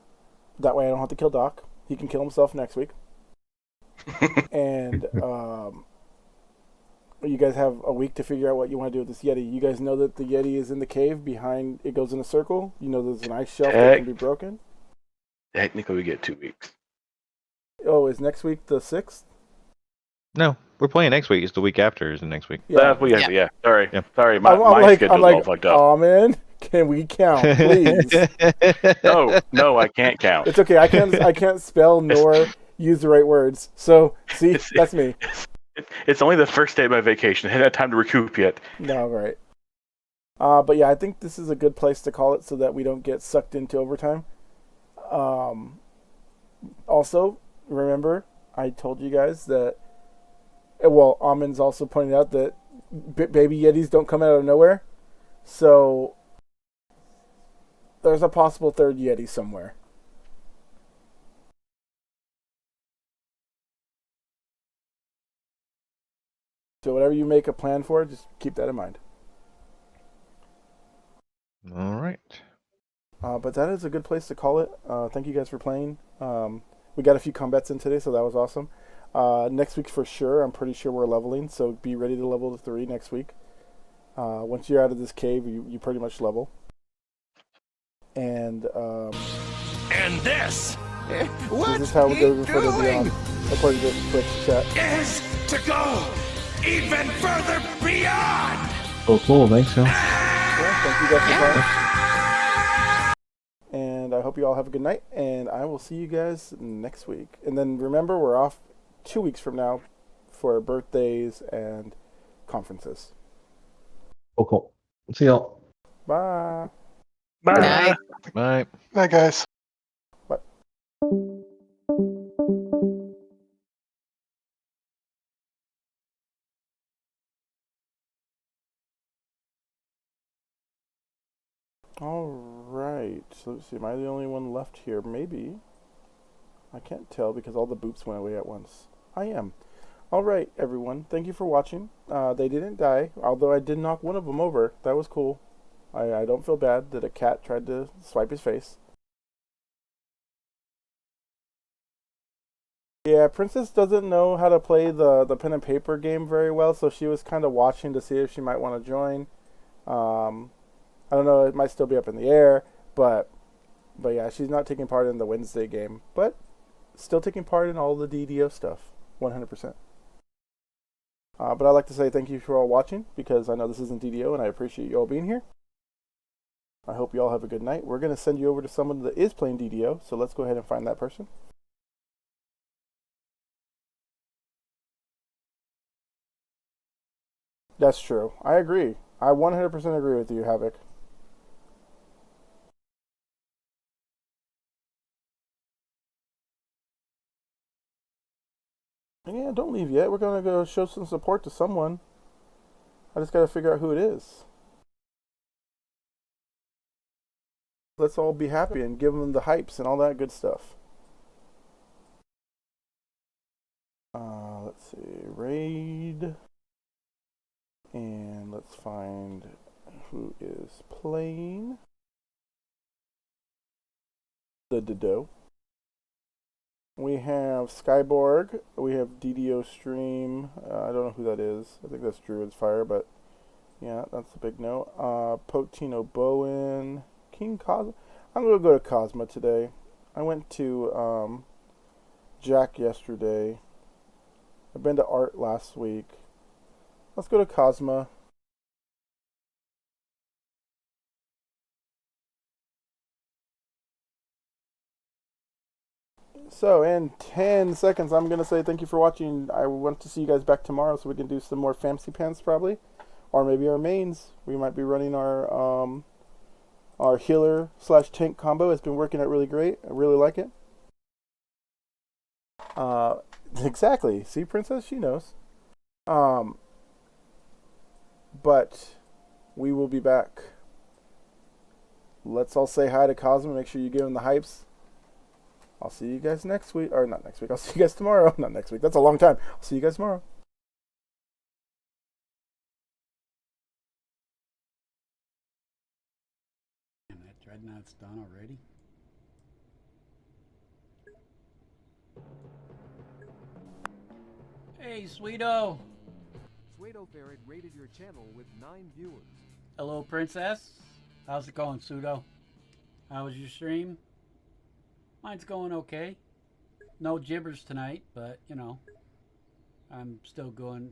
That way I don't have to kill Doc. He can kill himself next week. And you guys have a week to figure out what you want to do with this Yeti. You guys know that the Yeti is in the cave behind. It goes in a circle. You know there's an ice shelf that can be broken. Technically, we get 2 weeks. Oh, is next week the 6th? No, we're playing next week. It's the week after is the next week. Yeah. Sorry. Yeah. Sorry. My schedule's all fucked up. Oh man, can we count, please? No, I can't count. It's okay. I can't spell nor use the right words. So see, that's me. It's only the first day of my vacation. I haven't had time to recoup yet. No, right. But yeah, I think this is a good place to call it so that we don't get sucked into overtime. Also, remember, I told you guys that. Well, Amin's also pointed out that baby Yetis don't come out of nowhere. So there's a possible third Yeti somewhere. So whatever you make a plan for, just keep that in mind. All right. But that is a good place to call it. Thank you guys for playing. We got a few combats in today, so that was awesome. Next week for sure, I'm pretty sure we're leveling, so be ready to level to 3 next week. Once you're out of this cave, you pretty much level. And this this is how we're going further beyond, according to Twitch chat. is to go even further beyond. Oh, cool. Thanks, Phil. Yeah, thank you guys for playing. And I hope you all have a good night, and I will see you guys next week. And then remember, we're off 2 weeks from now for birthdays and conferences. Oh, cool. See y'all. Bye. Night. Bye. Night, guys. Bye. All right. So let's see. Am I the only one left here? Maybe. I can't tell because all the boops went away at once. I am. All right, everyone. Thank you for watching. They didn't die, although I did knock one of them over. That was cool. I don't feel bad that a cat tried to swipe his face. Yeah, Princess doesn't know how to play the pen and paper game very well, so she was kind of watching to see if she might want to join. I don't know, it might still be up in the air, but yeah, she's not taking part in the Wednesday game, but still taking part in all the DDO stuff, 100%. But I'd like to say thank you for all watching, because I know this isn't DDO, and I appreciate you all being here. I hope you all have a good night. We're going to send you over to someone that is playing DDO, so let's go ahead and find that person. That's true. I agree. I 100% agree with you, Havoc. Yeah, don't leave yet. We're going to go show some support to someone. I just got to figure out who it is. Let's all be happy and give them the hypes and all that good stuff. Let's see. Raid. And let's find who is playing the Dodo. We have Skyborg. We have DDO Stream. I don't know who that is. I think that's Druid's Fire, but yeah, that's a big no. Potino Bowen. King Cosmo. I'm going to go to Cosmo today. I went to Jack yesterday. I've been to Art last week. Let's go to Cosmo. So, in 10 seconds, I'm going to say thank you for watching. I want to see you guys back tomorrow so we can do some more Fancy Pants, probably. Or maybe our mains. We might be running our healer / tank combo. It's been working out really great. I really like it. Exactly. See, Princess? She knows. But we will be back. Let's all say hi to Cosmo. Make sure you give him the hypes. I'll see you guys next week. Or not next week. I'll see you guys tomorrow. Not next week. That's a long time. I'll see you guys tomorrow. And that dreadnought's done already? Hey, Sweeto! Sweeto Ferret rated your channel with 9 viewers. Hello, Princess. How's it going, Pseudo? How was your stream? Mine's going okay. No gibbers tonight, but, you know, I'm still going